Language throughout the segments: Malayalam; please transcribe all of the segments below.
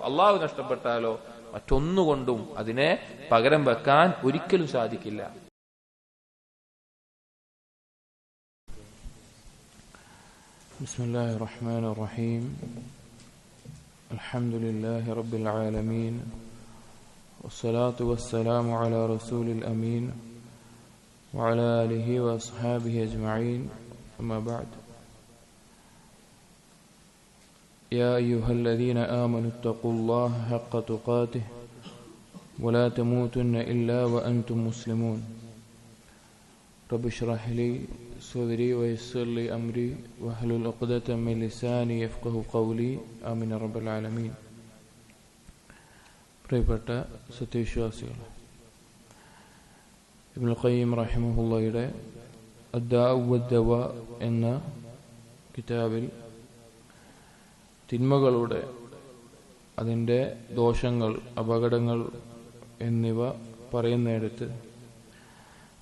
അള്ളാഹു നഷ്ടപ്പെട്ടാലോ മറ്റൊന്നുകൊണ്ടും അതിനെ പകരം വെക്കാൻ ഒരിക്കലും സാധിക്കില്ല. ബിസ്മില്ലാഹിർ റഹ്മാനിർ റഹീം. അൽഹംദുലില്ലാഹി റബ്ബിൽ ആലമീൻ. വസ്സലാത്തു വസ്സലാമു അലാ റസൂലിൽ അമീൻ വഅലാ ആലിഹി വഅസ്ഹാബിഹി അജ്മഈൻ. അമ്മാ ബഅദ്. യാ അയ്യുഹല്ലദീന ആമനു ഇത്തഖുല്ലാഹ ഹഖ്ക തുഖാതിഹി വലാ തമൂതുന്ന ഇല്ലാ വഅൻതും മുസ്ലിമൂൻ. റബ്ബി ഇശ്റഹ് ലി صدري ويسر لي أمري واحلل عقدة من لساني يفقهوا قولي آمين رب العالمين. പ്രിയപ്പെട്ട സത്യവിശ്വാസികൾ, ഇബ്നുൽ ഖയ്യിം റഹിമഹുള്ളയുടെ അദ്ദാഉ വദ്ദവാ എന്ന കിതാബിൽ തിന്മകളുടെ അതിൻ്റെ ദോഷങ്ങൾ, അപകടങ്ങൾ എന്നിവ പറയുന്നിടത്ത്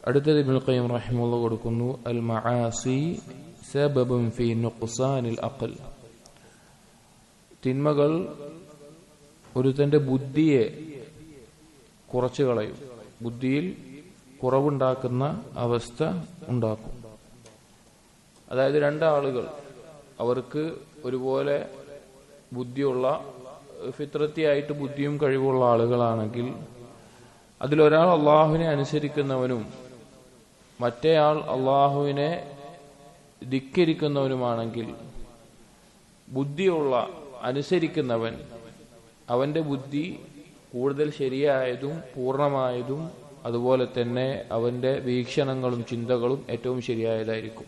അടുത്തത് ഇബ്നുൽ ഖയ്യിം റഹിമഹുള്ള കൊടുക്കുന്നു, അൽ മആസി സബബുൻ ഫീ നുഖ്സാനിൽ അഖൽ. തിന്മകൾ ഒരുത്തന്റെ ബുദ്ധിയെ കുറച്ചു കളയും, ബുദ്ധിയിൽ കുറവുണ്ടാക്കുന്ന അവസ്ഥ ഉണ്ടാക്കും. അതായത് രണ്ടാളുകൾ, അവർക്ക് ഒരുപോലെ ബുദ്ധിയുള്ള, ഫിത്രത്തിയായിട്ട് ബുദ്ധിയും കഴിവുള്ള ആളുകളാണെങ്കിൽ അതിലൊരാൾ അള്ളാഹുവിനെ അനുസരിക്കുന്നവനും മറ്റേയാൾ അള്ളാഹുവിനെ ധിക്കരിക്കുന്നവനുമാണെങ്കിൽ ബുദ്ധിയുള്ള അനുസരിക്കുന്നവൻ അവന്റെ ബുദ്ധി കൂടുതൽ ശരിയായതും പൂർണ്ണമായതും അതുപോലെ തന്നെ അവന്റെ വീക്ഷണങ്ങളും ചിന്തകളും ഏറ്റവും ശരിയായതായിരിക്കും.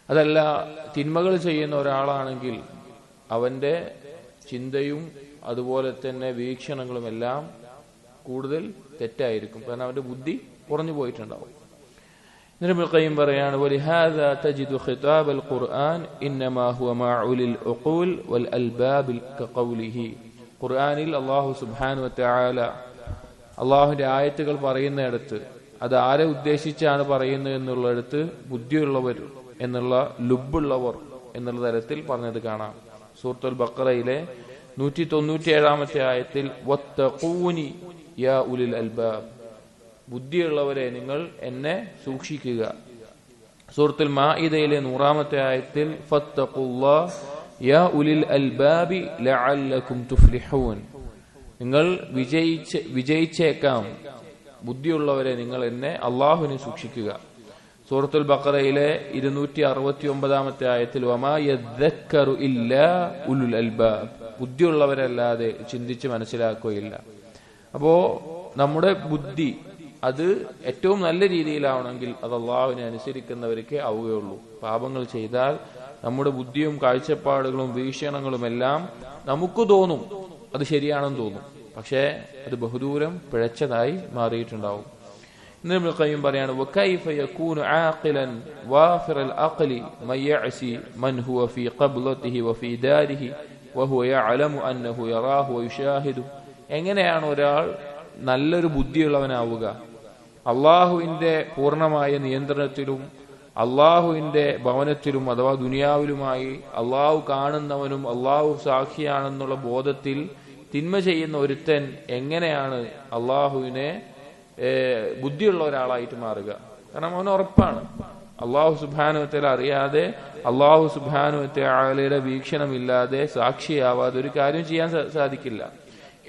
അതല്ല, തിന്മകൾ ചെയ്യുന്ന ഒരാളാണെങ്കിൽ അവന്റെ ചിന്തയും അതുപോലെ തന്നെ വീക്ഷണങ്ങളും എല്ലാം കൂടുതൽ തെറ്റായിരിക്കും, കാരണം അവന്റെ ബുദ്ധി കുറഞ്ഞു പോയിട്ടുണ്ടാവും. ഇബ്നുൽ ഖയ്യിം പറയാണ്, വലിഹാദാ തജിദു ഖിതാബൽ ഖുർആൻ ഇന്നമാ ഹുവ മഅ ഉലിൽ ഉഖൂൽ വൽ അൽബാബ് കഖൗലിഹി. ഖുർആനിൽ അല്ലാഹു സുബ്ഹാനഹു വ തആല അല്ലാഹുവിന്റെ ആയത്തുകൾ പറയുന്നിടത്ത് അത് ആരെ ഉദ്ദേശിച്ചാണ് പറയുന്നത് എന്നുള്ളിടത്ത് ബുദ്ധിയുള്ളവർ എന്നുള്ള ലുബുള്ളവർ എന്നുള്ള തരത്തിൽ പറഞ്ഞത് കാണാം. സൂറത്തുൽ ബഖറയിലെ 197-ാമത്തെ ആയത്തിൽ വത്തഖൂനി യാ ഉലിൽ അൽബാബ്, ബുദ്ധിയുള്ളവരെ നിങ്ങൾ എന്നെ സൂക്ഷിക്കുക. സൂറത്തുൽ മാഇദയിലെ 100-ാമത്തെ ആയത്തിൽ ഫത്തഖുല്ലാഹ യാ ഉലിൽ അൽബാബി ലഅല്ലകും തുഫ്ലിഹൂൻ, നിങ്ങൾ വിജയിച്ചേക്കാം, ബുദ്ധിയുള്ളവരെ നിങ്ങൾ എന്നെ അല്ലാഹുവിനെ സൂക്ഷിക്കുക. സൂറത്തുൽ ബഖറയിലെ 269-ാമത്തെ ആയത്തിൽ വമാ യദ്ദക്കറു ഇല്ലാ ഉലുൽ അൽബാബ്, ബുദ്ധിയുള്ളവരല്ലാതെ ചിന്തിച്ച് മനസ്സിലാക്കുകയില്ല. അപ്പോ നമ്മുടെ ബുദ്ധി അത് ഏറ്റവും നല്ല രീതിയിലാവണമെങ്കിൽ അത് അള്ളാഹുവിനെ അനുസരിക്കുന്നവർക്ക് ആവുകയുള്ളൂ. പാപങ്ങൾ ചെയ്താൽ നമ്മുടെ ബുദ്ധിയും കാഴ്ചപ്പാടുകളും വീക്ഷണങ്ങളും എല്ലാം നമുക്ക് തോന്നും അത് ശരിയാണെന്ന് തോന്നും, പക്ഷേ അത് ബഹുദൂരം പിഴച്ചതായി മാറിയിട്ടുണ്ടാവും. ഇബ്നുൽ ഖയ്യിം പറയാണ്, വകൈഫ യകൂനു ആഖിലൻ വാഫിറൽ അഖ്ലി മൻ യഅസി മൻ ഹുവ ഫീ ഖബ്ലതിഹി വഫീ ദാരിഹി വഹുവ യഅലമു അന്നഹു യറാഹു വയുശാഹിദു. എങ്ങനെയാണ് ഒരാൾ നല്ലൊരു ബുദ്ധിയുള്ളവനാവുക? അള്ളാഹുവിന്റെ പൂർണ്ണമായ നിയന്ത്രണത്തിലും അള്ളാഹുവിന്റെ ഭവനത്തിലും അഥവാ ദുനിയാവിലുമായി അള്ളാഹു കാണുന്നവനും അള്ളാഹു സാക്ഷിയാണെന്നുള്ള ബോധത്തിൽ തിന്മ ചെയ്യുന്ന ഒരുത്തൻ എങ്ങനെയാണ് അള്ളാഹുവിനെ ബുദ്ധിയുള്ള ഒരാളായിട്ട് മാറുക? കാരണം അവന് ഉറപ്പാണ് അള്ളാഹു സുബ്ഹാനഹു വ തആല അറിയാതെ, അള്ളാഹു സുബ്ഹാനഹു വ തആലയുടെ വീക്ഷണമില്ലാതെ, സാക്ഷിയാവാതെ ഒരു കാര്യം ചെയ്യാൻ സാധിക്കില്ല.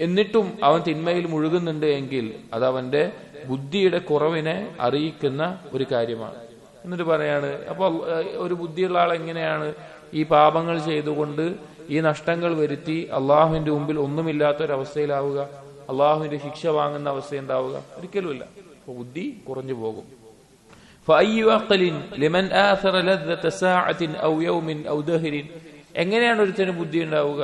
എന്നിട്ടും അവൻ തിന്മയിൽ മുഴുകുന്നുണ്ട് എങ്കിൽ അത് അവന്റെ ബുദ്ധിയുടെ കുറവിനെ അറിയിക്കുന്ന ഒരു കാര്യമാണ്. എന്നിട്ട് പറയാണ്, അപ്പൊ ഒരു ബുദ്ധിയുള്ള ആൾ എങ്ങനെയാണ് ഈ പാപങ്ങൾ ചെയ്തുകൊണ്ട് ഈ നഷ്ടങ്ങൾ വരുത്തി അള്ളാഹുവിന്റെ മുമ്പിൽ ഒന്നുമില്ലാത്തൊരവസ്ഥയിലാവുക, അള്ളാഹുവിന്റെ ശിക്ഷ വാങ്ങുന്ന അവസ്ഥ ഉണ്ടാവുക? ഒരിക്കലുമില്ല. അപ്പൊ ബുദ്ധി കുറഞ്ഞു പോകും. എങ്ങനെയാണ് ഒരുത്തന് ബുദ്ധി ഉണ്ടാവുക?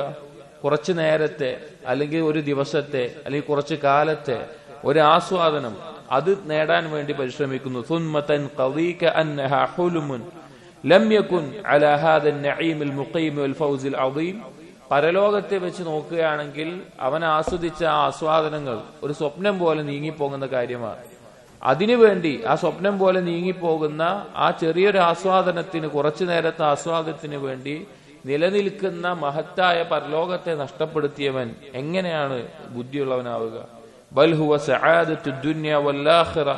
കുറച്ചു നേരത്തെ അല്ലെങ്കിൽ ഒരു ദിവസത്തെ അല്ലെങ്കിൽ കുറച്ചു കാലത്തെ ഒരു ആസ്വാദനം അത് നേടാൻ വേണ്ടി പരിശ്രമിക്കുന്നു. സുന്നതൻ ഖദീക അന്നഹ ഹുലുമുൻ ലം യകുൻ അലാ ഹാദ النعيم المقيم والفوز العظيم. പരലോകത്തെ വെച്ച് നോക്കുകയാണെങ്കിൽ അവൻ ആസ്വദിച്ച ആ ആസ്വാദനങ്ങൾ ഒരു സ്വപ്നം പോലെ നീങ്ങിപ്പോകുന്ന കാര്യമാണ്. അതിനുവേണ്ടി ആ സ്വപ്നം പോലെ നീങ്ങിപ്പോകുന്ന ആ ചെറിയൊരു ആസ്വാദനത്തിന്, കുറച്ചു നേരത്തെ ആസ്വാദനത്തിന് വേണ്ടി നിലനിൽക്കുന്ന മഹത്തായ പരലോകത്തെ നഷ്ടപ്പെടുത്തിയവൻ എങ്ങനെയാണ് ബുദ്ധിയുള്ളവനാവുക? ബൽ ഹുവ സആദത്തു ദുനിയ വൽ ആഖിറ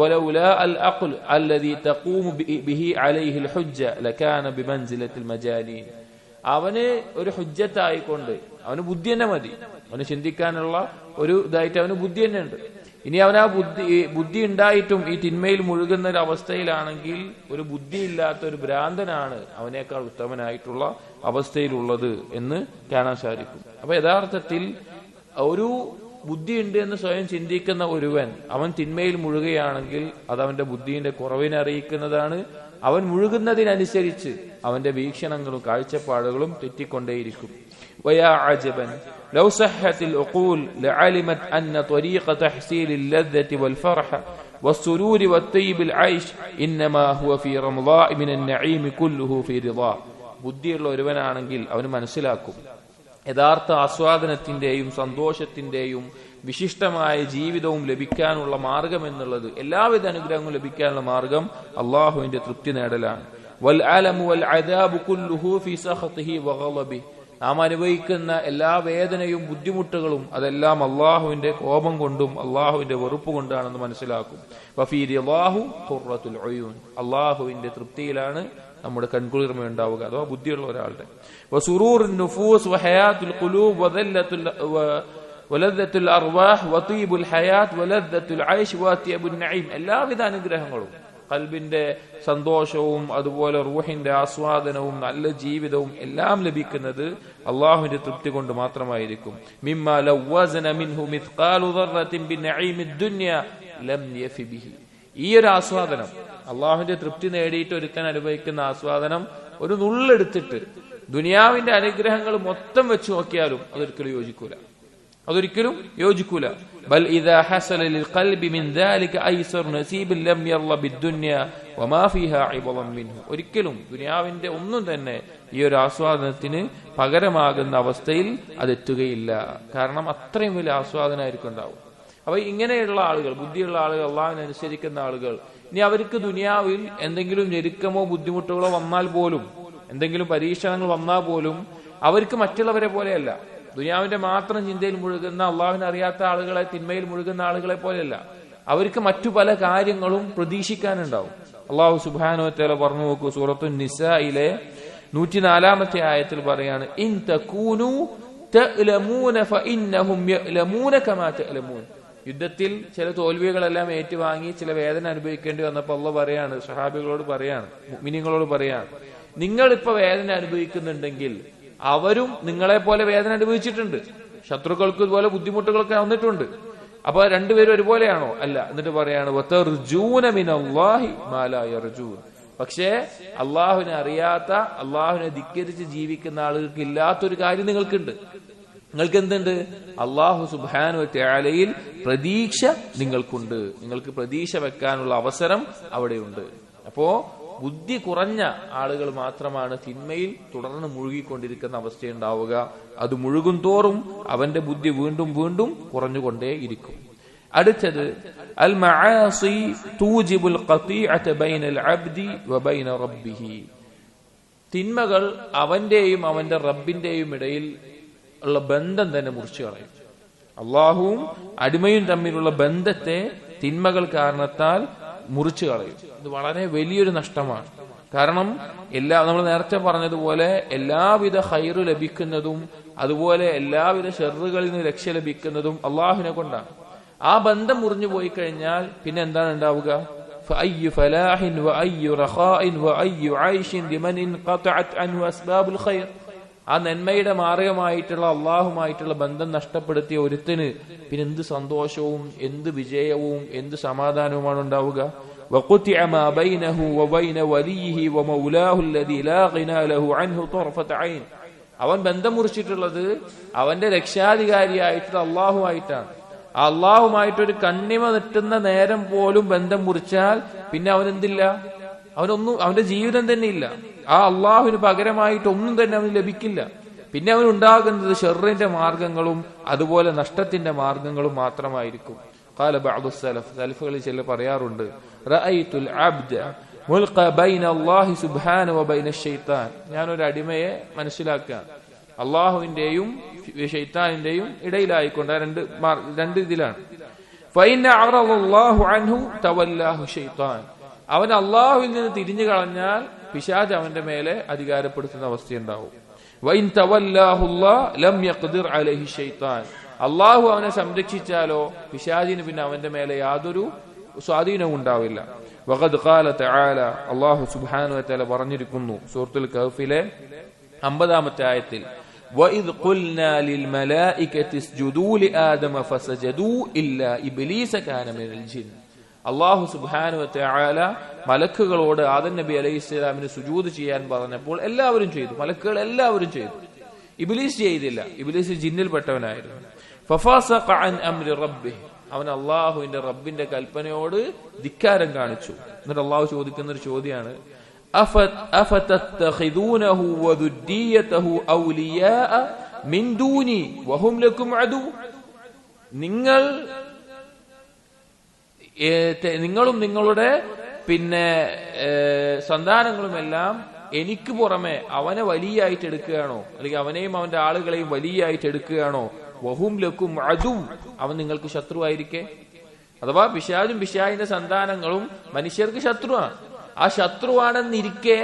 വലൗലാ അൽ അഖ്ൽ അല്ലദീ തഖൂമു ബിഹി അലൈഹി അൽ ഹുജ്ജ ലകാന ബിമൻസിലത്തിൽ മജാനീൻ. അവന് ഒരു ഹുജ്ജത്തായിക്കൊണ്ട് അവന് ബുദ്ധി തന്നെ മതി, അവന് ചിന്തിക്കാനുള്ള ഒരു ഇതായിട്ട് അവന് ബുദ്ധി തന്നെ ഉണ്ട്. ഇനി അവൻ ആ ബുദ്ധി ഉണ്ടായിട്ടും ഈ തിന്മയിൽ മുഴുകുന്ന ഒരു അവസ്ഥയിലാണെങ്കിൽ ഒരു ബുദ്ധിയില്ലാത്ത ഒരു ഭ്രാന്തനാണ് അവനേക്കാൾ ഉത്തമനായിട്ടുള്ള അവസ്ഥയിലുള്ളത് എന്ന് കാണാൻ സാധിക്കും. അപ്പൊ യഥാർത്ഥത്തിൽ ഒരു ബുദ്ധിയുണ്ട് എന്ന് സ്വയം ചിന്തിക്കുന്ന ഒരുവൻ അവൻ തിന്മയിൽ മുഴുകുകയാണെങ്കിൽ അത് അവന്റെ ബുദ്ധിയുടെ കുറവിനെ അറിയിക്കുന്നതാണ്. അവൻ മുഴുകുന്നതിനനുസരിച്ച് അവന്റെ വീക്ഷണങ്ങളും കാഴ്ചപ്പാടുകളും തെറ്റിക്കൊണ്ടേയിരിക്കും. വയാ അജബൻ ലൗ സഹ്ഹത്തിൽ ഉഖൂൽ ലഅലിമത് അന്ന ത്വരീഖ തഹ്സീലിൽ ലദ്ദതി വൽ ഫർഹ വസ്സുരൂരി വത്തയ്യിബിൽ ഐഷ് ഇന്നമാ ഹുവ ഫീ റംളാഇ മിനൻ നഈം കുല്ലുഹു ഫീ റിളാ. ബുദ്ധിയുള്ള ഒരുവനാണെങ്കിൽ അവന് മനസ്സിലാക്കും യഥാർത്ഥ ആസ്വാദനത്തിന്റെയും സന്തോഷത്തിന്റെയും വിശിഷ്ടമായ ജീവിതവും ലഭിക്കാനുള്ള മാർഗം എന്നുള്ളത്, എല്ലാവിധ അനുഗ്രഹങ്ങളും ലഭിക്കാനുള്ള മാർഗം അള്ളാഹുവിന്റെ തൃപ്തി നേടലാണ്. വൽ അലമു വൽ അദാബു കുല്ലുഹു ഫീ സഖതിഹി വഗളബിഹി. നാം അനുഭവിക്കുന്ന എല്ലാ വേദനയും ബുദ്ധിമുട്ടുകളും അതെല്ലാം അള്ളാഹുവിന്റെ കോപം കൊണ്ടും അള്ളാഹുവിന്റെ വെറുപ്പ് കൊണ്ടാണെന്ന് മനസ്സിലാക്കും. വഫീ റിളാഹു ഖുർറത്തുൽ ഉയൂൻ. അള്ളാഹുവിന്റെ തൃപ്തിയിലാണ് നമ്മുടെ കൺകുളിർമ ഉണ്ടാവുക, അഥവാ ബുദ്ധിയുള്ള ഒരാളുടെ. വസുറൂറുൻ നുഫൂസ് വഹയാത്തുൽ ഖുലൂബ് വലദ്ദത്തുൽ അർവാഹ് വതീബുൽ ഹയാത്ത് വലദ്ദത്തുൽ ഐഷ് വഅത്യബുൻ നഈം. എല്ലാവിധ അനുഗ്രഹങ്ങളും ഖൽബിന്റെ സന്തോഷവും അതുപോലെ റൂഹിന്റെ ആസ്വാദനവും നല്ല ജീവിതവും എല്ലാം ലഭിക്കുന്നത് അള്ളാഹുവിന്റെ തൃപ്തി കൊണ്ട് മാത്രമായിരിക്കും. മിമ്മാ ലൗ വസന മിൻഹു മിത്ഖാലു ദർറത്തിൻ ബിനഈമിദ് ദുനിയ ലം യഫി ബിഹി. ഈ ഒരു ആസ്വാദനം, അള്ളാഹുവിന്റെ തൃപ്തി നേടിയിട്ട് ഒരുത്തൻ അനുഭവിക്കുന്ന ആസ്വാദനം, ഒരു നുള്ളെടുത്തിട്ട് ദുനിയാവിന്റെ അനുഗ്രഹങ്ങൾ മൊത്തം വെച്ച് നോക്കിയാലും അതൊരിക്കലും യോജിക്കൂല. ബൽ ഇദാ ഹസല ലിൽ ഖൽബി മിൻ ദാലിക ഐസർ നസീബ് ലം യർള ബിദ്ദുനിയ വമാ ഫീഹാ ഇബളൻ മിൻഹു. ഒരിക്കലും ദുനിയാവിന്റെ ഒന്നും തന്നെ ഈ ഒരു ആസ്വാദനത്തിന് പകരമാകുന്ന അവസ്ഥയിൽ അതെത്തുകയില്ല. കാരണം അത്രയും വലിയ ആസ്വാദനമായിരിക്കും ഉണ്ടാവും. അപ്പൊ ഇങ്ങനെയുള്ള ആളുകൾ, ബുദ്ധിയുള്ള ആളുകൾ, അള്ളാഹുവിനെ അനുസരിക്കുന്ന ആളുകൾ, ഇനി അവർക്ക് ദുനിയാവിൽ എന്തെങ്കിലും ഞെരുക്കമോ ബുദ്ധിമുട്ടുകളോ വന്നാൽ പോലും, എന്തെങ്കിലും പരീക്ഷണങ്ങൾ വന്നാൽ പോലും അവർക്ക് മറ്റുള്ളവരെ പോലെയല്ല. ദുനിയാവിന്റെ മാത്രം ചിന്തയിൽ മുഴുകുന്ന, അള്ളാഹുവിനെ അറിയാത്ത ആളുകളെ, തിന്മയിൽ മുഴുകുന്ന ആളുകളെ പോലെയല്ല. അവർക്ക് മറ്റു പല കാര്യങ്ങളും പ്രതീക്ഷിക്കാനുണ്ടാവും. അള്ളാഹു സുബ്ഹാനഹു വ തആല പറഞ്ഞു നോക്കൂ, സൂറത്തുൻ നിസായിലെ 104-ാമത്തെ ആയത്തിൽ പറയാണ്, ഇൻ തകൂനു തഅലമൂന ഫഇന്നഹും യഅലമൂന കമാ തഅലമൂൻ. യുദ്ധത്തിൽ ചില തോൽവികളെല്ലാം ഏറ്റുവാങ്ങി ചില വേദന അനുഭവിക്കേണ്ടി വന്നപ്പോൾ അള്ളാഹു പറയാണ്, സഹാബികളോട് പറയാണ്, മുഅ്മിനീങ്ങളോട് പറയാണ്, നിങ്ങൾ ഇപ്പൊ വേദന അനുഭവിക്കുന്നുണ്ടെങ്കിൽ അവരും നിങ്ങളെ പോലെ വേദന അനുഭവിച്ചിട്ടുണ്ട്, ശത്രുക്കൾക്ക് ഇതുപോലെ ബുദ്ധിമുട്ടുകളൊക്കെ വന്നിട്ടുണ്ട്. അപ്പൊ രണ്ടുപേരും ഒരുപോലെയാണോ? അല്ല. എന്നിട്ട് പറയാണ്, വതർജൂന മിനല്ലാഹി മാ ലാ യർജൂൻ. പക്ഷേ അള്ളാഹുവിനെ അറിയാത്ത, അള്ളാഹുവിനെ ധിക്കരിച്ച് ജീവിക്കുന്ന ആളുകൾക്ക് ഇല്ലാത്തൊരു കാര്യം നിങ്ങൾക്കുണ്ട്. നിങ്ങൾക്ക് എന്തുണ്ട്? അള്ളാഹു സുബ്ഹാനഹു വ തആലയിൽ പ്രതീക്ഷ നിങ്ങൾക്കുണ്ട്. നിങ്ങൾക്ക് പ്രതീക്ഷ വെക്കാനുള്ള അവസരം അവിടെയുണ്ട്. അപ്പോ ബുദ്ധി കുറഞ്ഞ ആളുകൾ മാത്രമാണ് തിന്മയിൽ തുടർന്ന് മുഴുകിക്കൊണ്ടിരിക്കുന്ന അവസ്ഥയുണ്ടാവുക. അത് മുഴുകും തോറും അവന്റെ ബുദ്ധി വീണ്ടും വീണ്ടും കുറഞ്ഞുകൊണ്ടേയിരിക്കും. അടുത്തത് അൽ മആസി തൂജിബുൽ ഖതീഅത ബൈനൽ അബ്ദി വബൈന റബ്ബിഹി. തിന്മകൾ അവന്റെയും അവന്റെ റബ്ബിന്റെയും ഇടയിൽ ഉള്ള ബന്ധം തന്നെ മുറിച്ചു കളയും. അള്ളാഹുവും അടിമയും തമ്മിലുള്ള ബന്ധത്തെ തിന്മകൾ കാരണത്താൽ മുറിച്ചു കളയും. ഇത് വളരെ വലിയൊരു നഷ്ടമാണ്. കാരണം നമ്മൾ നേരത്തെ പറഞ്ഞതുപോലെ എല്ലാവിധ ഖൈറ് ലഭിക്കുന്നതും അതുപോലെ എല്ലാവിധ ഷർറുകളിൽ നിന്ന് രക്ഷ ലഭിക്കുന്നതും അള്ളാഹുവിനെ കൊണ്ടാണ്. ആ ബന്ധം മുറിഞ്ഞു പോയി കഴിഞ്ഞാൽ പിന്നെ എന്താണ് ഉണ്ടാവുക? ഫഅയ്യു ഫലാഹിൻ വഅയ്യു റഖാഇൻ വഅയ്യു ഐഷിൻ ലിമൻ ഇൻഖതഅത് അൻഹു അസ്ബാബുൽ ഖൈർ. ആ നന്മയുടെ മാർഗമായിട്ടുള്ള അള്ളാഹുമായിട്ടുള്ള ബന്ധം നഷ്ടപ്പെടുത്തിയ ഒരുത്തിന് പിന്നെ എന്ത് സന്തോഷവും എന്ത് വിജയവും എന്ത് സമാധാനവുമാണ് ഉണ്ടാവുക? وقطع ما بينه وبين وليه ومولاه الذي لا غنى له عنه طرفة عين. അവൻ ബന്ധം മുറിച്ചിട്ടുള്ളത് അവന്റെ രക്ഷാധികാരിയായിട്ടുള്ള അള്ളാഹുമായിട്ടാണ്. ആ അള്ളാഹുമായിട്ടൊരു കണ്ണിമ നെട്ടുന്ന നേരം പോലും ബന്ധം മുറിച്ചാൽ പിന്നെ അവനെന്തില്ല? അവന്റെ ജീവിതം തന്നെ ഇല്ല. ആ അള്ളാഹുവിന് പകരമായിട്ട് ഒന്നും തന്നെ അവന് ലഭിക്കില്ല. പിന്നെ അവനുണ്ടാകുന്നത് ഷർറിന്റെ മാർഗങ്ങളും അതുപോലെ നഷ്ടത്തിന്റെ മാർഗങ്ങളും മാത്രമായിരിക്കും. ഖാല ബഅദു സലഫ്, സലഫുകളിൽ ചിലർ പറയാറുണ്ട്, റഅയ്തുൽ അബ്ദ മുൽഖ ബൈന അല്ലാഹി സുബ്ഹാനഹു വ ബൈന ശൈത്താൻ. ഞാനൊരു അടിമയെ മനസ്സിലാക്കുക, അള്ളാഹുവിന്റെയും ശൈത്താനിന്റെയും ഇടയിലായിക്കൊണ്ട് രണ്ട് ഇതിലാണ്. ഫഇന്ന അറളല്ലാഹു അൻഹു തവല്ലാഹു ശൈത്താൻ. അവൻ അള്ളാഹുവിൽ നിന്ന് തിരിഞ്ഞു കളഞ്ഞാൽ പിശാച് അവന്റെ മേലെ അധികാരപ്പെടുത്തുന്ന അവസ്ഥയുണ്ടാവും. വഇൻ തവല്ലാഹുല്ലാഹ് ലം യഖ്ദിർ അലൈഹി ശൈത്താൻ. അള്ളാഹു അവനെ സംരക്ഷിച്ചാലോ പിശാചിന് പിന്നെ അവന്റെ മേലെ യാതൊരു സ്വാധീനവും ഉണ്ടാവില്ല. വഖദ് ഖാല തആല, അല്ലാഹു സുബ്ഹാനഹു വ തആല പറഞ്ഞിരിക്കുന്നു സൂറത്തുൽ കഹ്ഫിലെ 50-ാമത്തെ ആയത്തിൽ, وَإِذْ قُلْنَا لِلْمَلَائِكَةِ اسْجُدُوا لِآدَمَ فَسَجَدُوا إِلَّا إِبْلِيسَ كَانَ مِنَ الْجِنِّ. അല്ലാഹു സുബ്ഹാനഹു വ തആല മലക്കുകളോട് ആദം നബി അലൈഹിസ്സലാമിന് സുജൂദ് ചെയ്യാൻ പറഞ്ഞപ്പോൾ എല്ലാവരും ചെയ്തു, മലക്കുകൾ എല്ലാവരും ചെയ്തു. ഇബ്ലീസ് ചെയ്തില്ല, ഇബ്ലീസ് ജിന്നിൽപ്പെട്ടവനായിരുന്നു. ഫഫസഖ അൻ അംരി റബ്ബിഹി, അവൻ അള്ളാഹുവിന്റെ റബ്ബിന്റെ കൽപ്പനയോട് ധിക്കാരം കാണിച്ചു. എന്നിട്ട് അള്ളാഹു ചോദിക്കുന്ന ഒരു ചോദ്യമാണ്, അഫതത്തഖിദൂനഹു വദുദ്ദിയതഹു ഔലിയാഅ മിൻ ദൂനി വഹും ലക്കും അദു. നിങ്ങളും നിങ്ങളുടെ സന്താനങ്ങളുമെല്ലാം എനിക്ക് പുറമെ അവനെ വലിയായിട്ട് എടുക്കുകയാണോ, അല്ലെങ്കിൽ അവനെയും അവന്റെ ആളുകളെയും വലിയായിട്ട് എടുക്കുകയാണോ? വഹും ലക്കും അദു, അവൻ നിങ്ങൾക്ക് ശത്രുവായിരിക്കെ. അഥവാ പിശാചും പിശാചിന്റെ സന്താനങ്ങളും മനുഷ്യർക്ക് ശത്രുവാണ്. ആ ശത്രുവാണെന്നിരിക്കെ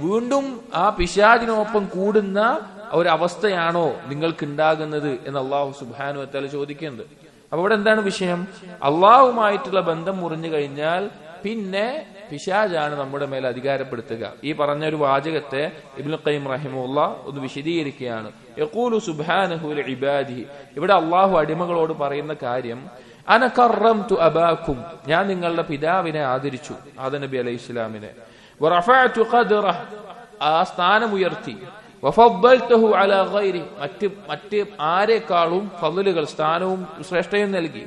വീണ്ടും ആ പിശാചിനൊപ്പം കൂടുന്ന ഒരവസ്ഥയാണോ നിങ്ങൾക്ക് ഉണ്ടാകുന്നത് എന്ന് അല്ലാഹു സുബ്ഹാനഹു വ തആല ചോദിക്കുന്നത്. അപ്പൊ ഇവിടെ എന്താണ് വിഷയം? അള്ളാഹുമായിട്ടുള്ള ബന്ധം മുറിഞ്ഞു കഴിഞ്ഞാൽ പിന്നെ പിശാചാണ് നമ്മുടെ മേൽ അധികാരപ്പെടുത്തുക. ഈ പറഞ്ഞൊരു വാചകത്തെ ഇബ്നുൽ ഖയ്യിം റഹിമഹുല്ലാഹ് ഒന്ന് വിശദീകരിക്കുകയാണ്. യഖൂലു സുബ്ഹാനഹു ലിഇബാദിഹി, ഇവിടെ അള്ളാഹു അടിമകളോട് പറയുന്ന കാര്യം, അന കറംതു അബാക്കും, ഞാൻ നിങ്ങളുടെ പിതാവിനെ ആദരിച്ചു, ആദം നബി അലൈഹിസ്സലാമിനെ. വറഫഅതു ഖദ്റഹു, ആ സ്ഥാനം ഉയർത്തി. വഫദ്ദൽതുഹു അലാ ഗൈരി, മറ്റ് ആരെക്കാളും ഫളലുകൾ, സ്ഥാനവും ശ്രേഷ്ഠയും നൽകി.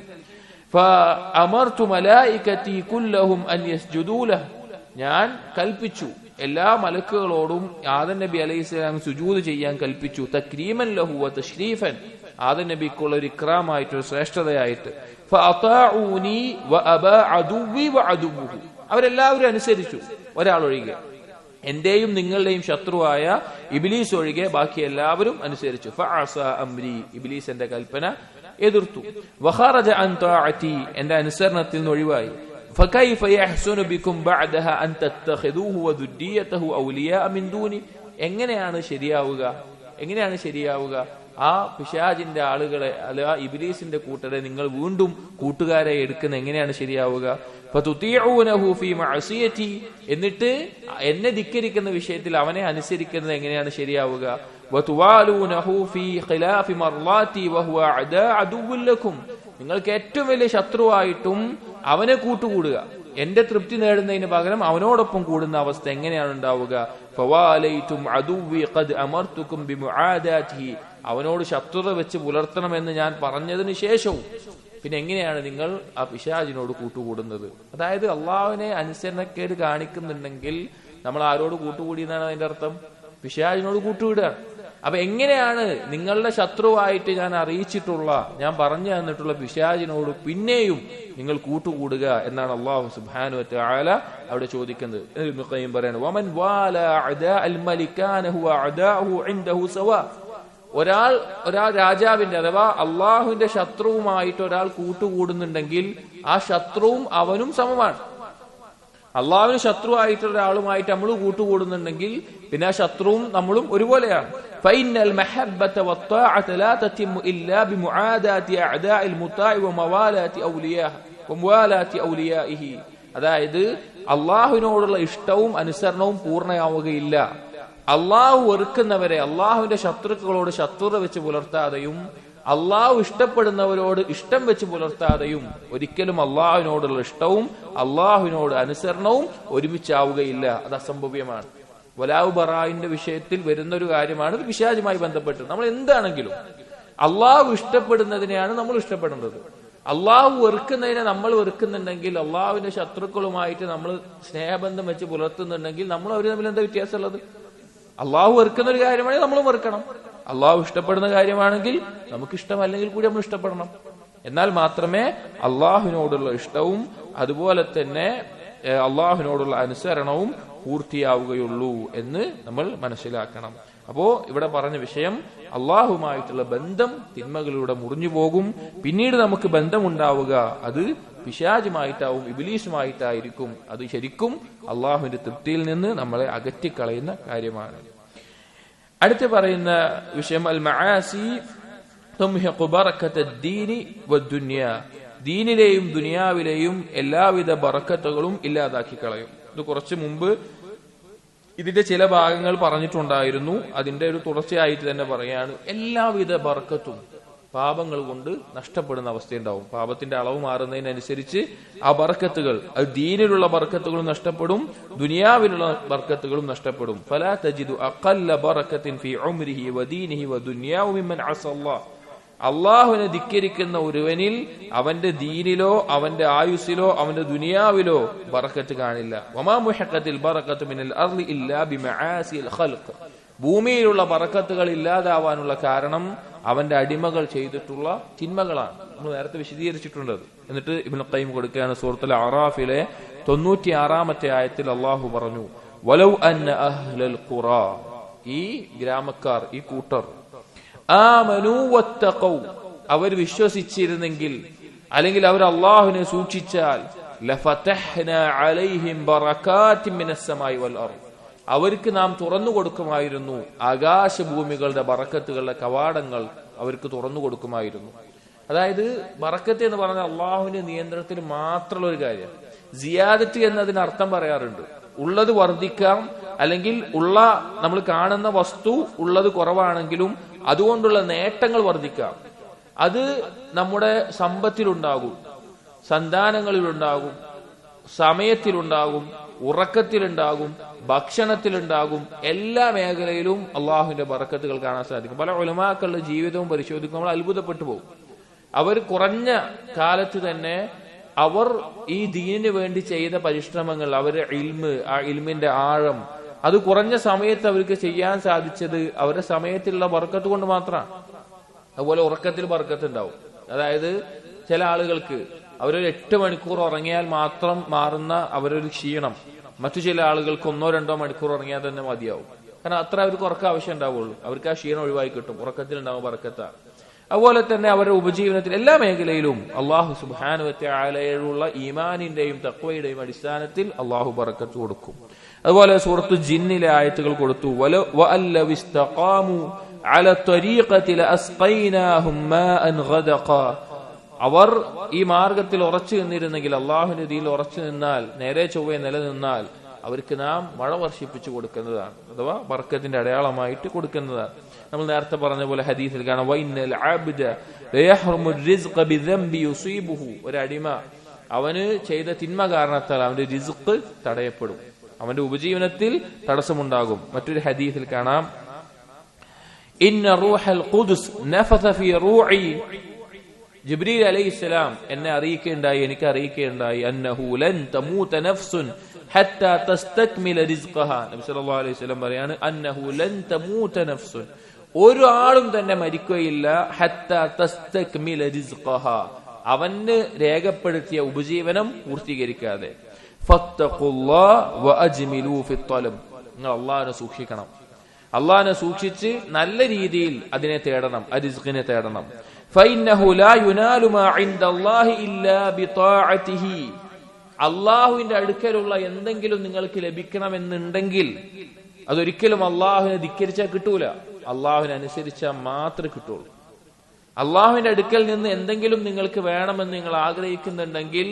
ഫഅമർതു മലായികതി കുല്ലഹും അൻ യസ്ജുദൂ ലഹു, ഞാൻ കൽപ്പിച്ചു എല്ലാ മലക്കുകളോടും ആദം നബി അലൈഹിസ്സലാം സുജൂദ് ചെയ്യാൻ കൽപ്പിച്ചു. തക്രീമൻ ലഹു വ തശ്രീഫൻ, ആദം നബിക്കുള്ള ഒരു ഇക്റാമായിട്ട്, ഒരു ശ്രേഷ്ഠതയായിട്ട്. ഫഅതാഊനി വഅബാ അദുവി വഅദുവുഹു, അവരെല്ലാവരും അനുസരിച്ചു, ഒരാൾ ഒഴികെ. എന്റെയും നിങ്ങളുടെയും ശത്രുവായ ഇബ്ലീസ് ഒഴികെ ബാക്കി എല്ലാവരും അനുസരിച്ചു. ഫഅസാ അംരി, ഇബ്ലീസ് എന്റെ കൽപ്പന എതിർത്തു. വഖറജ അൻ തഅതി, എന്റെ അനുസരണത്തിൽ നിന്ന് ഒഴിവായി. ഫകൈഫ യഹ്സുനു ബികും ബഅദഹ അൻ തത്തഖിദൂഹു വദുദ്ദിയതഹു ഔലിയാഅ മിൻ ദൂനി, എങ്ങനെയാണ് ശരിയാവുക? ആ പിശാചിന്റെ ആളുകളെ, അല്ല ഇബ്ലീസിന്റെ കൂട്ടരെ നിങ്ങൾ വീണ്ടും കൂട്ടുകാരെ എടുക്കുന്ന എങ്ങനെയാണ് ശരിയാവുക? ഫതുതീഊനഹു ഫീ മഅസിയതി, എന്നിട്ട് എന്നെ ധിക്കരിക്കുന്ന വിഷയത്തിൽ അവനെ അനുസരിക്കുന്നത് എങ്ങനെയാണ് ശരിയാവുക? വതുവാലൂനഹു ഫീ ഖിലാഫി മർളാതി വഹുവ അദുവ്വുൻ ലക്കും, നിങ്ങൾക്ക് ഏറ്റവും വലിയ ശത്രുവായിട്ടും അവനെ കൂട്ടുകൂടുക, എന്റെ തൃപ്തി നേടുന്നതിന് പകരം അവനോടൊപ്പം കൂടുന്ന അവസ്ഥ എങ്ങനെയാണ് ഉണ്ടാവുക? ഫവാലൈതും അദുവ്വി ഖദ് അമർതുകും ബിമുആദാതിഹി, അവനോട് ശത്രുത വെച്ച് പുലർത്തണമെന്ന് ഞാൻ പറഞ്ഞതിന് ശേഷവും പിന്നെ എങ്ങനെയാണ് നിങ്ങൾ ആ പിശാചിനോട് കൂട്ടുകൂടുന്നത്? അതായത് അള്ളാഹുവിനെ അനുസരണക്കേട് കാണിക്കുന്നുണ്ടെങ്കിൽ നമ്മൾ ആരോട് കൂട്ടുകൂടി എന്നാണ് അതിന്റെ അർത്ഥം? പിശാചിനോട് കൂട്ടുവിടുക. അപ്പൊ എങ്ങനെയാണ് നിങ്ങളുടെ ശത്രുവായിട്ട് ഞാൻ അറിയിച്ചിട്ടുള്ള, ഞാൻ പറഞ്ഞു തന്നിട്ടുള്ള പിശാചിനോട് പിന്നെയും നിങ്ങൾ കൂട്ടുകൂടുക എന്നാണ് അല്ലാഹു സുബ്ഹാനഹു വ തആല അവിടെ ചോദിക്കുന്നത്. ഇബ്നു ഖയ്യിം പറയാണ്, വമൻ വാല അദാഅൽ മലികാന ഹുവ അദാഉഹു ഇൻദഹു സവാ, ഒരാൾ രാജാവിന്റെ അഥവാ അള്ളാഹുവിന്റെ ശത്രുവുമായിട്ട് ഒരാൾ കൂട്ടുകൂടുന്നുണ്ടെങ്കിൽ ആ ശത്രുവും അവനും സമമാണ്. അള്ളാഹുവിന് ശത്രുവായിട്ട് ഒരാളുമായിട്ട് നമ്മൾ കൂട്ടുകൂടുന്നുണ്ടെങ്കിൽ പിന്നെ ആ ശത്രുവും നമ്മളും ഒരുപോലെയാണ്. ഫൈനൽ മഹബ്ബത വത്വാഅത ലാ തതിമു ഇല്ലാ ബിമുആദാതി അഅദാഇൽ മുതാഇ വമവാലാതി ഔലിയാഇഹി, അതായത് അള്ളാഹുവിനോടുള്ള ഇഷ്ടവും അനുസരണവും പൂർണ്ണമാവുകയില്ല അള്ളാഹു വെറുക്കുന്നവരെ, അള്ളാഹുവിന്റെ ശത്രുക്കളോട് ശത്രുത വെച്ച് പുലർത്താതെയും അള്ളാഹു ഇഷ്ടപ്പെടുന്നവരോട് ഇഷ്ടം വെച്ച് പുലർത്താതെയും ഒരിക്കലും അള്ളാഹുവിനോടുള്ള ഇഷ്ടവും അള്ളാഹുവിനോട് അനുസരണവും ഒരുമിച്ചാവുകയില്ല. അത് അസംഭവ്യമാണ്. വലാഉ ബറാഇന്റെ വിഷയത്തിൽ വരുന്ന ഒരു കാര്യമാണ് ഇത്. പിശാചുമായി ബന്ധപ്പെട്ട് നമ്മൾ എന്താണെങ്കിലും അള്ളാഹു ഇഷ്ടപ്പെടുന്നതിനെയാണ് നമ്മൾ ഇഷ്ടപ്പെടേണ്ടത്. അള്ളാഹു വെറുക്കുന്നതിനെ നമ്മൾ വെറുക്കുന്നുണ്ടെങ്കിൽ, അള്ളാഹുവിന്റെ ശത്രുക്കളുമായിട്ട് നമ്മൾ സ്നേഹബന്ധം വെച്ച് പുലർത്തുന്നുണ്ടെങ്കിൽ നമ്മൾ അവർ തമ്മിൽ എന്താ വ്യത്യാസമുള്ളത്? അള്ളാഹു വെറുക്കുന്ന ഒരു കാര്യമാണെങ്കിൽ നമ്മൾ വെറുക്കണം, അള്ളാഹു ഇഷ്ടപ്പെടുന്ന കാര്യമാണെങ്കിൽ നമുക്ക് ഇഷ്ടമല്ലെങ്കിൽ കൂടി നമ്മൾ ഇഷ്ടപ്പെടണം. എന്നാൽ മാത്രമേ അള്ളാഹുവിനോടുള്ള ഇഷ്ടവും അതുപോലെ തന്നെ അള്ളാഹുവിനോടുള്ള അനുസരണവും പൂർത്തിയാവുകയുള്ളൂ എന്ന് നമ്മൾ മനസ്സിലാക്കണം. അപ്പോ ഇവിടെ പറഞ്ഞ വിഷയം അള്ളാഹുമായിട്ടുള്ള ബന്ധം തിന്മകളിലൂടെ മുറിഞ്ഞു പോകും. പിന്നീട് നമുക്ക് ബന്ധമുണ്ടാവുക അത് പിശാചുമായിട്ടാവും, ഇബ്ലീസുമായിട്ടായിരിക്കും. അത് ശരിക്കും അള്ളാഹുവിന്റെ തൃപ്തിയിൽ നിന്ന് നമ്മളെ അകറ്റിക്കളയുന്ന കാര്യമാണ്. അടുത്ത് പറയുന്ന വിഷയം അൽ മആസി തുംഹിഖു ബറകത്തദ്ദീനി വദ്ദുനിയ, ദീനിലെയും ദുനിയാവിലെയും എല്ലാവിധ ബറക്കത്തുകളും ഇല്ലാതാക്കി കളയും. ഇത് കുറച്ചു മുമ്പ് ഇതിന്റെ ചില ഭാഗങ്ങൾ പറഞ്ഞിട്ടുണ്ടായിരുന്നു. അതിന്റെ ഒരു തുടർച്ചയായിട്ട് തന്നെ പറയാണ്, എല്ലാവിധ ബർക്കത്തും പാപങ്ങൾ കൊണ്ട് നഷ്ടപ്പെടുന്ന അവസ്ഥയുണ്ടാവും. പാപത്തിന്റെ അളവ് മാറുന്നതിനനുസരിച്ച് ആ ബർക്കത്തുകൾ, അത് ദീനിലുള്ള ബർക്കത്തുകളും നഷ്ടപ്പെടും, ദുനിയാവിലുള്ള ബർക്കത്തുകളും നഷ്ടപ്പെടും. ഫലാ തജിദു അഖല്ല ബറകത്തിൻ ഫീ ഉംരിഹി വദീനിഹി വദുനിയാഹു മിമ്മൻ അസല്ലാഹ്. അള്ളാഹുവിനെ ധിക്കരിക്കുന്ന ഒരുവനിൽ അവന്റെ ദീനിലോ അവന്റെ ആയുസ്സിലോ അവന്റെ ദുനിയാവിലോ ബറക്കത്ത് കാണില്ല. വമാ മുഹഖത്തിൽ ബറകത്തു മിനൽ അർളി ഇല്ലാ ബിമആസിൽ ഖൽഖ്. ഭൂമിയിലുള്ള ബറക്കത്തുകൾ ഇല്ലാതാവാനുള്ള കാരണം അവന്റെ അടിമകൾ ചെയ്തിട്ടുള്ള തിന്മകളാണ്. നമ്മൾ നേരത്തെ വിശദീകരിച്ചിട്ടുണ്ട്. എന്നിട്ട് ഇബ്നു ഖയ്യിം കൊടുക്കുകയാണ് സൂറത്തുൽ അറാഫിലെ 96-ാമത്തെ ആയത്തിൽ അള്ളാഹു പറഞ്ഞു, വലൗ അന്ന അഹ്ലൽ ഖുറാ, ഈ ഗ്രാമക്കാർ, ഈ കൂട്ടർ, ആമനൂ വത്തഖൗ, അവർ വിശ്വസിച്ചിരുന്നെങ്കിൽ, അല്ലെങ്കിൽ അവർ അള്ളാഹുവിനെ സൂക്ഷിച്ചാൽ, ലഫതഹ്നാ അലൈഹിം ബറകാത്തിൻ മിനസ് സമാഇ വൽ അർദ്, അവർക്ക് നാം തുറന്നു കൊടുക്കുമായിരുന്നു ആകാശഭൂമികളുടെ ബറക്കത്തുകളുടെ കവാടങ്ങൾ അവർക്ക് തുറന്നു കൊടുക്കുമായിരുന്നു. അതായത് ബറക്കത്ത് എന്ന് പറഞ്ഞാൽ അള്ളാഹുവിന്റെ നിയന്ത്രണത്തിൽ മാത്രമുള്ള ഒരു കാര്യം. സിയാദത്ത് എന്നതിന് അർത്ഥം പറയാറുണ്ട്. ഉള്ളത് വർദ്ധിക്കാം, അല്ലെങ്കിൽ ഉള്ള നമ്മൾ കാണുന്ന വസ്തു ഉള്ളത് കുറവാണെങ്കിലും അതുകൊണ്ടുള്ള നേട്ടങ്ങൾ വർദ്ധിക്കാം. അത് നമ്മുടെ സമ്പത്തിലുണ്ടാകും, സന്താനങ്ങളിലുണ്ടാകും, സമയത്തിലുണ്ടാകും, ഉറക്കത്തിലുണ്ടാകും, ഭക്ഷണത്തിലുണ്ടാകും. എല്ലാ മേഖലയിലും അള്ളാഹുവിന്റെ ബറക്കത്തുകൾ കാണാൻ സാധിക്കും. പല ഉലമാക്കളുടെ ജീവിതവും പരിശോധിക്കും, നമ്മൾ അത്ഭുതപ്പെട്ടു പോകും. അവർ കുറഞ്ഞ കാലത്ത് തന്നെ അവർ ഈ ദീനിന് വേണ്ടി ചെയ്ത പരിശ്രമങ്ങൾ, അവരുടെ ഇൽമ്, ആ ഇൽമിന്റെ ആഴം, അത് കുറഞ്ഞ സമയത്ത് അവർക്ക് ചെയ്യാൻ സാധിച്ചത് അവരുടെ സമയത്തിലുള്ള ബർക്കത്ത് കൊണ്ട് മാത്രമാണ്. അതുപോലെ ഉറക്കത്തിൽ ബർക്കത്ത് ഉണ്ടാവും. അതായത് ചില ആളുകൾക്ക് അവരൊരു 8 മണിക്കൂർ ഉറങ്ങിയാൽ മാത്രം മാറുന്ന അവരൊരു ക്ഷീണം മറ്റു ചില ആളുകൾക്ക് 1-2 മണിക്കൂർ ഉറങ്ങിയാൽ തന്നെ മതിയാവും. കാരണം അത്ര അവർക്ക് ഉറക്കം ആവശ്യം ഉണ്ടാവുള്ളൂ. അവർക്ക് ആ ക്ഷീണം ഒഴിവായി കിട്ടും. ഉറക്കത്തിൽ ഉണ്ടാവും ബർക്കത്താണ്. അതുപോലെ തന്നെ അവരുടെ ഉപജീവനത്തിൽ എല്ലാ മേഖലയിലും അള്ളാഹു സുബ്ഹാനഹു വ തആലയുള്ള ഈമാനിന്റെയും തഖ്വയുടെയും അടിസ്ഥാനത്തിൽ അള്ളാഹു ബർക്കത്ത് കൊടുക്കും. അതുപോലെ സൂറത്തു ജിന്നിലെ ആയത്തുകൾ കൊടുത്തു, വഅല്ലവിസ്തഖാമു അല ത്വരീഖതി ലഅസ്ഖൈനാഹും മാഅൻ ഗദഖാ, അവർ ഈ മാർഗത്തിൽ ഉറച്ചു നിന്നിരുന്നെങ്കിൽ, അള്ളാഹുവിന്റെ ദീനിൽ ഉറച്ചു നിന്നാൽ, നേരെ ചൊവ്വേ നിലനിന്നാൽ അവർക്ക് നാം മഴ വർഷിപ്പിച്ചു കൊടുക്കുന്നതാണ്. അഥവാ ബർക്കത്തിന്റെ അടയാളമായിട്ട് കൊടുക്കുന്നതാണ്. നമ്മൾ നേരത്തെ പറഞ്ഞ പോലെ ഹദീസിൽ കാണാം, വഇന്നൽ അബ്ദ ലയഹ്റുമു റിസ്ഖ ബിദംബി യുസീബുഹു, ഒരു അടിമ അവന് ചെയ്ത തിന്മ കാരണത്താൽ അവന്റെ റിസ്ഖ് തടയപ്പെടും, അവന്റെ ഉപജീവനത്തിൽ തടസ്സമുണ്ടാകും. മറ്റൊരു ഹദീസിൽ കാണാം, ഇന്ന റൂഹൽ ഖുദ്സ് നഫസ ഫീ റൂഇ, ജിബ്രീൽ അലൈഹിസ്സലാം എന്നെ അറിയിക്കുകയുണ്ടായി, എനിക്ക് അറിയിക്കുകയുണ്ടായി, അന്നഹു ലൻ തമൂത നഫ്സുൻ ഹത്താ തസ്തക്മില റിസ്ഖഹാ. നബി സല്ലല്ലാഹു അലൈഹി വസല്ലം പറയാണ്, അന്നഹു ലൻ തമൂത നഫ്സുൻ, ഒരു ആളും തന്നെ മരിക്കുകയില്ല, ഹത്താ തസ്തക്മില റിസ്ഖഹാ, അവന് രേഖപ്പെടുത്തിയ ഉപജീവനം പൂർത്തീകരിക്കാതെ. ഫത്തഖുല്ലാഹ വഅജ്മിലൂ ഫിത്തലബ്, നിങ്ങൾ അല്ലാഹുവിനെ സൂക്ഷിക്കണം. അല്ലാഹുവിനെ സൂക്ഷിച്ച് നല്ല രീതിയിൽ അതിനെ തേടണം, ആ റിസ്ഖിനെ തേടണം. ഫഇന്നഹു ലാ യുനാലു മാ ഇൻദല്ലാഹി ഇല്ലാ ബിതാഅതിഹി, അള്ളാഹുവിന്റെ അടുക്കലുള്ള എന്തെങ്കിലും നിങ്ങൾക്ക് ലഭിക്കണമെന്നുണ്ടെങ്കിൽ അതൊരിക്കലും അള്ളാഹുവിനെ ധിക്കരിച്ചാൽ കിട്ടൂല, അള്ളാഹുവിനെ അനുസരിച്ചാൽ മാത്രമേ കിട്ടുള്ളൂ. അള്ളാഹുവിന്റെ അടുക്കൽ നിന്ന് എന്തെങ്കിലും നിങ്ങൾക്ക് വേണമെന്ന് നിങ്ങൾ ആഗ്രഹിക്കുന്നുണ്ടെങ്കിൽ,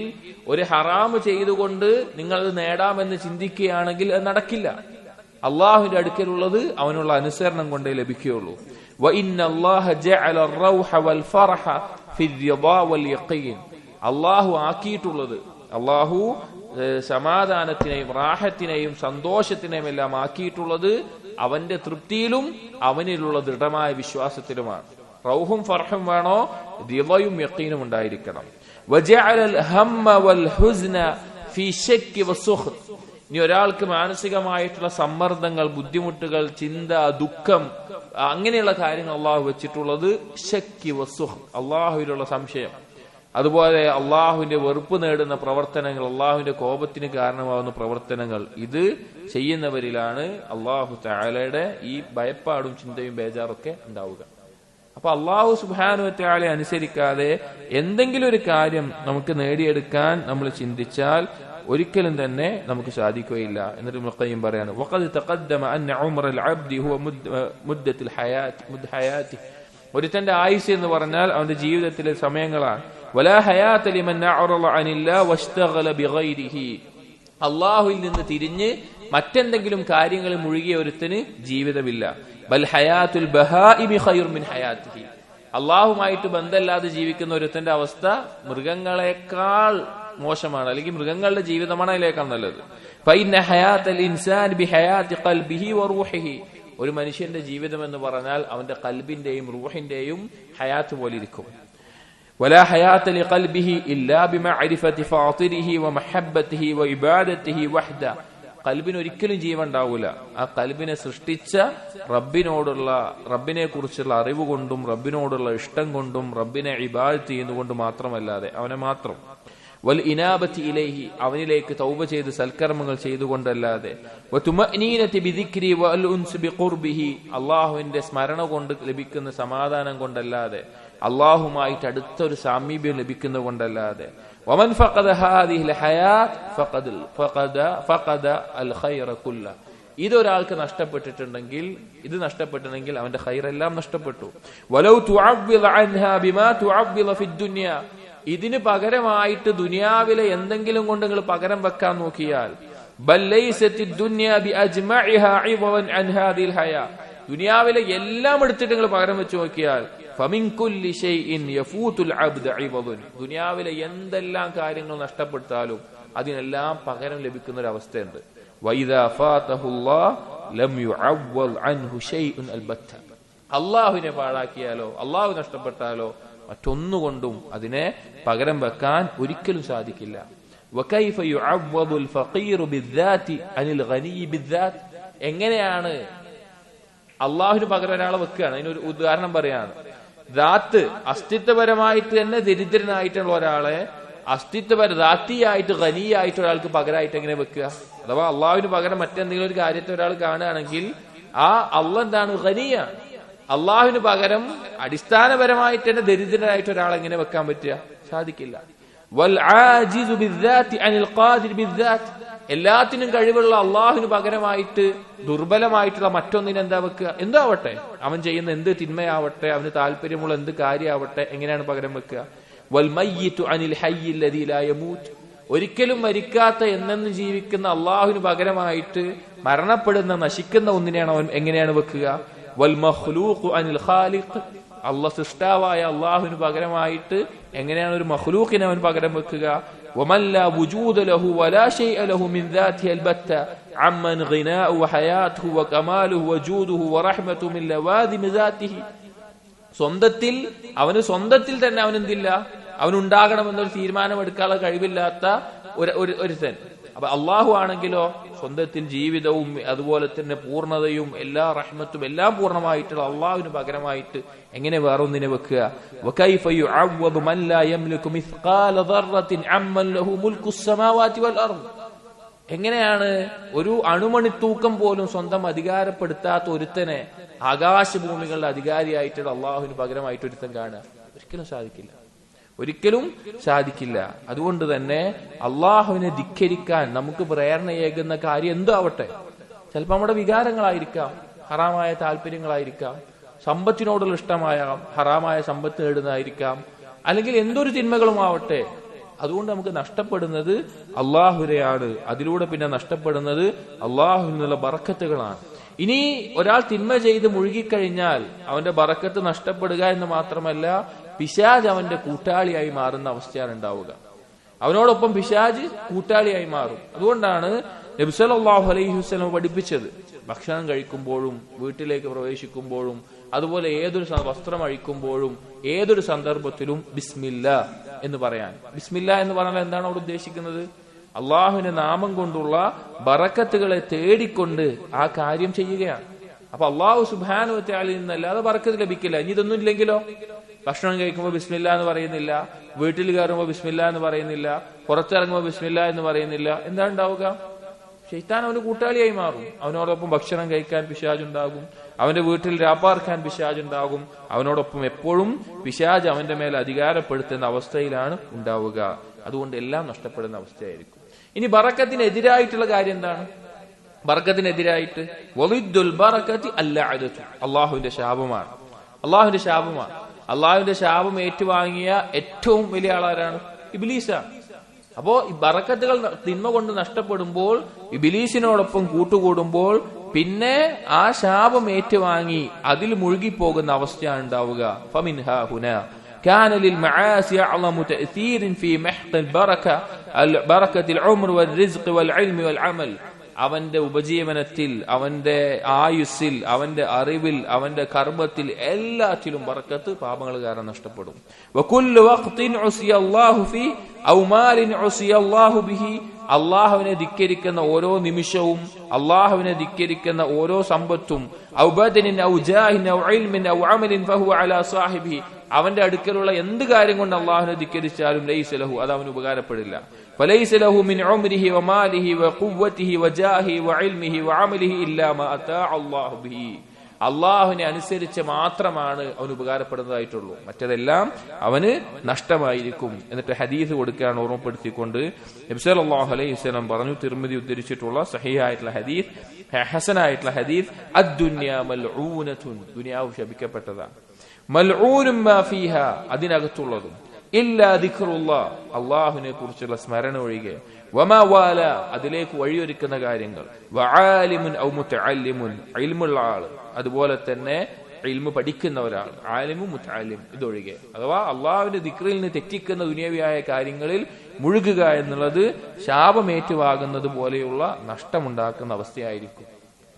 ഒരു ഹറാമ് ചെയ്തുകൊണ്ട് നിങ്ങൾ അത് നേടാമെന്ന് ചിന്തിക്കുകയാണെങ്കിൽ അത് നടക്കില്ല. അള്ളാഹുവിന്റെ അടുക്കലുള്ളത് അവനുള്ള അനുസരണം കൊണ്ടേ ലഭിക്കുകയുള്ളൂ. അള്ളാഹു ആക്കിയിട്ടുള്ളത്, അള്ളാഹു സമാധാനത്തിനെയും റാഹത്തിനെയും സന്തോഷത്തിനെയും എല്ലാം ആക്കിയിട്ടുള്ളത് അവന്റെ തൃപ്തിയിലും അവനിലുള്ള ദൃഢമായ വിശ്വാസത്തിലുമാണ്. റൗഹും ഫർഹും വേണോ, റിളയും യഖീനും ഉണ്ടായിരിക്കണം. വജഅലൽ ഹമ്മ വൽ ഹുസ്ന ഫീ ശക്കി വസുഖ്, ഇനി ഒരാൾക്ക് മാനസികമായിട്ടുള്ള സമ്മർദ്ദങ്ങൾ, ബുദ്ധിമുട്ടുകൾ, ചിന്ത, ദുഃഖം, അങ്ങനെയുള്ള കാര്യങ്ങൾ അള്ളാഹു വെച്ചിട്ടുള്ളത് ശക്കി വസുഖ്, അള്ളാഹുവിലുള്ള സംശയം. അതുപോലെ അള്ളാഹുവിന്റെ വെറുപ്പ് നേടുന്ന പ്രവർത്തനങ്ങൾ, അള്ളാഹുവിന്റെ കോപത്തിന് കാരണമാകുന്ന പ്രവർത്തനങ്ങൾ, ഇത് ചെയ്യുന്നവരിലാണ് അള്ളാഹു തആലയുടെ ഈ ഭയപ്പാടും ചിന്തയും ബേജാറൊക്കെ ഉണ്ടാവുക. അപ്പൊ അള്ളാഹു സുബ്ഹാനഹു വ തആല അനുസരിക്കാതെ എന്തെങ്കിലും ഒരു കാര്യം നമുക്ക് നേടിയെടുക്കാൻ നമ്മൾ ചിന്തിച്ചാൽ ഒരിക്കലും തന്നെ നമുക്ക് സാധിക്കുകയില്ല. എന്നിട്ട് ഇബ്നുൽ ഖയ്യിം പറയാണ്, വഖദ് തഖദ്ദമ അന്ന ഉംറൽ അബ്ദി ഹുവ മുദ്ദത്തുൽ ഹയാത്തി. ഒരുത്തന്റെ ആയുസ് എന്ന് പറഞ്ഞാൽ അവന്റെ ജീവിതത്തിലെ സമയങ്ങളാണ്. വലാ ഹയാത ലിമൻ അഅറള അനില്ലാഹി വസ്തഗല ബിഗൈരിഹി. അല്ലാഹുവിൽ നിന്ന് തിരിഞ്ഞ് മറ്റെന്തെങ്കിലും കാര്യങ്ങളിൽ മുഴുകിയ ഒരുത്തന് ജീവിതമില്ല. ബൽ ഹയാത്തുൽ ബഹാഇമി ഖൈറു മിൻ ഹയാതിഹി. അല്ലാഹുമായിട്ട് ബന്ധമില്ലാതെ ജീവിക്കുന്ന ഒരുത്തന്റെ അവസ്ഥ മൃഗങ്ങളെക്കാൾ മോശമാണ്, അല്ലെങ്കിൽ മൃഗങ്ങളുടെ ജീവിതമാണ് അതിലേക്കാൾ നല്ലത്. ഫഇന്ന ഹയാത്തൽ ഇൻസാൻ ബിഹയാതി ഖൽബിഹി വറൂഹിഹി. ഒരു മനുഷ്യന്റെ ജീവിതം എന്ന് പറഞ്ഞാൽ അവന്റെ ഖൽബിന്റെയും റൂഹിന്റെയും ഹയാത്ത് പോലെ ഇരിക്കും. വലാ ഹയാത ലിഖൽബിഹി ഇല്ലാ ബിമഅരിഫതി ഫാതിരിഹി വമഹബ്ബതിഹി വഇബാദതിഹി വഹ്ദ. ഖൽബിന് ഒരിക്കലും ജീവൻ ഉണ്ടാവില്ല ആ ഖൽബിനെ സൃഷ്ടിച്ച റബ്ബിനെ കുറിച്ചുള്ള അറിവ് കൊണ്ടും റബ്ബിനോടുള്ള ഇഷ്ടം കൊണ്ടും റബ്ബിനെ ഇബാദത്ത് ചെയ്യുന്നതുകൊണ്ട് മാത്രമല്ലാതെ, അവനെ മാത്രം. വൽ ഇനാബത്തി ഇലൈഹി, അവനിലേക്ക് തൗബ ചെയ്ത് സൽക്കർമ്മങ്ങൾ ചെയ്തുകൊണ്ടല്ലാതെ. വതുമഅനീനതി ബിദിക്രി വൽ ഉൻസ് ബിഖുർബിഹി, അല്ലാഹുവിന്റെ സ്മരണ കൊണ്ട് ലഭിക്കുന്ന സമാധാനം കൊണ്ടല്ലാതെ, അല്ലാഹുമായിട്ട് അടുത്തൊരു സാമീപ്യം ലഭിക്കുന്നത് കൊണ്ടല്ലാതെ. വമൻ ഫഖദ ഹാദിഹിൽ ഹയാത്ത് ഫഖദ അൽ ഖൈറ കുല്ല. ഇതൊരാൾക്ക് നഷ്ടപ്പെട്ടിട്ടുണ്ടെങ്കിൽ അവന്റെ ഖൈറെല്ലാം നഷ്ടപ്പെട്ടു. വലൗ തുഅവ്വിദ അൻഹാ ബിമാ തുഅവ്വിദ ഫിദ് ദുനിയ. ഇതിന് പകരമായിട്ട് ദുനിയാവിലെ എന്തെങ്കിലും കൊണ്ട് നിങ്ങൾ പകരം വെക്കാൻ നോക്കിയാൽ, ബൽ ലൈസത്തിദ് ദുനിയ ബിഅജ്മഇഹാ ഇവൻ അൻ ഹാദിൽ ഹയാ. ദുനിയാവിലെ എല്ലാം എടുത്തിട്ട് നിങ്ങൾ പകരം വെച്ച് നോക്കിയാൽ, ഫമിൻ കുല്ലി ഷൈഇൻ യഫൂതുൽ അബ്ദ ഇവദുൻ. ദുനിയാവിലെ എന്തെല്ലാം കാര്യങ്ങൾ നഷ്ടപ്പെട്ടാലും അതിനെല്ലാം പകരം ലഭിക്കുന്ന ഒരു അവസ്ഥയുണ്ട്. വഇദാ ഫാതഹുല്ലാഹ് ലം യുഅവ്വൽ അൻഹു ഷൈഉൻ അൽബത്ത. അല്ലാഹുവിനെ പാഴാക്കിയാലോ അല്ലാഹു നഷ്ടപ്പെട്ടാലോ മറ്റൊന്നുകൊണ്ടും അതിനെ പകരം വെക്കാൻ ഒരിക്കലും സാധിക്കില്ല. വകൈഫ യുഅവ്വദുൽ ഫഖീറു ബിദ്ദാതി അനിൽ ഗനി ബിദ്ദാത്. എങ്ങനെയാണ് അള്ളാഹുവിന് പകരം ഒരാളെ വെക്കുകയാണ്? അതിനൊരു ഉദാഹരണം പറയാണ്. ദാത്ത് അസ്തിത്വപരമായിട്ട് തന്നെ ദരിദ്രനായിട്ടുള്ള ഒരാളെ ദാത്തിയായിട്ട് ഖനിയായിട്ട് ഒരാൾക്ക് പകരമായിട്ട് എങ്ങനെ വെക്കുക? അഥവാ അള്ളാഹുവിന് പകരം മറ്റെന്തെങ്കിലും ഒരു കാര്യത്തെ ഒരാൾ കാണുകയാണെങ്കിൽ ആ അള്ളാഹ് എന്താണ്? ഖനിയാണ്. അള്ളാഹുവിന് പകരം അടിസ്ഥാനപരമായിട്ട് തന്നെ ദരിദ്രനായിട്ട് ഒരാൾ എങ്ങനെ വെക്കാൻ പറ്റുക? സാധിക്കില്ല. വൽ ആജിസു ബിദ്ദാതി അനിൽ ഖാദിർ ബിദ്ദാത്. എല്ലാത്തിനും കഴിവുള്ള അള്ളാഹുവിന് പകരമായിട്ട് ദുർബലമായിട്ടുള്ള മറ്റൊന്നിനെ എന്താ വെക്കുക? എന്താവട്ടെ, അവൻ ചെയ്യുന്ന എന്ത് തിന്മയാവട്ടെ, അവന് താല്പര്യമുള്ള എന്ത് കാര്യമാവട്ടെ, എങ്ങനെയാണ് പകരം വെക്കുക? വൽ മയ്യിതു അനിൽ ഹയ്യി അല്ലദീ ലാ യമൂത്. ഒരിക്കലും മരിക്കാത്ത എന്നെന്നും ജീവിക്കുന്ന അള്ളാഹുവിന് പകരമായിട്ട് മരണപ്പെടുന്ന നശിക്കുന്ന ഒന്നിനെയാണ് അവൻ എങ്ങനെയാണ് വെക്കുക? വൽ മഖ്ലൂഖു അനിൽ ഖാലിഖ്. അള്ളാഹ് സൃഷ്ടാവായ അള്ളാഹുവിന് പകരമായിട്ട് എങ്ങനെയാണ് ഒരു മഖ്ലൂഖിനെ അവൻ പകരം വെക്കുക? ومن لا وجود له ولا شيء له من ذاته البتة عمن غناء وحياته وكماله وجوده ورحمته من لوازم ذاته. അവന് സ്വന്തത്തിൽ തന്നെ അവനെന്തില്ല, അവനുണ്ടാകണമെന്നൊരു തീരുമാനമെടുക്കാനുള്ള കഴിവില്ലാത്ത ഒരുത്തൻ. അപ്പൊ അള്ളാഹു ആണെങ്കിലോ സ്വന്തത്തിൽ ജീവിതവും അതുപോലെ തന്നെ പൂർണ്ണതയും എല്ലാ റഹ്മത്തും എല്ലാം പൂർണ്ണമായിട്ടുള്ള അള്ളാഹുവിന് പകരമായിട്ട് എങ്ങനെ വേറൊന്നിനെ വെക്കുക? വകൈഫ യുഅവ്വദു മൻ ലാ യംലികു മിസ്ഖാല ദർറത്തിൻ അമ്മൻ ലഹു മുൽക്കുസ് സമാവാതി വൽ അർദ്. എങ്ങനെയാണ് ഒരു അണുമണി തൂക്കം പോലും സ്വന്തം അധികാരപ്പെടുത്താത്ത ഒരുത്തനെ ആകാശഭൂമികളുടെ അധികാരിയായിട്ടുള്ള അള്ളാഹുവിന് പകരമായിട്ട് ഒരുത്തൻ കാണുക? ഒരിക്കലും സാധിക്കില്ല. അതുകൊണ്ട് തന്നെ അള്ളാഹുവിനെ ധിക്കരിക്കാൻ നമുക്ക് പ്രേരണയേകുന്ന കാര്യം എന്തോ ആവട്ടെ, ചിലപ്പോൾ നമ്മുടെ വികാരങ്ങളായിരിക്കാം, ഹറാമായ താല്പര്യങ്ങളായിരിക്കാം, സമ്പത്തിനോടുള്ള ഇഷ്ടമായ ഹറാമായ സമ്പത്ത് നേടുന്നതായിരിക്കാം, അല്ലെങ്കിൽ എന്തൊരു തിന്മകളും ആവട്ടെ. അതുകൊണ്ട് നമുക്ക് നഷ്ടപ്പെടുന്നത് അള്ളാഹുവിനെയാണ്. അതിലൂടെ പിന്നെ നഷ്ടപ്പെടുന്നത് അള്ളാഹുവിൽ നിന്നുള്ള ബറക്കത്തുകളാണ്. ഇനി ഒരാൾ തിന്മ ചെയ്ത് മുഴുകിക്കഴിഞ്ഞാൽ അവന്റെ ബറക്കത്ത് നഷ്ടപ്പെടുക എന്ന് മാത്രമല്ല, പിശാജ് അവന്റെ കൂട്ടാളിയായി മാറുന്ന അവസ്ഥയാണ് ഉണ്ടാവുക. അവനോടൊപ്പം പിശാജ് കൂട്ടാളിയായി മാറും. അതുകൊണ്ടാണ് നബി സല്ലല്ലാഹു അലൈഹി വസല്ലം പഠിപ്പിച്ചത്, ഭക്ഷണം കഴിക്കുമ്പോഴും വീട്ടിലേക്ക് പ്രവേശിക്കുമ്പോഴും അതുപോലെ ഏതൊരു വസ്ത്രം അഴിക്കുമ്പോഴും ഏതൊരു സന്ദർഭത്തിലും ബിസ്മില്ലാ എന്ന് പറയാൻ. ബിസ്മില്ലാ എന്ന് പറഞ്ഞാൽ എന്താണ് അവിടെ ഉദ്ദേശിക്കുന്നത്? അള്ളാഹുവിന്റെ നാമം കൊണ്ടുള്ള ബറക്കത്തുകളെ തേടിക്കൊണ്ട് ആ കാര്യം ചെയ്യുകയാണ്. അപ്പൊ അള്ളാഹു സുബ്ഹാനഹു വ തആലയിൽ നിന്നല്ലാതെ ബറക്കത്ത് ലഭിക്കില്ല. ഇനി ഇതൊന്നും ഇല്ലെങ്കിലോ ഭക്ഷണം കഴിക്കുമ്പോൾ ബിസ്മില്ല എന്ന് പറയുന്നില്ല, വീട്ടിൽ കയറുമ്പോൾ ബിസ്മില്ല എന്ന് പറയുന്നില്ല, പുറത്തിറങ്ങുമ്പോൾ ബിസ്മില്ല എന്ന് പറയുന്നില്ല, എന്താ ഉണ്ടാവുക? ശൈത്താൻ അവന് കൂട്ടാളിയായി മാറും. അവനോടൊപ്പം ഭക്ഷണം കഴിക്കാൻ പിശാചുണ്ടാകും, അവന്റെ വീട്ടിൽ രാപ്പാർക്കാൻ പിശാചുണ്ടാകും, അവനോടൊപ്പം എപ്പോഴും പിശാജ് അവന്റെ മേൽ അധികാരപ്പെടുത്തുന്ന അവസ്ഥയിലാണ് ഉണ്ടാവുക. അതുകൊണ്ട് എല്ലാം നഷ്ടപ്പെടുന്ന അവസ്ഥയായിരിക്കും. ഇനി ബറക്കത്തിനെതിരായിട്ടുള്ള കാര്യം എന്താണ്? ബറക്കത്തിനെതിരായിട്ട് വളിദ്ദുൽ ബറക്കത്തി അൽഅദതു, അള്ളാഹുവിന്റെ ശാപമാണ്. അള്ളാഹുവിന്റെ ശാപമാണ്. അള്ളാഹുവിന്റെ ശാപം ഏറ്റുവാങ്ങിയ ഏറ്റവും വലിയ ആളാരാണ്? ഇബ്ലീസാണ്. അപ്പോ ഈ ബറക്കത്തുകൾ തിന്മ കൊണ്ട് നഷ്ടപ്പെടുമ്പോൾ, ഇബ്ലീസിനോടൊപ്പം കൂട്ടുകൂടുമ്പോൾ, പിന്നെ ആ ശാപം ഏറ്റുവാങ്ങി അതിൽ മുഴുകിപ്പോകുന്ന അവസ്ഥയാണ് ഉണ്ടാവുക. ഫമിൻഹാ ഹുനാ كان للمعاصي أعظم تأثير في محق البركة العمر والرزق والعلم والعمل. അവന്റെ ഉപജീവനത്തിൽ, അവന്റെ ആയുസ്സിൽ, അവന്റെ അറിവിൽ, അവന്റെ കർമ്മത്തിൽ എല്ലാത്തിലും ബറക്കത്ത് പാപങ്ങൾ കാരണം നഷ്ടപ്പെടും. വകുല്ലു വഖ്തിൻ ഉസിയ അല്ലാഹു ഫീ ഔ മാലിൻ ഉസിയ അല്ലാഹു ബിഹി, അല്ലാഹുവിനെ ധിക്കരിക്കുന്ന ഓരോ നിമിഷവും, അല്ലാഹുവിനെ ധിക്കരിക്കുന്ന ഓരോ സമ്പത്തും, ഔ ബദനിൻ ഔ ജാഹിൻ ഔ ഇൽമിൻ ഔ അമലിൻ ഫഹുവ അലാ സാഹിബിഹി, അവന്റെ അടുക്കലുള്ള എന്ത് കാര്യം കൊണ്ട് അല്ലാഹുവിനെ ധിക്കരിച്ചാലും ലൈസ ലഹു, അത് അവന് ഉപകാരപ്പെടില്ല. فليس له من عمره وماله وقوته وجاهه وعلمه وعمله إلا ما أتاع الله به. അള്ളാഹുവിനെ അനുസരിച്ച് മാത്രമാണ് അവന് ഉപകാരപ്പെടുന്നതായിട്ടുള്ളൂ, മറ്റതെല്ലാം അവന് നഷ്ടമായിരിക്കും. എന്നിട്ട് ഹദീസ് കൊടുക്കുകയാണ് ഓർമ്മപ്പെടുത്തിക്കൊണ്ട് നബി സല്ലല്ലാഹു അലൈഹി വസല്ലം പറഞ്ഞു, തിർമിദി ഉദ്ധരിച്ചിട്ടുള്ള സഹീഹായിട്ടുള്ള ഹദീസ്, ഹസനായിട്ടുള്ള ഹദീസ്, അദ്ദുന്യാ മൽഊനതുൻ, ദുനിയാവ് ശപിക്കപ്പെട്ടതാണ്. മൽഊനും മാ ഫീഹാ, അതിനകത്തുള്ളതും, ഇല്ലാ ദിക്റുല്ലാഹ്, അള്ളാഹുവിനെ കുറിച്ചുള്ള സ്മരണ ഒഴികെ, വമാ വാല, അതിലേക്ക് വഴിയൊരുക്കുന്ന കാര്യങ്ങൾ, വആലിമുൻ ഔ മുതഅല്ലിമുൻ, ഇൽമുള്ള ആൾ, അതുപോലെ തന്നെ ഇൽമു പഠിക്കുന്ന ഒരാൾ, ആലിമു മുതഅല്ലിം, ഇതൊഴികെ. അഥവാ അള്ളാഹുവിന്റെ ദിക്റിൽ നിന്ന് തെറ്റിക്കുന്ന ദുനിയാവിയായ കാര്യങ്ങളിൽ മുഴുകുക എന്നുള്ളത് ശാപമേറ്റുവാകുന്നത് പോലെയുള്ള നഷ്ടമുണ്ടാക്കുന്ന അവസ്ഥയായിരിക്കും.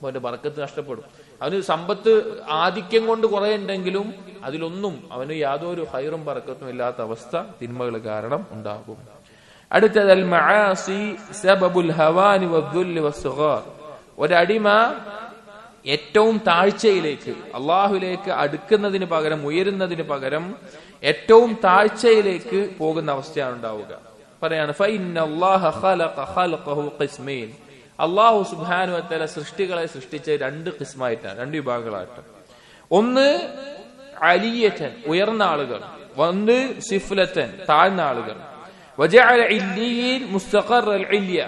അവന്റെ ബർക്കത്ത് നഷ്ടപ്പെടും. അവന് സമ്പത്ത് ആധിക്യം കൊണ്ട് കുറെ ഉണ്ടെങ്കിലും അതിലൊന്നും അവന് യാതൊരു ഹൈറും ബർക്കത്തും ഇല്ലാത്ത അവസ്ഥ തിന്മകൾ കാരണം ഉണ്ടാകും. അടുത്തത് അൽ മആസി സബബുൽ ഹവാനി വദ്ദുല്ലി വസ്സഗാർ. ഒരടിമ ഏറ്റവും താഴ്ചയിലേക്ക്, അള്ളാഹുവിലേക്ക് അടുക്കുന്നതിന് പകരം, ഉയരുന്നതിന് പകരം ഏറ്റവും താഴ്ചയിലേക്ക് പോകുന്ന അവസ്ഥയാണ് ഉണ്ടാവുക. പറയാണ് ഫഇന്നല്ലാഹ ഖലഖ ഖൽഖഹു ഖിസ്മൈൻ, അള്ളാഹു സുബ്ഹാനഹു വ തആല സൃഷ്ടികളെ സൃഷ്ടിച്ച രണ്ട് ഖിസ്മായിട്ടാണ്, രണ്ട് വിഭാഗങ്ങളായിട്ട്. ഒന്ന് അലിയതൻ, ഉയർന്ന ആളുകൾ, ഒന്ന് സിഫ്ലതൻ, താഴ്ന്ന ആളുകൾ. വജഅല ഇല്ലിയീൻ മുസ്തഖറൽ ഇല്യ,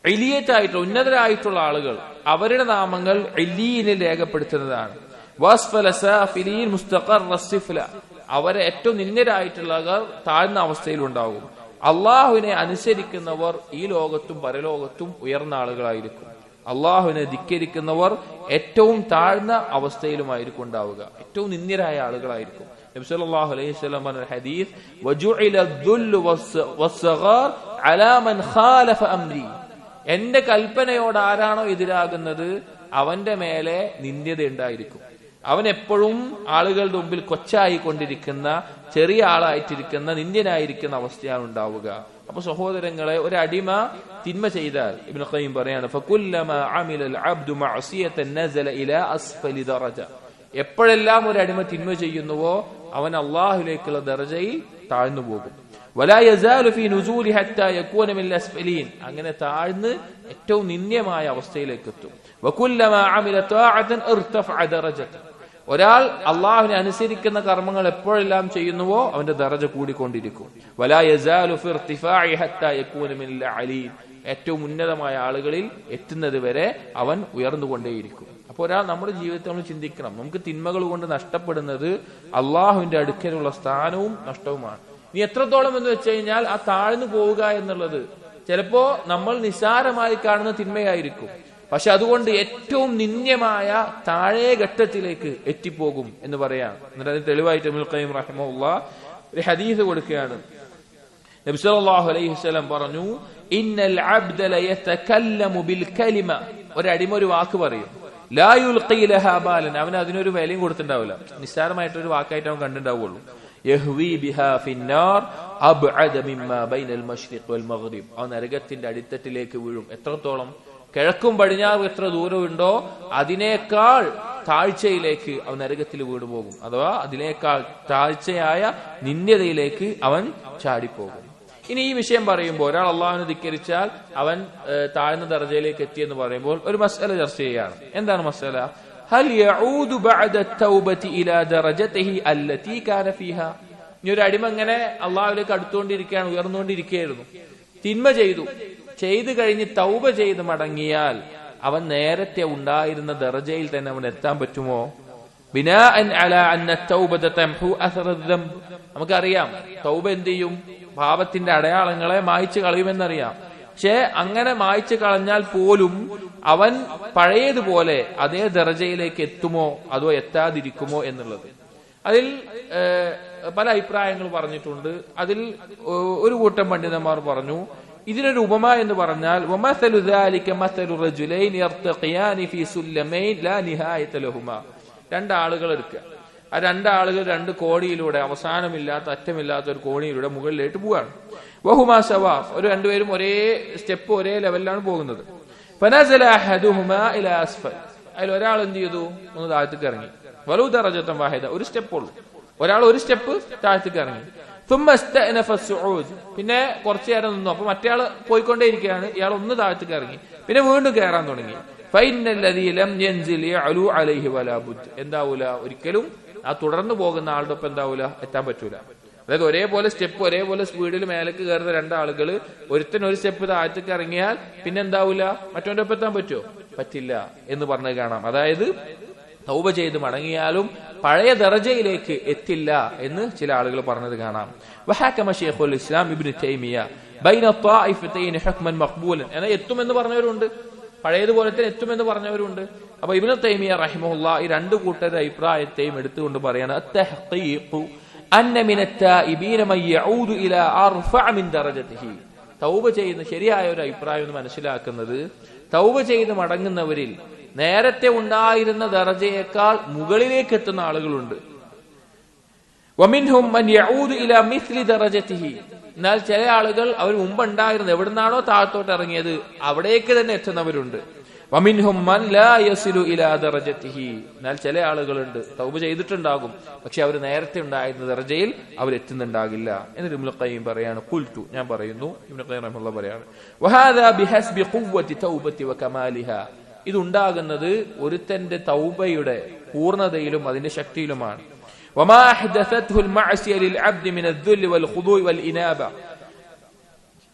ഇലിയത്തായിട്ടുള്ള ഉന്നതരായിട്ടുള്ള ആളുകൾ, അവരുടെ നാമങ്ങൾ ഇല്ലിയീനിൽ രേഖപ്പെടുത്തുന്നതാണ്. വസ്ഫല സാഫിലീൻ മുസ്തഖറ സിഫ്ല, അവരെ ഏറ്റവും നിന്ദ്യരായിട്ടുള്ളവർ താഴ്ന്ന അവസ്ഥയിൽ ഉണ്ടാകും. അള്ളാഹുവിനെ അനുസരിക്കുന്നവർ ഈ ലോകത്തും പരലോകത്തും ഉയർന്ന ആളുകളായിരിക്കും. അള്ളാഹുവിനെ ധിക്കരിക്കുന്നവർ ഏറ്റവും താഴ്ന്ന അവസ്ഥയിലുമായിരിക്കും ഉണ്ടാവുക, ഏറ്റവും നിന്ദ്യരായ ആളുകളായിരിക്കും. നബി സല്ലല്ലാഹു അലൈഹി വസല്ലം പറഞ്ഞ ഹദീസ്, വജുഇല ദുല്ലു വസ്സഗാർ അലാ മൻ ഖാലഫ അംരി, എന്റെ കൽപ്പനയോട് ആരാണോ എതിരാകുന്നത് അവന്റെ മേലെ നിന്ദ്യത ഉണ്ടായിരിക്കും. അവൻ എപ്പോഴും ആളുകളുടെ മുമ്പിൽ കൊച്ചായി കൊണ്ടിരിക്കുന്ന, ചെറിയ ആളായിട്ടിരിക്കുന്ന, നിന്ദ്യനായിരിക്കുന്ന അവസ്ഥയാണ് ഉണ്ടാവുക. അപ്പൊ സഹോദരങ്ങളെ, ഒരു അടിമ തിന്മ ചെയ്താൽ ഇബ്നു ഖയ്യിം പറയാണ്, ഫകുല്ലമാ അമിലൽ അബ്ദു മഅസിയതൻ നസല ഇലാ അസ്ഫലി ദറജ, എപ്പോഴെല്ലാം ഒരു അടിമ തിന്മ ചെയ്യുന്നുവോ അവൻ അള്ളാഹുവിലേക്കുള്ള ദർജയിൽ താഴ്ന്നു പോകും. വലാ യസാലു ഫീ നുസൂലി ഹത്താ യകൂന മിനൽ അസ്ഫലീൻ, അങ്ങനെ താഴ്ന്ന് ഏറ്റവും നിന്ദ്യമായ അവസ്ഥയിലേക്ക് എത്തും. വകുല്ലമാ അമില തആഅതൻ ഇർതഫഅ ദറജത, ഒരാൾ അള്ളാഹുവിനെ അനുസരിക്കുന്ന കർമ്മങ്ങൾ എപ്പോഴെല്ലാം ചെയ്യുന്നുവോ അവന്റെ ദറജ കൂടിക്കൊണ്ടിരിക്കും. വലാ യസാലു ഫി ഇർതിഫാഇ ഹത്താ യകൂന മിനൽ അലീൻ, ഏറ്റവും ഉന്നതമായ ആളുകളിൽ എത്തുന്നത് വരെ അവൻ ഉയർന്നുകൊണ്ടേയിരിക്കും. അപ്പോൾ ഒരാൾ നമ്മുടെ ജീവിതത്തിൽ നമ്മൾ ചിന്തിക്കണം, നമുക്ക് തിന്മകൾ കൊണ്ട് നഷ്ടപ്പെടുന്നത് അള്ളാഹുവിന്റെ അടുക്കലുള്ള സ്ഥാനവും നഷ്ടവുമാണ്. ഇനി എത്രത്തോളം എന്ന് വെച്ച് കഴിഞ്ഞാൽ ആ താഴ്ന്നു പോവുക എന്നുള്ളത് ചിലപ്പോ നമ്മൾ നിസ്സാരമായി കാണുന്ന തിന്മയായിരിക്കും, പക്ഷെ അതുകൊണ്ട് ഏറ്റവും നിന്ദ്യമായ താഴെ ഘട്ടത്തിലേക്ക് എത്തിപ്പോകും എന്ന് പറയാം. എന്നിട്ട് അതിന് തെളിവായിട്ട് ഇബ്നുൽ ഖയ്യിം റഹിമഹുല്ലാഹ് ഒരു ഹദീസ് കൊടുക്കുകയാണ്. നബി സല്ലല്ലാഹു അലൈഹി വസല്ലം പറഞ്ഞു, ഇന്നൽ അബ്ദ ലയതകല്ലമു ബിൽ കലിമ, ഒരു അടിമ ഒരു വാക്ക് പറയും, ലാ യുൽഖി ലഹാ ബാലൻ, അവൻ അതിനൊരു വിലയും കൊടുത്തിട്ടുണ്ടാവില്ല, നിസ്സാരമായിട്ടൊരു വാക്കായിട്ട് അവൻ കണ്ടിട്ടുണ്ടാവുള്ളൂ. യഹ്വി ബിഹാ ഫിന്നാർ അബ്അദ മിമ്മാ ബൈനൽ മശ്രിഖ് വൽ മഗ്രിബ്, അവൻ നരകത്തിന്റെ അടിത്തട്ടിലേക്ക് വീഴും. എത്രത്തോളം? കിഴക്കും പടിഞ്ഞാറും എത്ര ദൂരമുണ്ടോ അതിനേക്കാൾ താഴ്ചയിലേക്ക് അവൻ നരകത്തിൽ വീണുപോകും. അഥവാ അതിനേക്കാൾ താഴ്ചയായ നിന്ദ്യതയിലേക്ക് അവൻ ചാടിപ്പോകും. ഇനി ഈ വിഷയം പറയുമ്പോൾ ഒരാൾ അള്ളാഹുവിനെ ധിക്കരിച്ചാൽ അവൻ താഴ്ന്ന ദർജയിലേക്ക് എത്തിയെന്ന് പറയുമ്പോൾ ഒരു മസ്അല ചർച്ച ചെയ്യുകയാണ്. എന്താണ് മസ്അല? ഹൽ യഊദു ബഅദ തൗബതി ഇലാ ദറജതിഹി അല്ലതി കാന ഫീഹാ. ഇനി ഒരു അടിമ ഇങ്ങനെ അള്ളാഹുവിലേക്ക് അടുത്തുകൊണ്ടിരിക്കുകയാണ്, ഉയർന്നുകൊണ്ടിരിക്കുകയായിരുന്നു, തിന്മ ചെയ്തു കഴിഞ്ഞ് തൗബ ചെയ്ത് മടങ്ങിയാൽ അവൻ നേരത്തെ ഉണ്ടായിരുന്ന ദർജയിൽ തന്നെ അവൻ എത്താൻ പറ്റുമോ? ബിനാഅൻ അലാ അന്ന തൗബത തംഹു അഥറ ദംബ്. നമുക്കറിയാം തൗബ എന്ത് ചെയ്യും? പാപത്തിന്റെ അടയാളങ്ങളെ മായ്ച്ചു കളയുമെന്നറിയാം. പക്ഷെ അങ്ങനെ മായ്ച്ചു കളഞ്ഞാൽ പോലും അവൻ പഴയതുപോലെ അതേ ദർജയിലേക്ക് എത്തുമോ അതോ എത്താതിരിക്കുമോ എന്നുള്ളത്. അതിൽ പല അഭിപ്രായങ്ങൾ പറഞ്ഞിട്ടുണ്ട്. അതിൽ ഒരു കൂട്ടം പണ്ഡിതന്മാർ പറഞ്ഞു, ഇതിനൊരു ഉപമ എന്ന് പറഞ്ഞാൽ വമസലു ദാലിക മസലു റജുലൈൻ യർതഖിയാനി ഫീ സുല്ലമൈൻ ലാ നിഹായത ലഹുമാ. രണ്ടാളുകൾ എടുക്കുക. ആ രണ്ടാളുകൾ രണ്ട് കോണിയിലൂടെ, അവസാനമില്ലാത്ത അറ്റമില്ലാത്ത ഒരു കോണിയിലൂടെ മുകളിലേക്ക് പോവാണ്. വഹുമാ സവാ, ഒരു രണ്ടുപേരും ഒരേ സ്റ്റെപ്പ് ഒരേ ലെവലിലാണ് പോകുന്നത്. ഫനസല അഹദുഹുമാ ഇലാ അസ്ഫൽ. അതിൽ ഒരാൾ എന്ത് ചെയ്തു? ഒന്ന് താഴത്തേക്ക് ഇറങ്ങി. വലു ദറജതൻ വാഹിദ, ഒരു സ്റ്റെപ്പ് ഉള്ളൂ. ഒരാൾ ഒരു സ്റ്റെപ്പ് താഴത്തേക്ക് ഇറങ്ങി. തുമ്മ ഇസ്തഅനഫ അസ്ഉദ്, പിന്നെ കുറച്ചു നേരം നിന്നു. അപ്പൊ മറ്റേയാൾ പോയിക്കൊണ്ടേയിരിക്കുകയാണ്, ഇയാൾ ഒന്ന് താഴത്തേക്ക് ഇറങ്ങി, പിന്നെ വീണ്ടും കയറാൻ തുടങ്ങി. ഫഇന്നല്ലദീ ലം യൻസിൽ യഅലു അലൈഹി വലാ ബുദ്. എന്താവൂല, ഒരിക്കലും ആ തുടർന്ന് പോകുന്ന ആളുടെ ഒപ്പം എന്താവൂല, എത്താൻ പറ്റൂല. അതായത് ഒരേപോലെ സ്റ്റെപ്പ് ഒരേപോലെ സ്പീഡിൽ മേലേക്ക് കയറുന്ന രണ്ടാളുകൾ ഒരുത്തൻ ഒരു സ്റ്റെപ്പ് താഴത്തേക്ക് ഇറങ്ങിയാൽ പിന്നെ എന്താവൂല, മറ്റവന്റെ ഒപ്പം എത്താൻ പറ്റുമോ? പറ്റില്ല എന്ന് പറഞ്ഞത് കാണാം. അതായത് തൗബ ചെയ്ത് മടങ്ങിയാലും പഴയ ദർജയിലേക്ക് എത്തില്ല എന്ന് ചില ആളുകൾ പറഞ്ഞത് കാണാം. വഹകമ ശൈഖുൽ ഇസ്ലാം ഇബ്നു തൈമിയ ബൈന ത്വായിഫതൈൻ ഹുക്മൻ മഖ്ബൂലൻ. എന്നാൽ എത്തുമെന്ന് പറഞ്ഞവരുണ്ട്, പഴയതുപോലെ തന്നെ എത്തുമെന്ന് പറഞ്ഞവരുണ്ട്. അപ്പൊ ഇബ്നു തൈമിയ റഹിമഹുല്ലാഹ് ഈ രണ്ടു കൂട്ടരുടെ അഭിപ്രായത്തെയും എടുത്തുകൊണ്ട് പറയാണ്, അത്തഹ്ഖീഖു അന്ന മിന അത്തായിബീന മൻ യഊദു ഇലാ അർഫഅ മിൻ ദറജതിഹി. തൗബ ചെയ്യുന്ന ശരിയായ ഒരു അഭിപ്രായം എന്ന് മനസ്സിലാക്കുന്നത്, തൗബ ചെയ്ത് മടങ്ങുന്നവരിൽ നേരത്തെ ഉണ്ടായിരുന്ന ദർജയേക്കാൾ മുകളിലേക്ക് എത്തുന്ന ആളുകളുണ്ട്. വമിൻഹും മൻ യഊദു ഇലാ മിസ്ലി ദറജതിഹി. എന്നാൽ ചില ആളുകൾ അവർ മുമ്പുണ്ടായിരുന്നത് എവിടുന്നാണോ താഴത്തോട്ട് ഇറങ്ങിയത് അവിടേക്ക് തന്നെ എത്തുന്നവരുണ്ട്. വമിൻഹും മൻ ലാ യസിലു ഇലാ ദറജതിഹി. എന്നാൽ ചില ആളുകളുണ്ട് തൗബ ചെയ്തിട്ടുണ്ടാകും, പക്ഷെ അവർ നേരത്തെ ഉണ്ടായിരുന്ന ദർജയിൽ അവർ എത്തുന്നുണ്ടാകില്ല എന്ന് ഇബ്നുൽ ഖയ്യിം പറയാണ്. ഖുൽതു, ഞാൻ പറയുന്നു, ഇബ്നുൽ ഖയ്യിം റഹിമഹുല്ലാഹ് പറയാണ്, വഹാദാ ബിഹസ്ബി ഖുവ്വതി തൗബതി വകമാലിഹാ. ഇതുണ്ടാകുന്നത് ഒരുത്തന്റെ തൗബയുടെ പൂർണ്ണതയിലും അതിന്റെ ശക്തിയിലുമാണ്. വമാ അഹ്ദസത്ഹു അൽ-മഅസിയ ലിൽ-അബ്ദി മിന അദ്-ദുൽ വൽ-ഖുദൂഇ വൽ-ഇനാബ.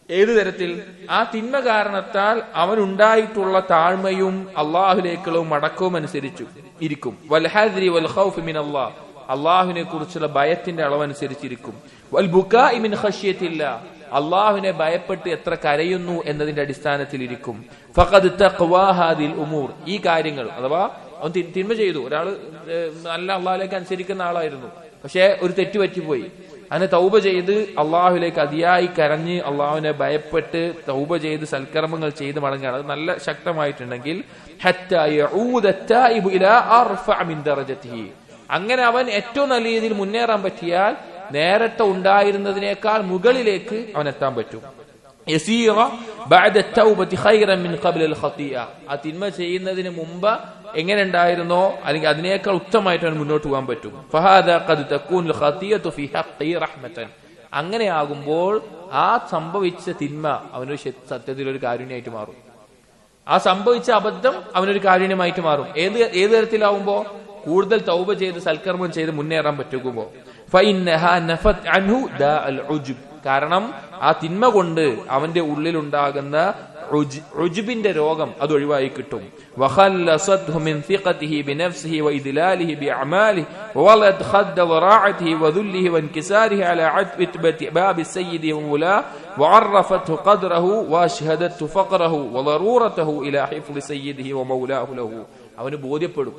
ഏത് തരത്തിൽ? ആ തിന്മ കാരണത്താൽ അവനുണ്ടായിട്ടുള്ള താഴ്മയും അള്ളാഹുലേക്കുള്ള മടക്കവും അനുസരിച്ചു ഇരിക്കും. വൽ-ഹദ്രി വൽ-ഖൗഫ് മിനല്ലാഹ്, അള്ളാഹുവിനെ കുറിച്ചുള്ള ഭയത്തിന്റെ അളവനുസരിച്ചിരിക്കും. വൽ-ബുകാഇ മിൻ ഖശ്യത്തില്ലാഹ്, അള്ളാഹുവിനെ ഭയപ്പെട്ട് എത്ര കരയുന്നു എന്നതിന്റെ അടിസ്ഥാനത്തിൽ ഇരിക്കും. ഫഖദ് തഖ്വാ ഹാദിൽ ഉമൂർ, ഈ കാര്യങ്ങൾ, അഥവാ അവൻ തിന്മ ചെയ്തു, ഒരാൾ നല്ല അള്ളാഹുലേക്ക് അനുസരിക്കുന്ന ആളായിരുന്നു, പക്ഷെ ഒരു തെറ്റ് പറ്റിപ്പോയി, അങ്ങനെ തൗബ ചെയ്ത് അള്ളാഹുലേക്ക് അതിയായി കരഞ്ഞ് അള്ളാഹുവിനെ ഭയപ്പെട്ട് തൗബ ചെയ്ത് സൽക്കർമ്മങ്ങൾ ചെയ്ത് മടങ്ങുകയാണ്. അത് നല്ല ശക്തമായിട്ടുണ്ടെങ്കിൽ ഹത്താ യഊദ അത്തായിബു ഇലാ അർഫഅ മിൻ ദറജതിഹി, അങ്ങനെ അവൻ ഏറ്റവും നല്ല രീതിയിൽ മുന്നേറാൻ പറ്റിയാൽ നേരത്തെ ഉണ്ടായിരുന്നതിനേക്കാൾ മുകളിലേക്ക് അവൻ എത്താൻ പറ്റും. യസീറ ബഅദ തൗബതി ഖൈറൻ മിൻ ഖബ്ല അൽ ഖതിഅ, ആ തിന്മ ചെയ്യുന്നതിന് മുമ്പ് എങ്ങനെ ഉണ്ടായിരുന്നോ അല്ലെങ്കിൽ അതിനേക്കാൾ ഉത്തമമായിട്ട് അവൻ മുന്നോട്ട് പോകാൻ പറ്റും. ഫഹാദാ ഖദ് തകൂൻ അൽ ഖതിഅതു ഫീ ഹഖ്ഖി റഹ്മതൻ, അങ്ങനെ ആകുമ്പോൾ ആ സംഭവിച്ച തിന്മ അവനൊരു സത്യത്തിൽ ഒരു കാരുണ്യമായിട്ട് മാറും. ആ സംഭവിച്ച അബദ്ധം അവനൊരു കാരുണ്യമായിട്ട് മാറും. ഏത് തരത്തിലാവുമ്പോ? കൂടുതൽ തൗബ ചെയ്ത് സൽക്കർമ്മം ചെയ്ത് മുന്നേറാൻ പറ്റുമ്പോ. ഫഇന്നഹാ നഫത് അൻഹു ദാ അൽ ഉജ്ബ്, കാരണം ആ തിന്മ കൊണ്ട് അവന്റെ ഉള്ളിലുണ്ടാകുന്ന ഉജ്ബിന്റെ രോഗം അത് ഒഴിവായി കിട്ടും. വഖല്ലസത്ഹു മിൻ സിഖതിഹി ബിനഫ്സിഹി വഇദ്ലാലിഹി ബിഅമാലിഹി വവലദ് ഖദ്ദ വറാഅതിഹി വദുല്ലിഹി വൻകിസാരിഹി അലാ ഇത്ബതി ബാബി സയ്യിദി വമുലാ വഅറഫത്ഹു ഖദ്റഹു വഅശ്ഹദത്ഹു ഫഖറഹു വളറൂറതഹു ഇലാ ഹിഫ്ളി സയ്യിദിഹി വമൗലാഹു ലഹു. അവന് ബോധ്യപ്പെടും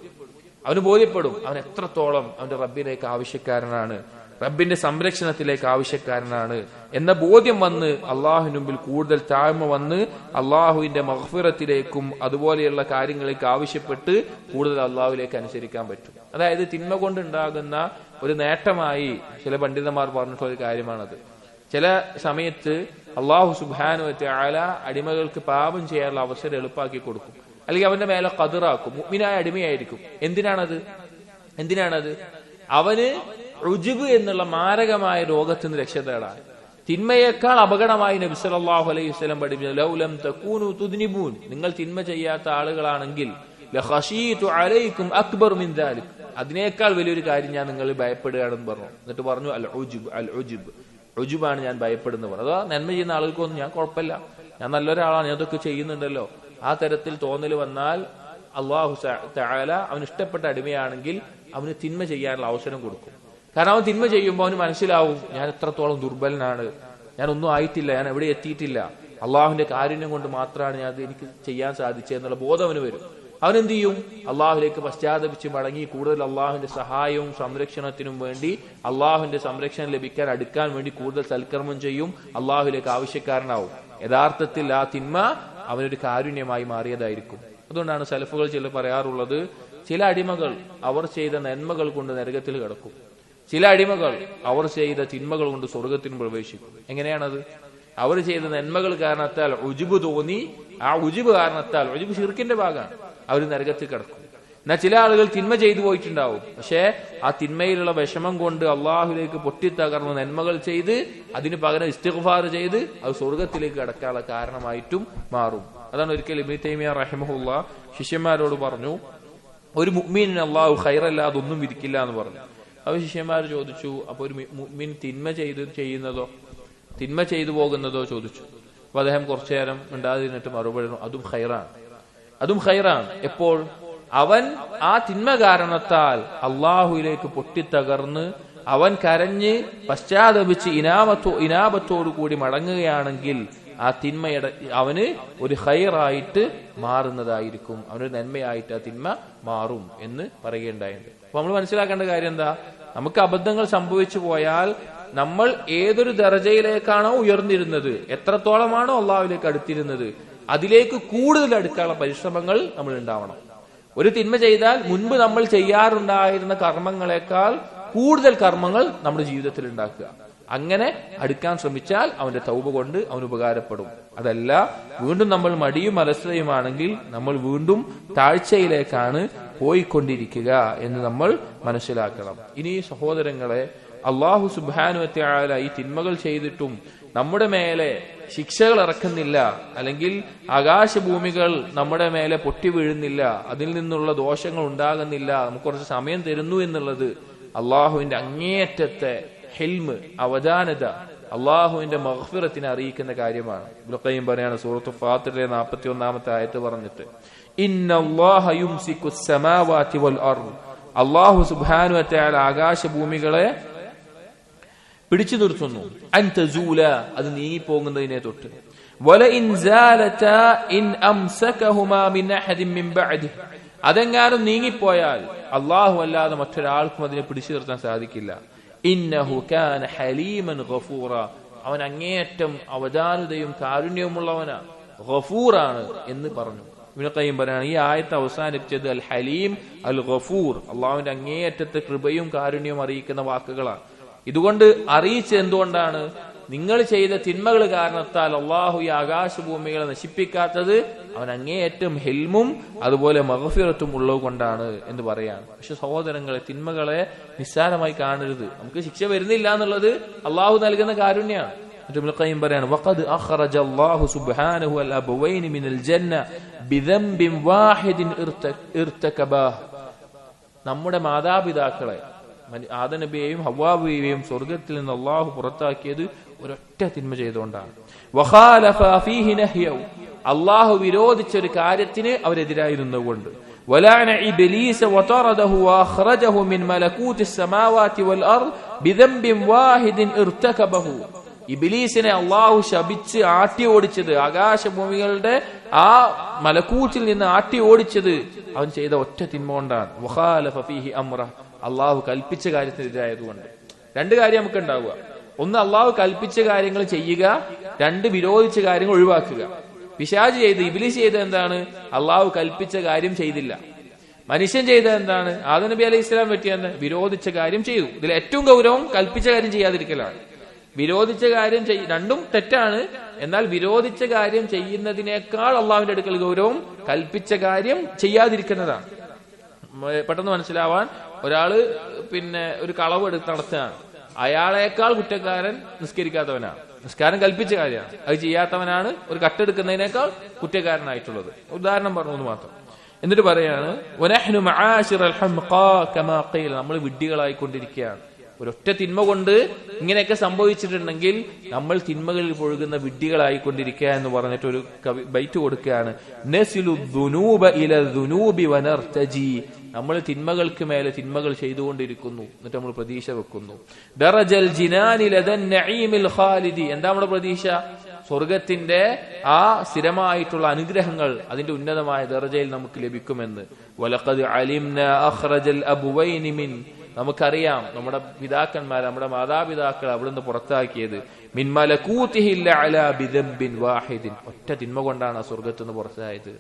അവൻ എത്രത്തോളം അവന്റെ റബ്ബിലേക്ക് ആവശ്യക്കാരനാണ്, റബ്ബിന്റെ സംരക്ഷണത്തിലേക്ക് ആവശ്യക്കാരനാണ് എന്ന ബോധ്യം വന്ന് അള്ളാഹുവിന് മുമ്പിൽ കൂടുതൽ താഴ്മ വന്ന് അള്ളാഹുവിന്റെ മഗ്ഫിറത്തിലേക്കും അതുപോലെയുള്ള കാര്യങ്ങളിലേക്ക് ആവശ്യപ്പെട്ട് കൂടുതൽ അള്ളാഹുവിലേക്ക് അനുസരിക്കാൻ പറ്റും. അതായത് തിന്മ കൊണ്ടുണ്ടാകുന്ന ഒരു നേട്ടമായി ചില പണ്ഡിതന്മാർ പറഞ്ഞിട്ടുള്ള ഒരു കാര്യമാണത്. ചില സമയത്ത് അള്ളാഹു സുബ്ഹാനഹു വ തആല അടിമകൾക്ക് പാപം ചെയ്യാനുള്ള അവസരം എളുപ്പാക്കി കൊടുക്കും. അല്ലെങ്കിൽ അവന്റെ മേലെ ഖദറാക്കും. മുഅ്മിനായ അടിമയായിരിക്കും. എന്തിനാണത്? അവന് ഉജ്ബ് എന്നുള്ള മാരകമായ രോഗത്തിൽ നിന്ന് രക്ഷ തേടാൻ. തിന്മയേക്കാൾ അപകടമായി നബി സല്ലല്ലാഹു അലൈഹി വസല്ലം പഠിപ്പിച്ചു, ലൗലം തകൂനു തുദ്നിബൂൻ, നിങ്ങൾ തിന്മ ചെയ്യാത്ത ആളുകളാണെങ്കിൽ ലഖശീതു അലൈക്കും അക്ബർ മിൻ ദാലിക്, അതിനേക്കാൾ വലിയൊരു കാര്യം ഞാൻ നിങ്ങൾ ഭയപ്പെടുകയാണെന്ന് പറഞ്ഞു. എന്നിട്ട് പറഞ്ഞു അൽ ഉജ്ബ്, ഉജ്ബാണ് ഞാൻ ഭയപ്പെടുന്നത് പറഞ്ഞു. അതാ നന്മ ചെയ്യുന്ന ആളുകൾക്കൊന്നും ഞാൻ കുഴപ്പമില്ല, ഞാൻ നല്ലൊരാളാണ്, ഞാൻ അതൊക്കെ ചെയ്യുന്നുണ്ടല്ലോ, ആ തരത്തിൽ തോന്നൽ വന്നാൽ അല്ലാഹു തആല അവന് ഇഷ്ടപ്പെട്ട അടിമയാണെങ്കിൽ അവന് തിന്മ ചെയ്യാനുള്ള അവസരം കൊടുക്കും. കാരണം അവൻ തിന്മ ചെയ്യുമ്പോൾ അവന് മനസ്സിലാവും, ഞാൻ എത്രത്തോളം ദുർബലനാണ്, ഞാൻ ഒന്നും ആയിട്ടില്ല, ഞാൻ എവിടെ എത്തിയിട്ടില്ല, അള്ളാഹുവിന്റെ കാരുണ്യം കൊണ്ട് മാത്രമാണ് ഞാൻ എനിക്ക് ചെയ്യാൻ സാധിച്ചതെന്നുള്ള ബോധം അവന് വരും. അവനെന്ത് ചെയ്യും? അള്ളാഹുലേക്ക് പശ്ചാത്തപിച്ച് മടങ്ങി കൂടുതൽ അള്ളാഹുവിന്റെ സഹായവും സംരക്ഷണത്തിനും വേണ്ടി, അള്ളാഹുവിന്റെ സംരക്ഷണം ലഭിക്കാൻ അടുക്കാൻ വേണ്ടി കൂടുതൽ സൽക്കർമ്മം ചെയ്യും, അള്ളാഹുലേക്ക് ആവശ്യക്കാരനാവും. യഥാർത്ഥത്തിൽ ആ തിന്മ അവനൊരു കാരുണ്യമായി മാറിയതായിരിക്കും. അതുകൊണ്ടാണ് സലഫുകൾ ചില പറയാറുള്ളത്, ചില അടിമകൾ അവർ ചെയ്ത നന്മകൾ കൊണ്ട് നരകത്തിൽ കിടക്കും, ചില അടിമകൾ അവർ ചെയ്ത തിന്മകൾ കൊണ്ട് സ്വർഗത്തിന് പ്രവേശിക്കും. എങ്ങനെയാണത്? അവർ ചെയ്ത നന്മകൾ കാരണത്താൽ ഉജ്ബ് തോന്നി, ആ ഉജ്ബ് കാരണത്താൽ, ഉജ്ബ് ശിർക്കിന്റെ ഭാഗമാണ്, അവർ നരകത്തിൽ കിടക്കും. എന്നാൽ ചില ആളുകൾ തിന്മ ചെയ്തു പോയിട്ടുണ്ടാവും, പക്ഷേ ആ തിന്മയിലുള്ള വിഷമം കൊണ്ട് അള്ളാഹുലേക്ക് പൊട്ടിത്തകർന്ന് നന്മകൾ ചെയ്ത് അതിന് പകരം ഇസ്തിഗ്ഫാർ ചെയ്ത് അത് സ്വർഗത്തിലേക്ക് കടക്കാനുള്ള കാരണമായിട്ടും മാറും. അതാണ് ഒരിക്കൽ ഇബ്നു തൈമിയ്യ റഹിമഹുല്ലാ ശിഷ്യന്മാരോട് പറഞ്ഞു, ഒരു മുഅ്മിനിന് അള്ളാഹു ഖൈറല്ലാതെ ഒന്നും വിധിക്കില്ല എന്ന് പറഞ്ഞു. അപ്പൊ ശിഷ്യന്മാർ ചോദിച്ചു, അപ്പൊ ഒരു മുഅ്മിൻ തിന്മ ചെയ്തു പോകുന്നതോ ചോദിച്ചു. അപ്പൊ അദ്ദേഹം കുറച്ചു നേരം മിണ്ടാതിരുന്നിട്ട് മറുപടി, അതും ഖൈറാണ്. എപ്പോൾ? അവൻ ആ തിന്മ കാരണത്താൽ അള്ളാഹുവിലേക്ക് പൊട്ടിത്തകർന്ന് അവൻ കരഞ്ഞ് പശ്ചാത്തപിച്ച് ഇനാബത്തോടു കൂടി മടങ്ങുകയാണെങ്കിൽ ആ തിന്മയുടെ അവന് ഒരു ഖൈറായിട്ട് മാറുന്നതായിരിക്കും, അവനൊരു നന്മയായിട്ട് ആ തിന്മ മാറും എന്ന് പറയുകയുണ്ടായിട്ടുണ്ട്. അപ്പൊ നമ്മൾ മനസ്സിലാക്കേണ്ട കാര്യം എന്താ? നമുക്ക് അബദ്ധങ്ങൾ സംഭവിച്ചു പോയാൽ നമ്മൾ ഏതൊരു ദർജയിലേക്കാണോ ഉയർന്നിരുന്നത്, എത്രത്തോളമാണോ അള്ളാഹുവിലേക്ക് അടുത്തിരുന്നത്, അതിലേക്ക് കൂടുതൽ അടുക്കാനുള്ള പരിശ്രമങ്ങൾ നമ്മൾ ഉണ്ടാവണം. ഒരു തിന്മ ചെയ്താൽ മുൻപ് നമ്മൾ ചെയ്യാറുണ്ടായിരുന്ന കർമ്മങ്ങളെക്കാൾ കൂടുതൽ കർമ്മങ്ങൾ നമ്മുടെ ജീവിതത്തിൽ ഉണ്ടാക്കുക. അങ്ങനെ അടുക്കാൻ ശ്രമിച്ചാൽ അവന്റെ തൗബ കൊണ്ട് അവന് ഉപകാരപ്പെടും. അതല്ല വീണ്ടും നമ്മൾ മടിയും അലസതയുമാണെങ്കിൽ നമ്മൾ വീണ്ടും താഴ്ചയിലേക്കാണ് പോയിക്കൊണ്ടിരിക്കുക എന്ന് നമ്മൾ മനസ്സിലാക്കണം. ഇനി സഹോദരങ്ങളെ, അല്ലാഹു സുബ്ഹാനഹു വ തആല ഈ തിന്മകൾ ചെയ്തിട്ടും നമ്മുടെ മേലെ ശിക്ഷകൾ ഇറക്കുന്നില്ല, അല്ലെങ്കിൽ ആകാശഭൂമികൾ നമ്മുടെ മേലെ പൊട്ടി വീഴുന്നില്ല, അതിൽ നിന്നുള്ള ദോഷങ്ങൾ ഉണ്ടാകുന്നില്ല, നമുക്ക് കുറച്ച് സമയം തരുന്നു എന്നുള്ളത് അള്ളാഹുവിന്റെ അങ്ങേയറ്റത്തെ ഹിൽമ്, അവധാനത, അള്ളാഹുവിന്റെ മഗ്ഫിറത്തിനെ അറിയിക്കുന്ന കാര്യമാണ്. ഇബ്നു ഖയ്യിം പറയാണ് സൂറത്തു ഫാത്തിറിലെ 41-ാമത്തെ ആയത്ത് പറഞ്ഞിട്ട്, ഇന്നല്ലാഹ യുംസിക്കുസ് സമാവാതി വൽ അർദ്, അല്ലാഹു സുബ്ഹാനഹു വ തആല ആകാശഭൂമികളെ പിടിച്ചു നിർത്തുന്നു, അൻ തസൂല, അത് നീങ്ങിപ്പോകുന്നതിനെ തൊട്ട്, വല ഇൻ സാലതാ ഇൻ അംസകഹുമാ മിൻ അഹദിൻ മിൻ ബഅദി, അതെങ്ങാനും നീങ്ങിപ്പോയാൽ അല്ലാഹു അല്ലാതെ മറ്റൊരാൾക്കും അതിനെ പിടിച്ചു നിർത്താൻ സാധിക്കില്ല. ഇന്നഹു കാന ഹലീമൻ ഗഫൂറ, അവൻ അങ്ങേയറ്റം അവധാനതയും കാരുണ്യവുമുള്ളവനാ, ഗഫൂറാണ് എന്ന് പറഞ്ഞു. ഇബ്നു ഖയ്യിം പറയാണ്, ഈ ആയത്ത് അവസാനിപ്പിച്ചത് അൽ ഹലീം അൽ ഗഫൂർ, അള്ളാഹുവിന്റെ അങ്ങേയറ്റത്തെ കൃപയും കാരുണ്യവും അറിയിക്കുന്ന വാക്കുകളാണ്. ഇതുകൊണ്ട് അറിയിച്ചത് എന്തുകൊണ്ടാണ്? നിങ്ങൾ ചെയ്ത തിന്മകൾ കാരണത്താൽ അള്ളാഹു ഈ ആകാശഭൂമികളെ നശിപ്പിക്കാത്തത് അവൻ അങ്ങേയറ്റം ഹിൽമും അതുപോലെ മഗ്ഫിറത്തും ഉള്ളത് കൊണ്ടാണ് എന്ന് പറയാണ്. പക്ഷെ സഹോദരങ്ങളെ, തിന്മകളെ നിസ്സാരമായി കാണരുത്. നമുക്ക് ശിക്ഷ വരുന്നില്ല എന്നുള്ളത് അള്ളാഹു നൽകുന്ന കാരുണ്യമാണ്. ഇബ്നു ഖയ്യിം പറയാണ്, വഖദ് അഖ്റജ അല്ലാഹു സുബ്ഹാനഹു അൽ അബവൈനി മിനൽ ജന്ന ബിദംബിൻ വാഹിദിൻ ഇർതകബാഹ്, നമ്മുടെ മാതാപിതാക്കളെ ആദം നബിയെയും ഹവ്വാ ബീവിയെയും സ്വർഗത്തിൽ നിന്ന് അള്ളാഹു പുറത്താക്കിയത് ഒരൊറ്റ തിന്മ ചെയ്തുകൊണ്ടാണ്. വഖാലഫ ഫീഹി നഹ്യഹു, അള്ളാഹു വിരോധിച്ച ഒരു കാര്യത്തിന് അവരെതിരായിരുന്നതുകൊണ്ട്. വലഅന ഇബ്ലീസ വതറദഹു വഅഖ്റജഹു മിൻ മലകൂതിസ് സമാവാതി വൽ അർദ് ബിദംബിൻ വാഹിദിൻ ഇർതകബഹു, ഇബ്ലീസിനെ അള്ളാഹു ശപിച്ച് ആട്ടി ഓടിച്ചത്, ആകാശഭൂമികളുടെ ആ മലക്കൂത്തിൽ നിന്ന് ആട്ടി ഓടിച്ചത് അവൻ ചെയ്ത ഒറ്റ തിന്മ കൊണ്ടാണ്. വഖാലഫ ഫീഹി അംറ, അള്ളാഹു കൽപ്പിച്ച കാര്യത്തിനെതിരായതുകൊണ്ട്. രണ്ട് കാര്യം നമുക്ക് ഉണ്ടാവുക. ഒന്ന്, അള്ളാഹു കൽപ്പിച്ച കാര്യങ്ങൾ ചെയ്യുക, രണ്ട്, വിരോധിച്ച കാര്യങ്ങൾ ഒഴിവാക്കുക. പിശാച് ചെയ്ത്, ഇബ്ലീസ് ചെയ്ത എന്താണ്? അള്ളാഹു കൽപ്പിച്ച കാര്യം ചെയ്തില്ല. മനുഷ്യൻ ചെയ്ത എന്താണ്? ആദം നബി അലൈഹി ഇസ്ലാം പറ്റിയെന്ന് വിരോധിച്ച കാര്യം ചെയ്തു. ഇതിൽ ഏറ്റവും ഗൗരവം കൽപ്പിച്ച കാര്യം ചെയ്യാതിരിക്കലാണ്. വിരോധിച്ച കാര്യം രണ്ടും തെറ്റാണ്. എന്നാൽ വിരോധിച്ച കാര്യം ചെയ്യുന്നതിനേക്കാൾ അള്ളാഹുവിന്റെ അടുക്കൽ ഗൗരവം കൽപ്പിച്ച കാര്യം ചെയ്യാതിരിക്കുന്നതാണ്. പെട്ടെന്ന് മനസ്സിലാവാൻ, ഒരാള് ഒരു കളവ് എടുത്ത് നടത്തുകയാണ്, അയാളേക്കാൾ കുറ്റക്കാരൻ നിസ്കരിക്കാത്തവനാണ്. നിസ്കാരം കൽപ്പിച്ച കാര്യമാണ്, അത് ചെയ്യാത്തവനാണ് ഒരു കട്ടെടുക്കുന്നതിനേക്കാൾ കുറ്റക്കാരനായിട്ടുള്ളത്. ഉദാഹരണം പറഞ്ഞത് മാത്രം. എന്നിട്ട് പറയാണ്, നമ്മൾ വിഡ്ഢികളായിക്കൊണ്ടിരിക്കുകയാണ്. ഒരൊറ്റ തിന്മ കൊണ്ട് ഇങ്ങനെയൊക്കെ സംഭവിച്ചിട്ടുണ്ടെങ്കിൽ നമ്മൾ തിന്മകളിൽ പൊഴുകുന്ന വിഡ്ഢികളായിക്കൊണ്ടിരിക്കുക എന്ന് പറഞ്ഞിട്ട് ഒരു ബൈറ്റ് കൊടുക്കുകയാണ്. നമ്മൾ തിന്മകൾക്ക് മേലെ തിന്മകൾ ചെയ്തുകൊണ്ടിരിക്കുന്നു, എന്നിട്ട് നമ്മൾ പ്രതീക്ഷ വെക്കുന്നു. ദറജൽ ജിനാനി ലദൻ നഈമിൽ ഖാലിദി, എന്താ നമ്മുടെ പ്രതീക്ഷ? സ്വർഗത്തിന്റെ ആ സ്ഥിരമായിട്ടുള്ള അനുഗ്രഹങ്ങൾ, അതിന്റെ ഉന്നതമായ ദറജയിൽ നമുക്ക് ലഭിക്കുമെന്ന്. വലഖദ് അലിംനാ അഖ്റജൽ അബുവൈനി മിൻ, നമുക്കറിയാം നമ്മുടെ പിതാക്കന്മാർ, നമ്മുടെ മാതാപിതാക്കൾ അവിടുന്ന് പുറത്താക്കിയത് മിൻ മലകൂതിഹിൽ അലാ ബിദംബിൻ വാഹിദിൻ, ഒറ്റ തിന്മ കൊണ്ടാണ് സ്വർഗത്തുനിന്ന് പുറത്തായത്.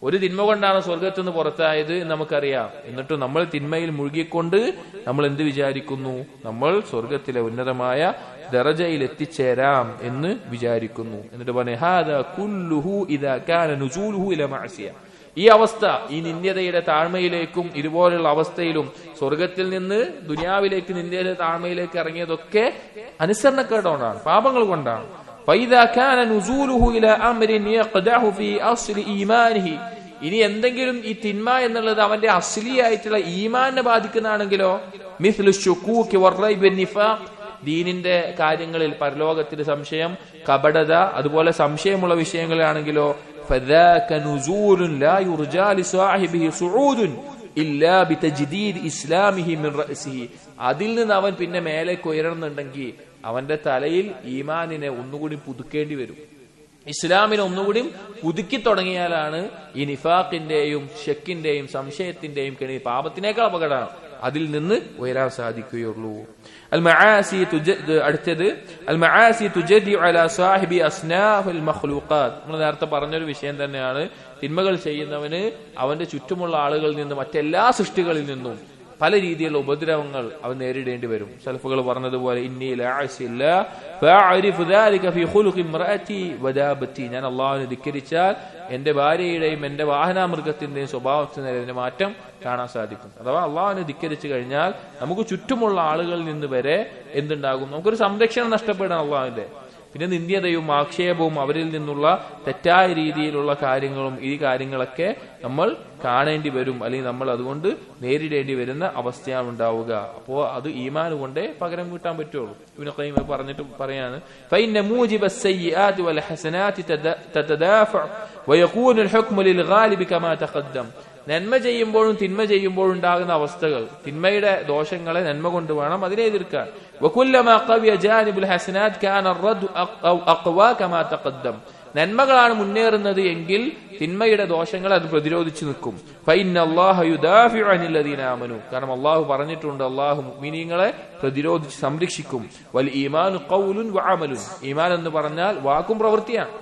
ഒരു തിന്മ കൊണ്ടാണ് സ്വർഗത്തുനിന്ന് പുറത്തായത് നമുക്കറിയാം. എന്നിട്ട് നമ്മൾ തിന്മയിൽ മുഴുകിക്കൊണ്ട് നമ്മൾ എന്ത് വിചാരിക്കുന്നു? നമ്മൾ സ്വർഗത്തിലെ ഉന്നതമായ ദറജയിൽ എത്തിച്ചേരാം എന്ന് വിചാരിക്കുന്നു. എന്നിട്ട് പറഞ്ഞു, ഹാദാ കുല്ലുഹു ഇദാ കാന നുസൂലുഹു ഇലാ മഅസിയ, ഈ അവസ്ഥ, ഈ നിന്ദ്യതയുടെ താഴ്മയിലേക്കും ഇതുപോലുള്ള അവസ്ഥയിലും സ്വർഗത്തിൽ നിന്ന് ദുനിയാവിലേക്ക് നിന്ദ്യതയുടെ താഴ്മയിലേക്ക് ഇറങ്ങിയതൊക്കെ അനുസരണക്കേടുകൊണ്ടാണ്, പാപങ്ങൾ കൊണ്ടാണ്. ഇനി എന്തെങ്കിലും ഈ തിന്മ എന്നുള്ളത് അവന്റെ അസ്ലിയായിട്ടുള്ള ഈമാനെ ബാധിക്കുന്നതാണെങ്കിലോ, ദീനിന്റെ കാര്യങ്ങളിൽ പരലോകത്തിന്റെ സംശയം, കപടത, അതുപോലെ സംശയമുള്ള വിഷയങ്ങളാണെങ്കിലോ, അതിൽ നിന്ന് അവൻ പിന്നെ മേലേക്ക് ഉയരുന്നുണ്ടെങ്കിൽ അവന്റെ തലയിൽ ഈമാനിനെ ഒന്നുകൂടി പുതുക്കേണ്ടി വരും. ഇസ്ലാമിനെ ഒന്നുകൂടി പുതുക്കി തുടങ്ങിയാലാണ് ഈ നിഫാഖിന്റെയും ഷക്കിന്റെയും സംശയത്തിന്റെയും കെണി, പാപത്തിനേക്കാൾ അപകടമാണ്, അതിൽ നിന്ന് ഉയരാൻ സാധിക്കുകയുള്ളൂ. അടുത്തത് നമ്മൾ നേരത്തെ പറഞ്ഞൊരു വിഷയം തന്നെയാണ്. തിന്മകൾ ചെയ്യുന്നവന് അവന്റെ ചുറ്റുമുള്ള ആളുകളിൽ നിന്നും മറ്റെല്ലാ സൃഷ്ടികളിൽ നിന്നും പല രീതിയിലുള്ള ഉപദ്രവങ്ങൾ അവൻ നേരിടേണ്ടി വരും. സലഫുകൾ പറഞ്ഞതുപോലെ, ഞാൻ അള്ളാഹുവിനെ ധിക്കരിച്ചാൽ എന്റെ ഭാര്യയുടെയും എന്റെ വാഹനാമൃഗത്തിന്റെയും സ്വഭാവത്തിന് മാറ്റം കാണാൻ സാധിക്കും. അഥവാ അള്ളാഹുവിനെ ധിക്കരിച്ചു കഴിഞ്ഞാൽ നമുക്ക് ചുറ്റുമുള്ള ആളുകളിൽ നിന്ന് വരെ എന്തുണ്ടാകും? നമുക്കൊരു സംരക്ഷണം നഷ്ടപ്പെടാൻ അള്ളാഹുവിന്റെ. പിന്നെ നിന്ദ്യതയും ആക്ഷേപവും അവരിൽ നിന്നുള്ള തെറ്റായ രീതിയിലുള്ള കാര്യങ്ങളും ഈ കാര്യങ്ങളൊക്കെ നമ്മൾ കാണേണ്ടി വരും, അല്ലെങ്കിൽ നമ്മൾ അതുകൊണ്ട് നേരിടേണ്ടി വരുന്ന അവസ്ഥയാണ് ഉണ്ടാവുക. അപ്പോ അത് ഈമാൻ കൊണ്ടേ പകരം വീട്ടാൻ പറ്റുള്ളൂ. ഇബ്നു ഖയ്യിം പറഞ്ഞിട്ട് പറയാണ്, ഫഇന്ന മൂജിബസ് സയ്യിആതി വൽ ഹസനാതി തതദാഫഉ വയകൂനു അൽ ഹുക്മു ലിൽ ഗാലിബി കമാ തഖദ്ദം. നന്മ ചെയ്യുമ്പോഴും തിന്മ ചെയ്യുമ്പോഴും ഉണ്ടാകുന്ന അവസ്ഥകൾ, തിന്മയുടെ ദോഷങ്ങളെ നന്മ കൊണ്ട് വേണം അതിനെ എതിർക്കാൻ. വകുല്ലമാ ഖവിയ ജാനിബുൽ ഹസനാത് കാന അർറദു അഖ്വാ കമാ തഖദ്ദം. നന്മകളാണ് മുന്നേറുന്നത് എങ്കിൽ തിന്മയുടെ ദോഷങ്ങൾ അത് പ്രതിരോധിച്ചു നിൽക്കും. ഫഇന്നല്ലാഹ യുദാഫിഉ അനില്ലദീന ആമനു, കാരണം അല്ലാഹു പറഞ്ഞിട്ടുണ്ട്, അല്ലാഹു മുഅ്മിനീങ്ങളെ പ്രതിരോധിച്ച് സംരക്ഷിക്കും. വൽ ഈമാനു ഖൗലുൻ വഅമലുൻ, ഈമാൻ എന്ന് പറഞ്ഞാൽ വാക്കും പ്രവൃത്തിയാണ്.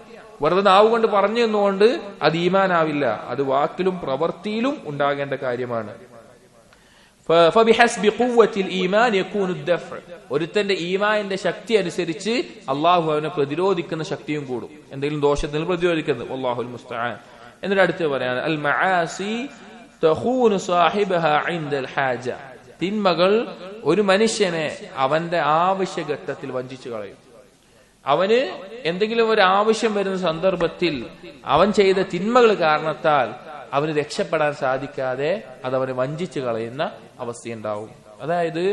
വെറുതെ നാവ് കൊണ്ട് പറഞ്ഞു എന്നുകൊണ്ട് അത് ഈമാനാവില്ല, അത് വാക്കിലും പ്രവൃത്തിയിലും ഉണ്ടാകേണ്ട കാര്യമാണ്. ഒരുത്തന്റെ ഈമാനിന്റെ ശക്തി അനുസരിച്ച് അള്ളാഹു അവനെ പ്രതിരോധിക്കുന്ന ശക്തിയും കൂടും, എന്തെങ്കിലും ദോഷത്തിൽ പ്രതിരോധിക്കുന്നത്. അല്ലാഹുൽ മുസ്തആൻ. എന്നിട്ട് അടുത്ത് പറയാണ്, അൽ മആസി തഖൂനു സാഹിബഹാ ഇൻദൽ ഹാജ, തിന്മകൾ ഒരു മനുഷ്യനെ അവന്റെ ആവശ്യഘട്ടത്തിൽ വഞ്ചിച്ചു കളയും. അവന് എന്തെങ്കിലും ഒരു ആവശ്യം വരുന്ന സന്ദർഭത്തിൽ അവൻ ചെയ്ത തിന്മകൾ കാരണത്താൽ അവന് രക്ഷപ്പെടാൻ സാധിക്കാതെ അത് അവനെ വഞ്ചിച്ചു കളയുന്ന അവസ്ഥയുണ്ടാവും. അതായത്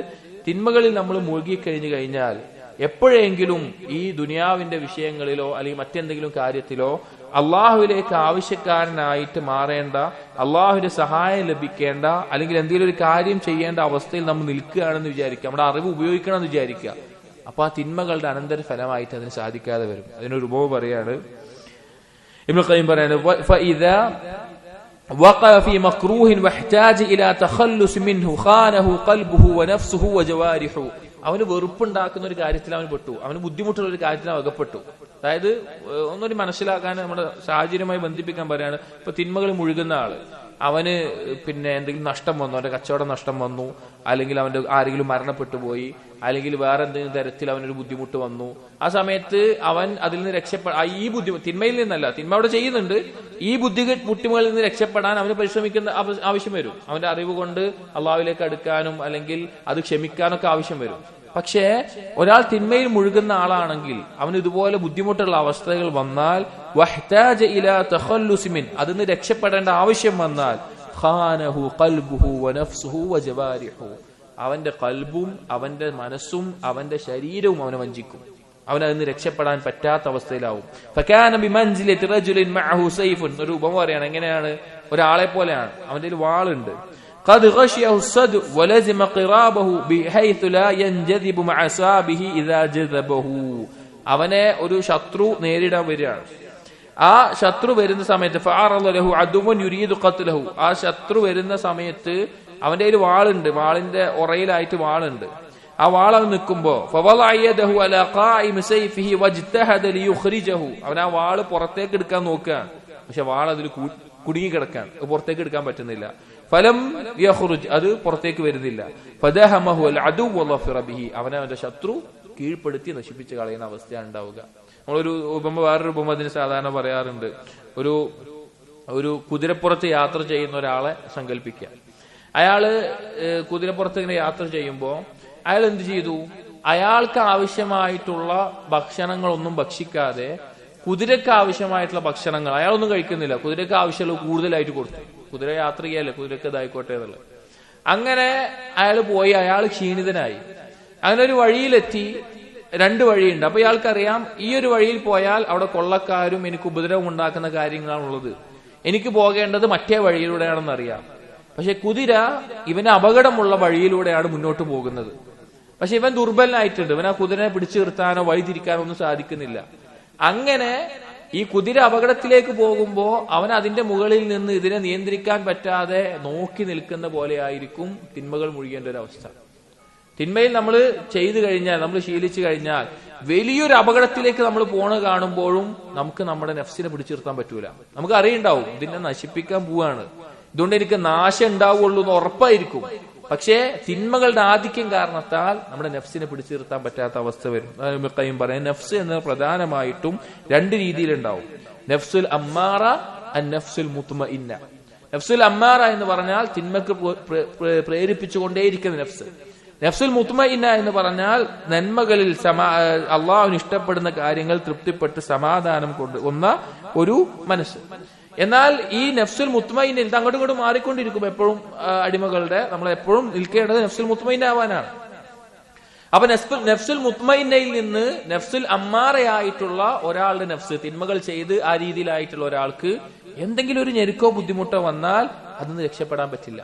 തിന്മകളിൽ നമ്മൾ മുഴുകിക്കഴിഞ്ഞു കഴിഞ്ഞാൽ എപ്പോഴെങ്കിലും ഈ ദുനിയാവിന്റെ വിഷയങ്ങളിലോ അല്ലെങ്കിൽ മറ്റെന്തെങ്കിലും കാര്യത്തിലോ അള്ളാഹുവിലേക്ക് ആവശ്യക്കാരനായിട്ട് മാറേണ്ട, അള്ളാഹുവിന്റെ സഹായം ലഭിക്കേണ്ട, അല്ലെങ്കിൽ എന്തെങ്കിലും ഒരു കാര്യം ചെയ്യേണ്ട അവസ്ഥയിൽ നമ്മൾ നിൽക്കുകയാണെന്ന് വിചാരിക്കുക, നമ്മുടെ അറിവ് ഉപയോഗിക്കണമെന്ന് വിചാരിക്കുക. അപ്പൊ ആ തിന്മകളുടെ അനന്തര ഫലമായിട്ട് അതിന് സാധിക്കാതെ വരും. അതിനൊരു ഉപമ പറയാണ് ഇബ്നു ഖയ്യിം പറയാണ്, ഫഇദാ വഖഅ ഫീ മക്റൂഹിൻ വഹ്താജ ഇലാ തഖല്ലുസ് മിൻഹു ഖാനഹു ഖൽബുഹു വനഫ്സുഹു വജവാരിഹു. അവന് വെറുപ്പുണ്ടാക്കുന്ന ഒരു കാര്യത്തിൽ അവൻ പെട്ടു, അവന് ബുദ്ധിമുട്ടുള്ള ഒരു കാര്യത്തിൽ അവൻ അകപ്പെട്ടു. അതായത് ഒന്നൊരു മനസ്സിലാക്കാൻ നമ്മുടെ സാഹചര്യമായി ബന്ധിപ്പിക്കാൻ പറയാണ്. ഇപ്പൊ തിന്മകൾ മുഴുകുന്ന ആള്, അവന് പിന്നെ എന്തെങ്കിലും നഷ്ടം വന്നു, അവന്റെ കച്ചവടം നഷ്ടം വന്നു, അല്ലെങ്കിൽ അവന്റെ ആരെങ്കിലും മരണപ്പെട്ടു പോയി, അല്ലെങ്കിൽ വേറെ എന്തെങ്കിലും തരത്തിൽ അവനൊരു ബുദ്ധിമുട്ട് വന്നു, ആ സമയത്ത് അവൻ അതിൽ നിന്ന് ഈ ബുദ്ധിമുട്ട് തിന്മയിൽ നിന്നല്ല, തിന്മ അവിടെ ചെയ്യുന്നുണ്ട്, ഈ ബുദ്ധിമുട്ടുകളിൽ നിന്ന് രക്ഷപ്പെടാൻ അവന് പരിശ്രമിക്കുന്ന ആവശ്യം വരും. അവന്റെ അറിവ് കൊണ്ട് അള്ളാഹുവിലേക്ക് അടുക്കാനും അല്ലെങ്കിൽ അത് ക്ഷമിക്കാനൊക്കെ ആവശ്യം വരും. പക്ഷേ ഒരാൾ തിന്മയിൽ മുഴുകുന്ന ആളാണെങ്കിൽ അവന് ഇതുപോലെ ബുദ്ധിമുട്ടുള്ള അവസ്ഥകൾ വന്നാൽ വഹ്താജ ഇലാ തഖല്ലുസി മിൻ, അതിന് രക്ഷപ്പെടേണ്ട ആവശ്യം വന്നാൽ ഖാനഹു ഖൽബുഹു വനഫ്സുഹു വജവാരിഹു, അവന്റെ ഖൽബും അവന്റെ മനസ്സും അവന്റെ ശരീരവും അവനെ വഞ്ചിക്കും. അവൻ അതിന് രക്ഷപ്പെടാൻ പറ്റാത്ത അവസ്ഥയിലാവും. ഫകാന ബിമൻസിലതി റജുലിൻ മഅഹു സൈഫുൻ, ഒരു ഉപമ പറയാണ്, എങ്ങനെയാണ്? ഒരാളെ പോലെയാണ്, അവന്റെ കയ്യിൽ വാളുണ്ട്. قد غشيه الصدع ولزم قرابه بحيث لا ينجذب مع أصحابه إذا جذبه. അവനെ ഒരു ശത്രു നേരിടാൻ വരികയാണ്. ആ ശത്രു വരുന്ന സമയത്ത് ഫഅറള ലഹു അദുവൻ യുരീദു ഖത്ലഹു, ആ ശത്രു വരുന്ന സമയത്ത് അവന്റെ കയ്യിൽ വാളുണ്ട്, വാളിന്റെ ഉറയിലായിട്ട് വാളുണ്ട്. ആ വാൾ അവൻ നിൽക്കുമ്പോ ഫവളഅ യദഹു അലാ ഖായിമി സൈഫിഹി വജ്തഹദ ലിയുഖ്രിജഹു, അവൻ ആ വാള് പുറത്തേക്ക് എടുക്കാൻ നോക്കുകയാണ്, പക്ഷെ വാൾ അതിൽ കുടുങ്ങി കിടക്കാൻ, പുറത്തേക്ക് എടുക്കാൻ പറ്റുന്നില്ല. ഫലം യഖ്റുജ്, അത് പുറത്തേക്ക് വരുന്നില്ല. ഫദഹമഹു അൽ അദു വളഫിറ ബിഹി, അവനെ അവന്റെ ശത്രു കീഴ്പ്പെടുത്തി നശിപ്പിച്ച് കളയുന്ന അവസ്ഥയാണ് ഉണ്ടാവുക. നമ്മളൊരു ഉപമ, വേറൊരു ഉപമ അതിന് സാധാരണ പറയാറുണ്ട്. ഒരു കുതിരപ്പുറത്ത് യാത്ര ചെയ്യുന്ന ഒരാളെ സങ്കല്പിക്കുക. അയാള് കുതിരപ്പുറത്ത് ഇങ്ങനെ യാത്ര ചെയ്യുമ്പോ അയാൾ എന്ത് ചെയ്തു? അയാൾക്ക് ആവശ്യമായിട്ടുള്ള ഭക്ഷണങ്ങളൊന്നും ഭക്ഷിക്കാതെ കുതിരക്ക് ആവശ്യമായിട്ടുള്ള ഭക്ഷണങ്ങൾ അയാളൊന്നും കഴിക്കുന്നില്ല, കുതിരക്ക് ആവശ്യമുള്ള കൂടുതലായിട്ട് കൊടുത്തു. കുതിര യാത്ര ചെയ്യല്ലേ, കുതിരക്ക് ഇതായിക്കോട്ടെ എന്നുള്ളത്. അങ്ങനെ അയാൾ പോയി, അയാൾ ക്ഷീണിതനായി. അങ്ങനെ ഒരു വഴിയിലെത്തി, രണ്ട് വഴിയുണ്ട്. അപ്പൊ ഇയാൾക്കറിയാം ഈ ഒരു വഴിയിൽ പോയാൽ അവിടെ കൊള്ളക്കാരും എനിക്ക് ഉപദ്രവം ഉണ്ടാക്കുന്ന കാര്യങ്ങളാണുള്ളത്, എനിക്ക് പോകേണ്ടത് മറ്റേ വഴിയിലൂടെയാണെന്ന് അറിയാം. പക്ഷെ കുതിര ഇവന് അപകടമുള്ള വഴിയിലൂടെയാണ് മുന്നോട്ട് പോകുന്നത്. പക്ഷെ ഇവൻ ദുർബലനായിട്ടുണ്ട്, ഇവൻ ആ കുതിരനെ പിടിച്ചു നിർത്താനോ വഴിതിരിക്കാനോ ഒന്നും സാധിക്കുന്നില്ല. അങ്ങനെ ഈ കുതിര അപകടത്തിലേക്ക് പോകുമ്പോ അവൻ അതിന്റെ മുകളിൽ നിന്ന് ഇതിനെ നിയന്ത്രിക്കാൻ പറ്റാതെ നോക്കി നിൽക്കുന്ന പോലെ ആയിരിക്കും തിന്മകൾ മുഴുകേണ്ട ഒരു അവസ്ഥ. തിന്മയിൽ നമ്മൾ ചെയ്തു കഴിഞ്ഞാൽ, നമ്മൾ ശീലിച്ചു കഴിഞ്ഞാൽ വലിയൊരു അപകടത്തിലേക്ക് നമ്മൾ പോണ കാണുമ്പോഴും നമുക്ക് നമ്മുടെ നഫ്സിനെ പിടിച്ചു നിർത്താൻ പറ്റൂല. നമുക്ക് അറിയുണ്ടാവും ഇതിനെ നശിപ്പിക്കാൻ പോവാണ്, ഇതുകൊണ്ട് എനിക്ക് നാശം ഉണ്ടാവുള്ളൂ എന്ന് ഉറപ്പായിരിക്കും. പക്ഷേ തിന്മകളുടെ ആധിക്യം കാരണത്താൽ നമ്മുടെ നഫ്സിനെ പിടിച്ചു നിർത്താൻ പറ്റാത്ത അവസ്ഥ വരും. പറയാം, നഫ്സ് എന്നത് പ്രധാനമായിട്ടും രണ്ട് രീതിയിലുണ്ടാവും. നഫ്സുൽ അമ്മാറ, നഫ്സുൽ മുത്മഇന്ന. നഫ്സുൽ അമ്മാറ എന്ന് പറഞ്ഞാൽ തിന്മക്ക് പ്രേരിപ്പിച്ചുകൊണ്ടേയിരിക്കുന്ന നഫ്സ്. നഫ്സുൽ മുത്മഇന്ന എന്ന് പറഞ്ഞാൽ നന്മകളിൽ അള്ളാഹുവിന് ഇഷ്ടപ്പെടുന്ന കാര്യങ്ങൾ തൃപ്തിപ്പെട്ട് സമാധാനം കൊണ്ടുവന്ന ഒരു മനസ്സ്. എന്നാൽ ഈ നഫ്സുൽ മുത്മഇന്ന ഇത് അങ്ങോട്ടും ഇങ്ങോട്ടും മാറിക്കൊണ്ടിരിക്കും. എപ്പോഴും അടിമകളുടെ നമ്മൾ എപ്പോഴും നിൽക്കേണ്ടത് നഫ്സുൽ മുത്മഇന്ന ആവാനാണ്. അപ്പൊ നഫ്സുൽ മുത്മഇന്നയിൽ നിന്ന് നഫ്സുൽ അമ്മാറയായിട്ടുള്ള ഒരാളുടെ നഫ്സ്, തിന്മകൾ ചെയ്ത് ആ രീതിയിലായിട്ടുള്ള ഒരാൾക്ക് എന്തെങ്കിലും ഒരു ഞെരുക്കോ ബുദ്ധിമുട്ടോ വന്നാൽ അതിന് രക്ഷപ്പെടാൻ പറ്റില്ല.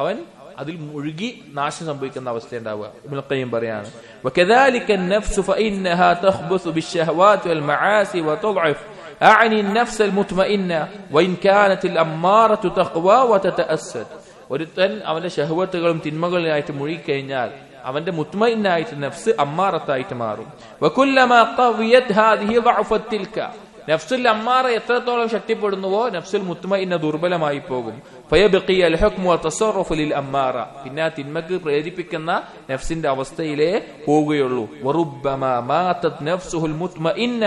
അവൻ അതിൽ മുഴുകി നാശം സംഭവിക്കുന്ന അവസ്ഥ ഉണ്ടാവുക. ഇബ്നുൽ ഖയ്യിം പറയാണ്, വകദാലിക النفس فإنها تخبث بالشهوات والمعاصي وتضعف أعني النفس المطمئنة وإن كانت الأمارة تقوى وتتأسد. ഒരുത്തൻ അവന്റെ ശഹവത്തുകളും തിന്മകളിലായിട്ട് മുഴുകിക്കഴിഞ്ഞാൽ അവന്റെ മുത്മഇന്നായിട്ട് നഫ്സ് അമ്മാറത്തായിട്ട് മാറും. വകുല്ലമാ ഖവിയത് ഹാദിഹി ضعفت تلك. നഫ്സുൽ അമ്മാറ എത്രത്തോളം ശക്തിപ്പെടുന്നുവോ നഫ്സുൽ മുത്മഇന്ന ദുർബലമായി പോകും. ഫയബ്ഖി അൽ ഹുക്മു വതസറഫു ലിൽ അമ്മാറ. പിന്നെ ആ തിന്മക്ക് പ്രേരിപ്പിക്കുന്ന നഫ്സിന്റെ അവസ്ഥയിലേ പോവുകയുള്ളൂ. വറുബ്ബമാ മാതത് നഫ്സുൽ മുത്മഇന്ന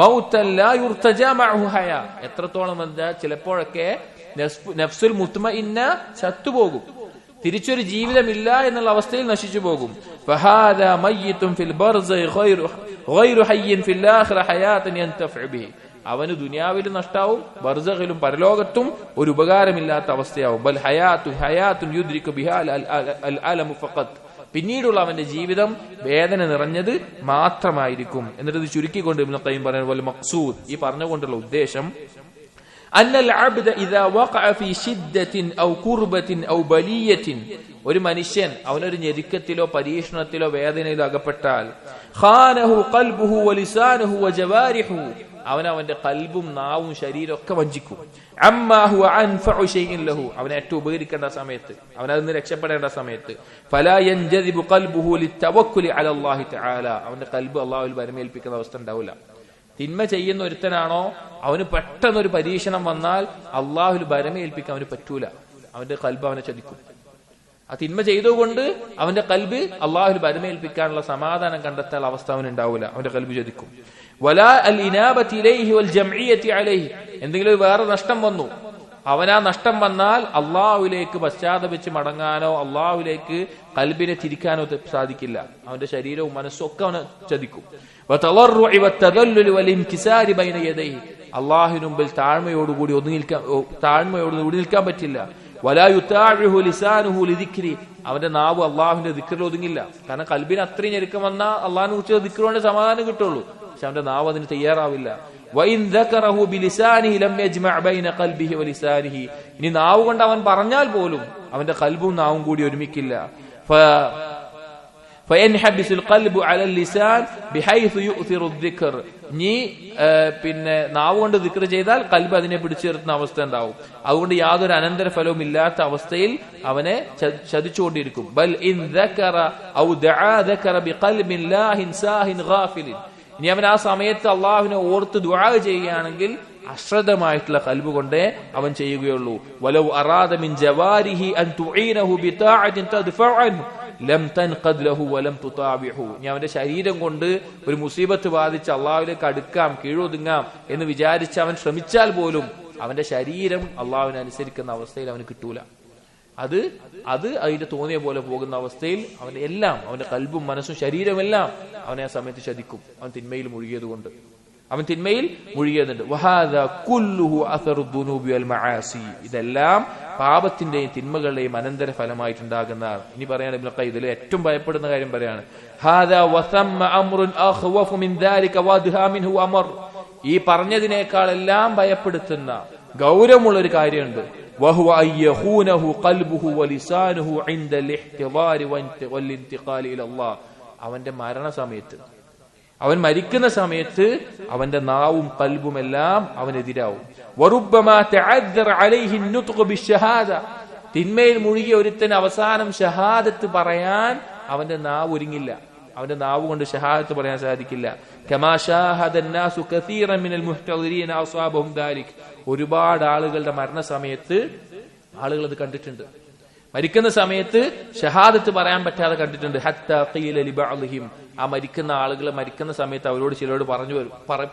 മൗതൻ ലാ യുർതജാ മഅഹു ഹയാ. എത്രത്തോളം എന്താ, ചിലപ്പോഴൊക്കെ നഫ്സുൽ മുത്മഇന്ന ചത്തുപോകും, തിരിച്ചൊരു ജീവിതമില്ല എന്നുള്ള അവസ്ഥയിൽ നശിച്ചു പോകും. ഫഹാദാ മയ്യിതുൻ ഫിൽ ബർസഖ് ഗൈറു ഹയ്യിൻ ഫിൽ ആഖിറ ഹയാതൻ യൻതഫഉ ബിഹി. അവന് ദുനിയാവിലും നഷ്ടാവും, ബർസഖിലും പരലോകത്തും ഒരു ഉപകാരമില്ലാത്ത അവസ്ഥയാവും. ബൽ ഹയാത്തുൻ യുദ്രികു ബിഹാ അൽ അലമു ഫഖത്ത്. പിന്നീടുള്ള അവന്റെ ജീവിതം വേദന നിറഞ്ഞത് മാത്രമായിരിക്കും. എന്നിട്ട് ഇത് ചുരുക്കിക്കൊണ്ട് ഇബ്നുൽ ഖയ്യിം പറയുന്നത്, വൽ മഖ്സൂദ്, ഈ പറഞ്ഞുകൊണ്ടുള്ള ഉദ്ദേശം അന്നൽ അബ്ദ ഇദാ വഖഅ ഫീ ശിദ്ദത്തിൻ ഔ കുർബത്തിൻ ഔ ബലിയത്തിൻ, ഒരു മനുഷ്യൻ അവനൊരു ഞെരുക്കത്തിലോ പരീക്ഷണത്തിലോ വേദനയിലോ അകപ്പെട്ടാൽ ഖാനഹു ഖൽബുഹു വലിസാനുഹു വജവാരിഹു, അവന്റെ കൽബും നാവും ശരീരവും ഒക്കെ വഞ്ചിക്കും. അമ്മാ ഹുവ അൻഫഉ ശൈഇൻ ലഹു, അവനെ ഏറ്റവും ഉപകരിക്കേണ്ട സമയത്ത്, അവനതിൽ നിന്ന് രക്ഷപ്പെടേണ്ട സമയത്ത് ഫലാ യൻജദിബു ഖൽബുഹു ലിത്തവക്കുലി അലല്ലാഹി തആല, അവന്റെ കൽബ് അല്ലാഹുവിൽ വരമേൽപ്പിക്കുന്ന അവസ്ഥ ഉണ്ടാവില്ല. തിന്മ ചെയ്യുന്ന ഒരുത്തനാണോ അവന് പെട്ടെന്നൊരു പരീക്ഷണം വന്നാൽ അള്ളാഹുൽ ഭരമേൽപ്പിക്കാൻ അവന് പറ്റൂല. അവന്റെ കൽബ് അവനെ ചതിക്കും. ആ തിന്മ ചെയ്തുകൊണ്ട് അവന്റെ കൽബ് അള്ളാഹുൽ ഭരമേൽപ്പിക്കാനുള്ള സമാധാനം കണ്ടെത്താൻ അവസ്ഥ അവനുണ്ടാവില്ല. അവന്റെ കൽബ് ചതിക്കും. വലാ അൽ ഇനാബത്തി ഇലൈഹി വൽ ജംഇയ്യത്തി അലൈഹി, എന്തെങ്കിലും വേറെ നഷ്ടം വന്നു, അവനാ നഷ്ടം വന്നാൽ അള്ളാഹുവിലേക്ക് പശ്ചാത്തപിച്ച് മടങ്ങാനോ അള്ളാഹുവിലേക്ക് കൽബിനെ തിരിക്കാനോ സാധിക്കില്ല. അവന്റെ ശരീരവും മനസ്സും ഒക്കെ അവനെ ചതിക്കും. അള്ളാഹുവിന് മുമ്പിൽ താഴ്മയോടുകൂടി നിൽക്കാൻ പറ്റില്ല. അവന്റെ നാവ് അള്ളാഹുവിന്റെ ദിക്റിൽ ഒതുങ്ങില്ല. കാരണം കൽബിന് അത്രയും ഞെരുക്കം വന്നാൽ അള്ളാഹിനെ കുറിച്ച് ദിക്ർ കൊണ്ട് സമാധാനം കിട്ടുള്ളൂ. പക്ഷെ അവന്റെ നാവ് അതിന് തയ്യാറാവില്ല. ഇനി നാവ് കൊണ്ട് അവൻ പറഞ്ഞാൽ പോലും അവന്റെ കൽബും നാവും കൂടി ഒരുമിക്കില്ല. പിന്നെ നാവ് കൊണ്ട് ദിക്ർ ചെയ്താൽ കൽബ് അതിനെ പിടിച്ചു നിർത്തുന്ന അവസ്ഥ ഉണ്ടാവും. അതുകൊണ്ട് യാതൊരു അനന്തര ഫലവും ഇല്ലാത്ത അവസ്ഥയിൽ അവനെ ചതിച്ചുകൊണ്ടിരിക്കും. ബൽ ഇൻ ദക്കറ ഔ ദഅ ദക്കറ ബിഖൽബിൻ ലാഹിൻ സാഹിൻ ഗാഫിലിൻ, ഇനി അവൻ ആ സമയത്ത് അള്ളാഹുവിനെ ഓർത്ത് ദുആ ചെയ്യുകയാണെങ്കിൽ അശ്രദ്ധമായിട്ടുള്ള കൽബ് കൊണ്ടേ അവൻ ചെയ്യുകയുള്ളൂ. വലൗ അറാദ മിൻ ജവാരിഹി അൻ തുഈനഹു ബിതാഅത്തിൻ തദ്ഫഉ ലം തൻഖദ് ലഹു വലം തുതാബിഹു, ഇനി അവന്റെ ശരീരം കൊണ്ട് ഒരു മുസീബത്ത് ബാധിച്ച് അള്ളാഹുവിലേക്ക് അടുക്കാം കീഴൊതുങ്ങാം എന്ന് വിചാരിച്ച് അവൻ ശ്രമിച്ചാൽ പോലും അവന്റെ ശരീരം അള്ളാഹുവിനെ അനുസരിക്കുന്ന അവസ്ഥയിൽ അവന് കിട്ടൂല. അത് അതിന്റെ തോന്നിയ പോലെ പോകുന്ന അവസ്ഥയിൽ അവന്റെ എല്ലാം, അവന്റെ കൽബും മനസ്സും ശരീരമെല്ലാം അവനെ ആ സമയത്ത് ചതിക്കും. അവൻ തിന്മയിൽ മുഴുകിയതുകൊണ്ട്, അവൻ തിന്മയിൽ മുഴുകിയതുണ്ട്. ഇതെല്ലാം പാപത്തിന്റെയും തിന്മകളുടെയും അനന്തര ഫലമായിട്ടുണ്ടാകുന്നതാണ്. ഇനി പറയാണ് ഇബ്നു ഖയ്യിം ഇതിൽ ഏറ്റവും ഭയപ്പെടുന്ന കാര്യം പറയാണ്, ഈ പറഞ്ഞതിനേക്കാൾ എല്ലാം ഭയപ്പെടുത്തുന്ന ഗൗരവമുള്ള ഒരു കാര്യമുണ്ട്. അവന്റെ മരണസമയത്ത്, അവൻ മരിക്കുന്ന സമയത്ത് അവന്റെ നാവും കൽബും എല്ലാം അവനെതിരാവും. തിന്മയിൽ മുഴുകിയ ഒരുത്തൻ അവസാനം ഷഹാദത്ത് പറയാൻ അവന്റെ നാവ് ഒരുങ്ങില്ല. അവന്റെ നാവ് കൊണ്ട് ഷഹാദത്ത് പറയാൻ സാധിക്കില്ല. ഒരുപാട് ആളുകളുടെ മരണസമയത്ത് ആളുകൾ അത് കണ്ടിട്ടുണ്ട്. മരിക്കുന്ന സമയത്ത് ഷഹാദത്ത് പറയാൻ പറ്റാതെ കണ്ടിട്ടുണ്ട്. ഹത്താ ഖീല ലിബഅദിഹിം, ആ മരിക്കുന്ന ആളുകൾ മരിക്കുന്ന സമയത്ത് അവരോട് ചിലരോട്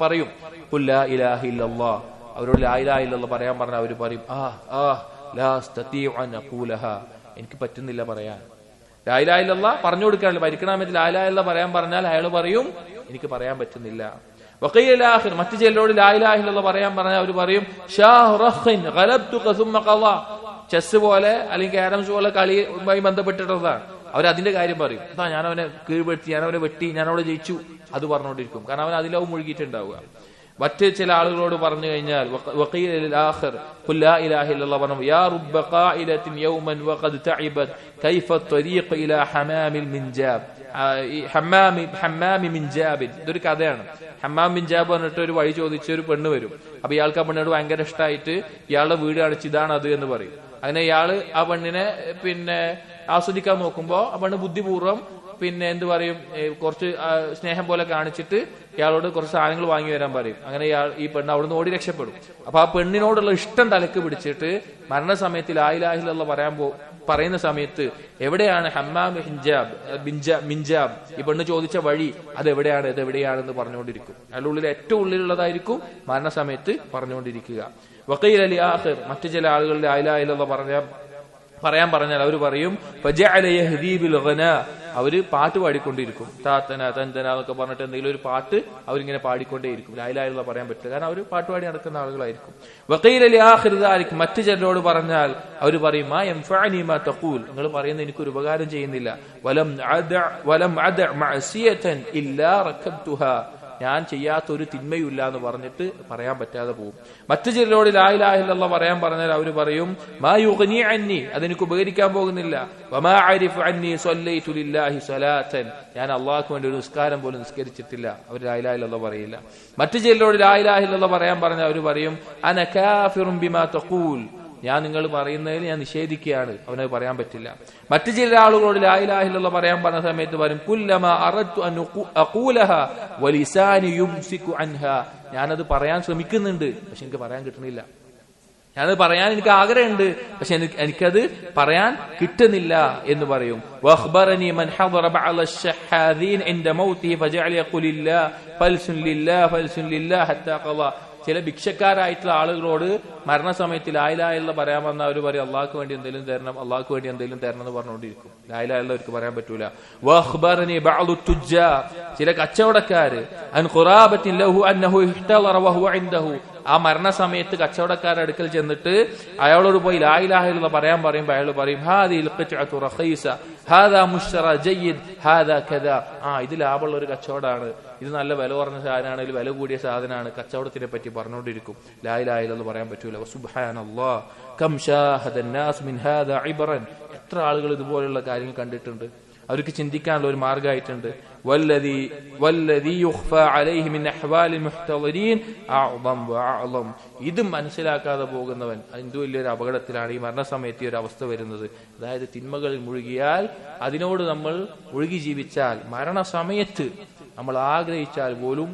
പറയും ഖുൽ ലാ ഇലാഹ ഇല്ലല്ലാഹ്, അവരോട് ലാ ഇലാഹ ഇല്ലല്ലാഹ് പറയാൻ പറഞ്ഞാൽ അവർ പറയും ലാ അസ്തതിഉ അൻ അഖൂലഹാ, എനിക്ക് പറ്റുന്നില്ല പറയാൻ. ലാ ഇലാഹ ഇല്ലല്ലാഹ് പറഞ്ഞു കൊടുക്കാറില്ല. മരിക്കുന്ന സമയത്ത് ലാ ഇലാഹ ഇല്ലല്ലാഹ് പറയാൻ പറഞ്ഞാൽ അയാൾ പറയും എനിക്ക് പറയാൻ പറ്റുന്നില്ല. വഖീല ആഖിർ, മറ്റു ചിലരോട് ലാ ഇലാഹ ഇല്ലല്ലാഹ് പറയാൻ പറഞ്ഞാൽ അവർ പറയും ഷാഹ്റഖിൻ ഗലബ്തുക സുമ്മ ഖളാ, ചെസ് പോലെ അല്ലെങ്കിൽ ക്യാരംസ് പോലെ കളിയുമായി ബന്ധപ്പെട്ടിട്ടുള്ളതാണ്. അവരതിന്റെ കാര്യം പറയും. ഞാൻ അവനെ കീഴ്പ്പെടുത്തി, ഞാൻ അവനെ വെട്ടി, ഞാൻ അവിടെ ജയിച്ചു, അത് പറഞ്ഞുകൊണ്ടിരിക്കും. കാരണം അവൻ അതിലാവും മുഴുകിയിട്ടുണ്ടാവുക. മറ്റ് ചില ആളുകളോട് പറഞ്ഞു കഴിഞ്ഞാൽ ഇതൊരു കഥയാണ്. ഹമ്മാം ബിൻ ജാബ് പറഞ്ഞിട്ട് ഒരു വഴി ചോദിച്ച ഒരു പെണ്ണ് വരും. അപ്പൊ ഇയാൾക്ക് ആ പെണ്ണിനോട് ഭയങ്കര ഇഷ്ടമായിട്ട് ഇയാളുടെ വീട് അടിച്ച് ഇതാണ് അത് എന്ന് പറയും. അങ്ങനെ ഇയാള് ആ പെണ്ണിനെ ആസ്വദിക്കാൻ നോക്കുമ്പോ ആ പെണ്ണ് ബുദ്ധിപൂർവ്വം എന്ത് പറയും, കുറച്ച് സ്നേഹം പോലെ കാണിച്ചിട്ട് ഇയാളോട് കുറച്ച് സാധനങ്ങൾ വാങ്ങി വരാൻ പറയും. അങ്ങനെ ഈ പെണ്ണ് അവിടുന്ന് ഓടി രക്ഷപ്പെടും. അപ്പൊ ആ പെണ്ണിനോടുള്ള ഇഷ്ടം തലക്ക് പിടിച്ചിട്ട് മരണസമയത്ത് ലാ ഇലാഹ ഇല്ലല്ലാഹ് പറയുന്ന സമയത്ത് എവിടെയാണ് ഹമ്മാം മിൻജാബ്, ഈ പെണ്ണ് ചോദിച്ച വഴി അതെവിടെയാണ്, ഇതെവിടെയാണെന്ന് പറഞ്ഞുകൊണ്ടിരിക്കും. അതിന്റെ ഉള്ളിൽ ഏറ്റവും ഉള്ളിലുള്ളതായിരിക്കും മരണസമയത്ത് പറഞ്ഞുകൊണ്ടിരിക്കുക. വഖീല ലി ആഖിർ, മറ്റു ചില ആളുകൾ ലാ ഇലാഹ ഇല്ലല്ലാഹ് പറയാൻ പറഞ്ഞാൽ അവർ പറയും അവര് പാട്ട് പാടിക്കൊണ്ടിരിക്കും. താത്തന തന്തന എന്നൊക്കെ പറഞ്ഞിട്ട് എന്തെങ്കിലും ഒരു പാട്ട് അവരിങ്ങനെ പാടിക്കൊണ്ടേയിരിക്കും. ലാ ഇലാഹ ഇല്ലല്ലാഹ് പറയാൻ പറ്റില്ല, കാരണം അവർ പാട്ട് പാടി നടക്കുന്ന ആളുകളായിരിക്കും. വഖീല ലി ആഖിർ ദാലിക്, മറ്റു ചിലരോട് പറഞ്ഞാൽ അവർ പറയും മാ യൻഫഅനി മാ തഖൂൽ, നിങ്ങൾ പറയുന്നത് എനിക്കൊരു ഉപകാരം ചെയ്യുന്നില്ല. വലം അദ മഅസിയതൻ ഇല്ലാ റകബ്തുഹാ, ഞാൻ ചെയ്യാത്ത ഒരു തിന്മയില്ല എന്ന് പറഞ്ഞിട്ട് പറയാൻ പറ്റാതെ പോകും. മറ്റു ചിലരോട് ലാ ഇലാഹ ഇല്ലല്ലാഹ് പറയാൻ പറഞ്ഞാൽ അവർ പറയും മാ യുഗ്നി അന്നി, അതെനിക്ക് ഉപകരിക്കാൻ പോകുന്നില്ല. വമാ അരിഫു അന്നി സ്വല്ലൈതു ലില്ലാഹി സ്വലാത്തൻ, ഞാൻ അള്ളാഹുക്ക് വേണ്ടി ഒരു നിസ്കാരം പോലും നിസ്കരിച്ചിട്ടില്ല. അവർ ലാ ഇലാഹ ഇല്ലല്ലാഹ് പറയില്ല. മറ്റു ചിലരോട് ലാ ഇലാഹ ഇല്ലല്ലാഹ് പറയാൻ പറഞ്ഞാൽ അവർ പറയും അന കാഫിറുൻ ബിമാ തഖൂൽ, ഞാൻ നിങ്ങൾ പറയുന്നതിൽ ഞാൻ നിഷേധിക്കുകയാണ്, അവനത് പറയാൻ പറ്റില്ല. മറ്റു ചില ആളുകളോട് ലാ ഇലാഹ ഇല്ലല്ലാഹ് പറയാൻ പറഞ്ഞ സമയത്ത് പറയും കുല്ലമാ അറദ്തു അൻ അഖൂലഹാ വലിസാനി യുംസികു അൻഹാ, ഞാനത് പറയാൻ ശ്രമിക്കുന്നുണ്ട്, പക്ഷെ എനിക്ക് പറയാൻ കിട്ടുന്നില്ല. ഞാനത് പറയാൻ എനിക്ക് ആഗ്രഹമുണ്ട്, പക്ഷെ എനിക്കത് പറയാൻ കിട്ടുന്നില്ല എന്ന് പറയും. വഖ്ബറനി മൻ ഹദറ ബഅദ അശ്ശഹാദീൻ ഇൻദ മൗതിഹി ഫജഅല യഖുലു ലില്ലാഹ് ഫൽസുൻ ലില്ലാഹ് ഫൽസുൻ ലില്ലാഹ് ഹത്താ ഖളാ. ചില ഭിക്ഷക്കാരായിട്ടുള്ള ആളുകളോട് മരണസമയത്ത് ലാ ഇലാഹ ഇല്ലല്ലാഹ് പറയാൻ വന്ന അവർ പറയും അള്ളാഹ്ക്ക് വേണ്ടി എന്തെങ്കിലും തരണം, അള്ളാഹ്ക്ക് വേണ്ടി എന്തെങ്കിലും തരണം എന്ന് പറഞ്ഞുകൊണ്ടിരിക്കും. ലാ ഇലാഹ ഇല്ലല്ലാഹ് അവർക്ക് പറയാൻ പറ്റൂല. വഖ്ബറനി ബഅദു തുജ്ജാർ, ചില കച്ചവടക്കാര് അൻ ഖുറാബത്തിൻ ലഹു അന്നഹു ഇഹ്തളറ വഹുവ ഇൻദഹു, ആ മരണസമയത്ത് കച്ചവടക്കാരുടെ അടുക്കൽ ചെന്നിട്ട് അയാളോട് പോയി ലാ ഇലാഹ ഇല്ലല്ലാഹ് പറയാൻ പറയുമ്പോൾ അയാൾ പറയും ഹാദിൽ ഖിത്അതു റഖീസ ഹാദാ മുശ്തറ ജയ്യിദ് ഹാദാ കദാ, ഇത് ലാഭമുള്ള ഒരു കച്ചവടമാണ്, ഇത് നല്ല വില കുറഞ്ഞ സാധനമാണ്, ഇത് വില കൂടിയ സാധനമാണ്, കച്ചവടത്തിനെ പറ്റി പറഞ്ഞുകൊണ്ടിരിക്കും. ലാ ഇലാഹ ഇല്ലല്ലാഹ് പറയാൻ പറ്റൂല. സുബ്ഹാനല്ലാഹ് കം ഷാഹദ الناس من هذا عبرا, എത്ര ആളുകൾ ഇതുപോലുള്ള കാര്യങ്ങൾ കണ്ടിട്ടുണ്ട്, അവർക്ക് ചിന്തിക്കാനുള്ള ഒരു മാർഗമായിട്ടുണ്ട്. വല്ലദീ യുഖ്ഫാ അലൈഹി മിൻ അഹ്വാലിൽ മുഹ്തളിരീൻ അഅ്ദം വഅഅ്ലം, ഇത് മനസ്സിലാക്കാതെ പോകുന്നവൻ എന്ത് വലിയൊരു അപകടത്തിലാണ് ഈ മരണസമയത്ത് ഒരു അവസ്ഥ വരുന്നത്. അതായത് തിന്മകളിൽ മുഴുകിയാൽ, അതിനോട് നമ്മൾ മുഴുകി ജീവിച്ചാൽ, മരണസമയത്ത് നമ്മൾ ആഗ്രഹിച്ചാൽ പോലും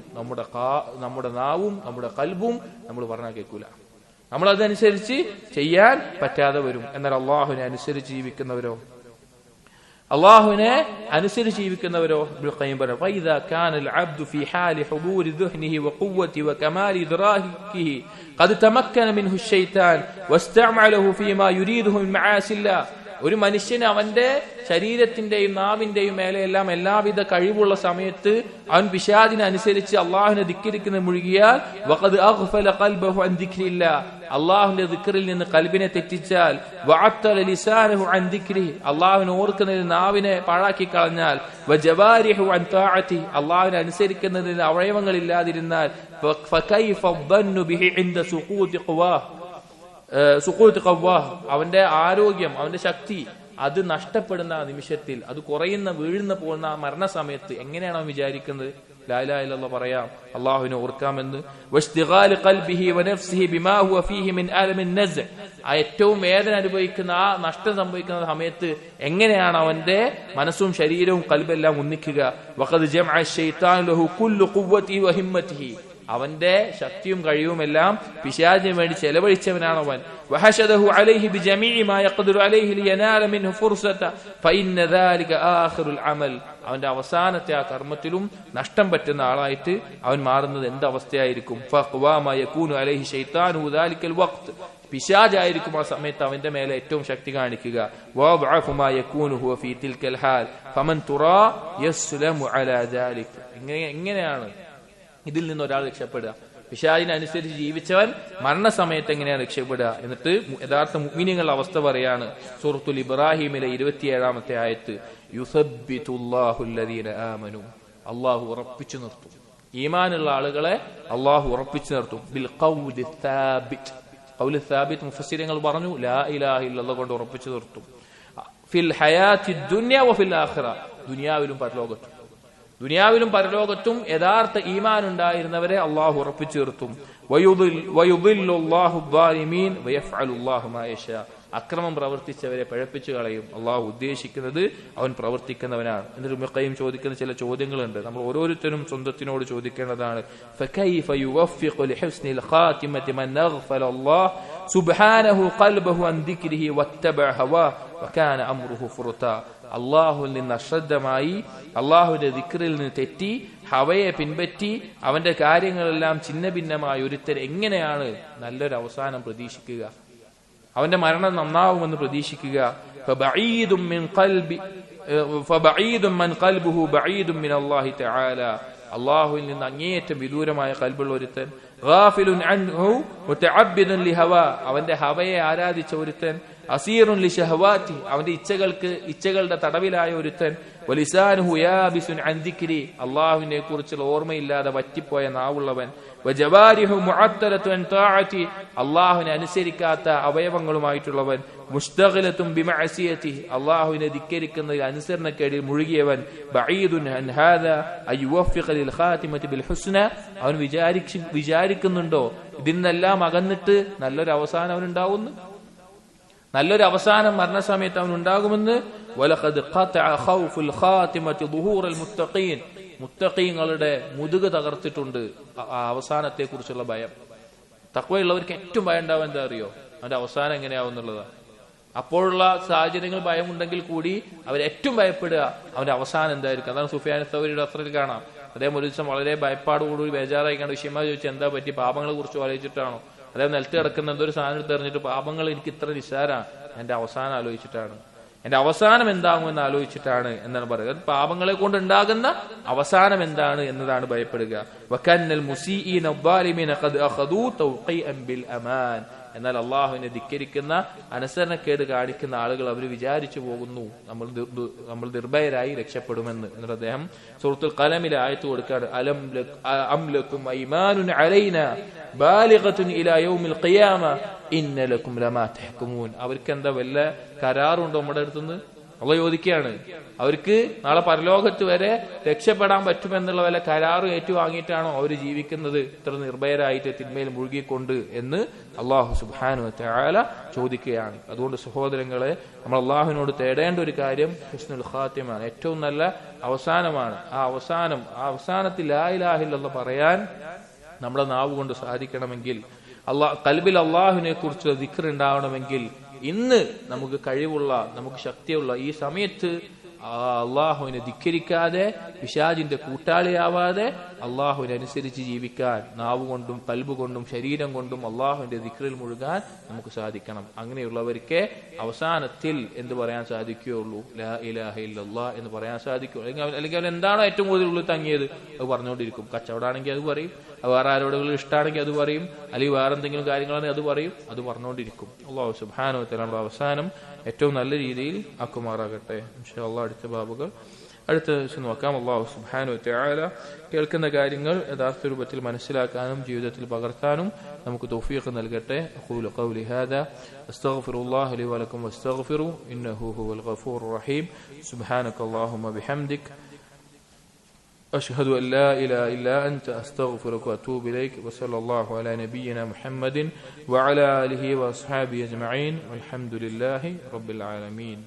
നമ്മുടെ നാവും നമ്മുടെ കൽബും നമ്മൾ പറഞ്ഞാൽ കേൾക്കൂല, നമ്മൾ അതനുസരിച്ച് ചെയ്യാൻ പറ്റാതെ വരും. എന്നാൽ അള്ളാഹുവിനെ അനുസരിച്ച് ജീവിക്കുന്നവരോ ഇബ്നുൽ ഖയ്യിം പറഞ്ഞു ഫൈദാ കാനൽ അബ്ദു ഫീ ഹാലി ഹുദൂരി ദുഹ്നിഹി വഖുവ്വതി വകമാലി ഇദ്റാഹിഹി ഖദ് തമക്കന മിൻഹു അശ്ശൈത്താൻ വസ്തഅമലഹു ഫീമാ യുരീദുഹു മിൻ മആസില്ലാഹ്. ഒരു മനുഷ്യന് അവന്റെ ശരീരത്തിന്റെയും നാവിന്റെയും മേലെയെല്ലാം എല്ലാവിധ കഴിവുള്ള സമയത്ത് അവൻ പിശാചിനെ അനുസരിച്ച് അള്ളാഹുവിനെ ധിക്കരിക്കുന്ന മുഴുകിയാൽ വഖദ് അഗ്ഫല ഖൽബഹു അൻ ദിക്രില്ലാഹ്, അള്ളാഹുവിന്റെ ദിക്റിൽ നിന്ന് കൽബിനെ തെറ്റിച്ചാൽ വഅത്തല ലിസാനഹു അൻ ദിക്രിഹി, അള്ളാഹുവിനെ ഓർക്കുന്നതിന് നാവിനെ പാഴാക്കി കളഞ്ഞാൽ വജവാരിഹു അൻ തഅതി, അള്ളാഹുവിനെ അനുസരിക്കുന്നതിന് അവയവങ്ങൾ ഇല്ലാതിരുന്നാൽ ഫകൈഫ ദന്നു ബിഹി ഇൻദ സുഖൂത്ത് ഖവ്വാഹ്, അവന്റെ ആരോഗ്യം അവന്റെ ശക്തി അത് നഷ്ടപ്പെടുന്ന നിമിഷത്തിൽ, അത് വീഴുന്ന പോകുന്ന മരണസമയത്ത് എങ്ങനെയാണ് അവൻ വിചാരിക്കുന്നത് ലാ ഇലാഹ ഇല്ലല്ലാഹ് പറയാം, അള്ളാഹുവിനെ ഓർക്കാമെന്ന്. വശ്തിഗാലി ഖൽബിഹി വനഫ്സിഹി ബിമാ ഹുവ ഫീഹി മിൻ അലമിൻ നസ്അ്, ആ ഏറ്റവും വേദന അനുഭവിക്കുന്ന ആ നഷ്ടം സംഭവിക്കുന്ന സമയത്ത് എങ്ങനെയാണ് അവന്റെ മനസ്സും ശരീരവും കൽബെല്ലാം ഒന്നിക്കുക. വഖദ് ജമഅ അശ്ശൈത്താനു ലഹു കുല്ലു ഖുവ്വതിഹി വഹിമ്മതിഹി, അവന്റെ ശക്തിയും കഴിവുമെല്ലാം പിശാചിന് വേണ്ടി ചെലവഴിച്ചവനാണ് അവൻ. വഹശദഹു അലൈഹി ബിജമീഇ മാ യഖ്ദിറു അലൈഹി ലിയനാല മിൻഹു ഫുർസത ഫഇന്ന ദാലിക ആഖിറുൽ അമൽ, അവന്റെ അവസാനത്തെ ആ കർമ്മത്തിലും നഷ്ടം പറ്റുന്ന ആളായിട്ട് അവൻ മാറുന്നത് എന്ത് അവസ്ഥയായിരിക്കും. ഫഖ്വാ മാ യകൂനു അലൈഹി ശൈത്താനു ദാലികൽ വഖ്ത്, പിശാചായിരിക്കും ആ സമയത്ത് അവന്റെ മേലെ ഏറ്റവും ശക്തി കാണിക്കുക. വഅദ്അഫു മാ യകൂനു ഹുവ ഫീ തിൽകൽ ഹാൽ ഫമൻ തുറാ യസ്ലമു അലാ ദാലിക. എങ്ങനെയാണ് ഇതിൽ നിന്ന് ഒരാൾ രക്ഷപ്പെടുക? പിശാചിനനുസരിച്ച് ജീവിച്ചവൻ മരണസമയത്ത് എങ്ങനെയാണ് രക്ഷപ്പെടുക? എന്നിട്ട് യഥാർത്ഥ മുഅ്മിനീങ്ങളുടെ അവസ്ഥ പറയാണ് സൂറത്തുൽ ഇബ്രാഹിമിലെ 27-ാമത്തെ ആയത്ത്, യുസബ്ബിതുല്ലാഹു അല്ലദീന ആമനു, അല്ലാഹു ഉറപ്പിച്ചു നിർത്തും, ഈമാനുള്ള ആളുകളെ അല്ലാഹു ഉറപ്പിച്ചു നിർത്തും. ബിൽ ഖൗലി സാബിത്, ഖൗലി സാബിത് മുഫസ്സിറുകൾ പറഞ്ഞു ലാ ഇലാഹ ഇല്ലല്ലാഹ് കൊണ്ട് ഉറപ്പിച്ചു നിർത്തും. ഫിൽ ഹയാത്തി ദുനിയ വഫിൽ ആഖിറ, ദുനിയാവിലും പരലോകത്തും യഥാർത്ഥ ഈമാൻ ഉണ്ടായിരുന്നവരെ അള്ളാഹു ഉറപ്പിച്ചു നിർത്തും. വയുദില്ലുല്ലാഹു ദ്ദാലിമീൻ വയഫ്അലുല്ലാഹു മാ യശാ, അക്രമം പ്രവർത്തിച്ചവരെ പഴപ്പിച്ചു കളയും. അള്ളാഹു ഉദ്ദേശിക്കുന്നത് അവൻ പ്രവർത്തിക്കുന്നവനാണ്. എന്നിട്ട് ഇബ്നുൽ ഖയ്യിം ചോദിക്കുന്ന ചില ചോദ്യങ്ങളുണ്ട്, നമ്മൾ ഓരോരുത്തരും സ്വന്തത്തിനോട് ചോദിക്കേണ്ടതാണ്. ഫകൈഫ യുവഫിഖു ലിഹുസ്നിൽ ഖാതിമതി മൻ അഗ്ഫല അല്ലാഹു സുബ്ഹാനഹു ഖൽബഹു അൻ ദിക്രിഹി വത്തബഅ ഹവാ വകാന അംറുഹു ഫുർതാ, അള്ളാഹുവിൽ നിന്ന് അശ്രദ്ധമായി അള്ളാഹുവിന്റെ ദിക്റിൽ നിന്ന് തെറ്റി ഹവയെ പിൻപറ്റി അവന്റെ കാര്യങ്ങളെല്ലാം ഛിന്ന ഭിന്നമായ ഒരുത്തൻ എങ്ങനെയാണ് നല്ലൊരു അവസാനം പ്രതീക്ഷിക്കുക? അവന്റെ മരണം നന്നാവുമെന്ന് പ്രതീക്ഷിക്കുക. അള്ളാഹുവിൽ നിന്ന് അങ്ങേയറ്റം വിദൂരമായ കൽബുള്ള ഒരുത്തൻ, അവന്റെ ഹവയെ ആരാധിച്ച ഒരുത്തൻ, അസീറുൻ ലിശഹവാതി, അവന്റെ ഇച്ഛകളുടെ തടവിലായ ഒരുത്തൻ, വലിസാനുഹു യാബിസുൻ അൻ ദിക്രി, അല്ലാഹുവിനെ കുറിച്ചുള്ള ഓർമ്മയില്ലാതെ വറ്റിപ്പോയ നാവുള്ളവൻ, വജവാരിഹു മുഅത്തലതു അൻ തആതി, അല്ലാഹുവിനെ അനുസരിക്കാത്ത അവയവങ്ങളുമായിട്ടുള്ളവൻ, മുസ്തഗിലതുൻ ബിമഅസിയതി, അല്ലാഹുവിനെ ധിക്കരിക്കുന്നതിൽ അനുസരണക്കേടിൽ മുഴുകിയവൻ, ബഈദുൻ അൻ ഹാദാ അയുവഫിഖ ലിൽ ഖാതിമതി ബിൽ ഹുസ്ന, അവൻ വിചാരിക്കുന്നുണ്ടോ ഇതിനെല്ലാം അകന്നിട്ട് നല്ലൊരു അവസാനം അവനുണ്ടാവുന്നു, നല്ലൊരു അവസാനം മരണസമയത്ത് അവൻ ഉണ്ടാകുമെന്ന്. വലഖദ് ഖതഅ ഖൗഫുൽ ഖാതിമതി ദുഹൂറൽ മുത്തഖീൻ, മുത്തഖീങ്ങളുടെ മുതുക് തകർത്തിട്ടുണ്ട് അവസാനത്തെ കുറിച്ചുള്ള ഭയം. തഖ്വയുള്ളവർക്ക് ഏറ്റവും ഭയം ഉണ്ടാവുക എന്താ അറിയോ? അവന്റെ അവസാനം എങ്ങനെയാവും എന്നുള്ളതാണ്. അപ്പോഴുള്ള സാഹചര്യങ്ങൾ ഭയമുണ്ടെങ്കിൽ കൂടി അവരേറ്റവും ഭയപ്പെടുക അവന്റെ അവസാനം എന്തായിരിക്കും. അതാണ് സുഫിയാൻ സൗരിയുടെ അസ്രയിൽ കാണാം. അദ്ദേഹം ഒരു ദിവസം വളരെ ഭയപ്പാടോടുകൂടി ബേജാറായി കണ്ട് വിഷയമായി ചോദിച്ചു, എന്താ പറ്റി? പാപങ്ങളെ കുറിച്ച് ആലോചിച്ചിട്ടാണോ? അദ്ദേഹം നിലത്ത് കിടക്കുന്ന എന്തൊരു സാധനം തെറിഞ്ഞിട്ട്, പാപങ്ങൾ എനിക്ക് ഇത്ര നിസ്സാരാണ്, എന്റെ അവസാനം ആലോചിച്ചിട്ടാണ്, എന്റെ അവസാനം എന്താകുമെന്ന് ആലോചിച്ചിട്ടാണ് എന്നാണ് പറയുക. പാപങ്ങളെ കൊണ്ട് ഉണ്ടാകുന്ന അവസാനം എന്താണ് എന്നതാണ് ഭയപ്പെടുക. വകന്നൽ മുസീഇന വദ്ദാലിമീന ഖദ് അഖദൂ തൗഖീഅൻ ബിൽ അമാൻ. എന്നാൽ അള്ളാഹുവിനെ ധിക്കരിക്കുന്ന, അനുസരണക്കേട് കാണിക്കുന്ന ആളുകൾ അവർ വിചാരിച്ചു പോകുന്നു നമ്മൾ നിർഭയരായി രക്ഷപ്പെടുമെന്ന്. എന്നിട്ട് അദ്ദേഹം സൂറത്തുൽ ഖലമിലെ ആയത്ത് കൊടുക്കാണ്, അം ലക്കും ഐമാനുൻ അലൈനാ ബാലിഗത്തുൻ ഇലാ യൗമിൽ ഖിയാമ ഇന്ന ലക്കും ലമാ തഹ്കുമൂൻ. അവർക്ക് എന്താ വല്ല കരാറുണ്ടോ നമ്മുടെ അടുത്തുനിന്ന്? അള്ളാഹു ചോദിക്കുകയാണ്, അവർക്ക് നാളെ പരലോകത്ത് വരെ രക്ഷപ്പെടാൻ പറ്റുമെന്നുള്ള വല്ല കരാറും ഏറ്റുവാങ്ങിയിട്ടാണോ അവർ ജീവിക്കുന്നത് ഇത്ര നിർഭയരായിട്ട് തിന്മയിൽ മുഴുകിക്കൊണ്ട് എന്ന് അള്ളാഹു സുബ്ഹാനഹു വ തആല ചോദിക്കുകയാണ്. അതുകൊണ്ട് സഹോദരങ്ങളെ, നമ്മൾ അള്ളാഹുവിനോട് തേടേണ്ട ഒരു കാര്യം ഹുസ്നുൽ ഖാത്തിമാണ്, ഏറ്റവും നല്ല അവസാനമാണ്. ആ അവസാനത്തിൽ ലാ ഇലാഹ ഇല്ലല്ലാഹ് പറയാൻ നമ്മുടെ നാവ് കൊണ്ട് സാധിക്കണമെങ്കിൽ, ഖൽബിൽ അള്ളാഹുവിനെ കുറിച്ചുള്ള ദിക്ർ ഉണ്ടാവണമെങ്കിൽ, ഇന്ന് നമുക്ക് കഴിവുള്ള, നമുക്ക് ശക്തിയുള്ള ഈ സമയത്ത് അള്ളാഹുവിനെ ധിക്കരിക്കാതെ, പിശാചിന്റെ കൂട്ടാളിയാവാതെ അള്ളാഹുവിനെ അനുസരിച്ച് ജീവിക്കാൻ നാവ് കൊണ്ടും കൽബ് കൊണ്ടും ശരീരം കൊണ്ടും അള്ളാഹുവിന്റെ ദിക്റിൽ മുഴുകാൻ നമുക്ക് സാധിക്കണം. അങ്ങനെയുള്ളവർക്ക് അവസാനത്തിൽ എന്ത് പറയാൻ സാധിക്കുകയുള്ളൂ? ലാ ഇലാഹ ഇല്ലല്ലാഹ് എന്ന് പറയാൻ സാധിക്കും. അല്ലെങ്കിൽ അവൻ എന്താണോ ഏറ്റവും കൂടുതൽ ഉള്ളിൽ തങ്ങിയത് അത് പറഞ്ഞുകൊണ്ടിരിക്കും. കച്ചവടമാണെങ്കിൽ അത് പറയും, വേറെ ആരോടെങ്കിലും ഇഷ്ടമാണെങ്കിൽ അത് പറയും, അല്ലെങ്കിൽ വേറെ എന്തെങ്കിലും കാര്യങ്ങളാണെങ്കിൽ അത് പറയും, അത് പറഞ്ഞുകൊണ്ടിരിക്കും. അല്ലാഹു സുബ്ഹാനഹു വ തആല നമ്മുടെ അവസാനം ഏറ്റവും നല്ല രീതിയിൽ ആക്കുമാറാകട്ടെ. ഇൻഷാ അല്ലാഹ് അടുത്ത ബാബുകൾ അടുത്ത ദിവസം നോക്കാം. അല്ലാഹു സുബ്ഹാനഹു വ തആല കേൾക്കുന്ന കാര്യങ്ങൾ യഥാർത്ഥ രൂപത്തിൽ മനസ്സിലാക്കാനും ജീവിതത്തിൽ പകർത്താനും നമുക്ക് തൗഫീഖ് നൽകട്ടെ. അഖൂലു ഖൗലി ഹാദാ അസ്തഗ്ഫിറുല്ലാഹ ലി വലക്കും വസ്തഗ്ഫിറു ഇന്നഹു ഹുവൽ ഗഫൂറുർ റഹീം. സുബ്ഹാനകല്ലാഹുമ്മ ബിഹംദിക أشهد أن لا إله إلا أنت أستغفرك وأتوب إليك. وصلى الله على نبينا محمد وعلى آله وأصحابه أجمعين والحمد لله رب العالمين.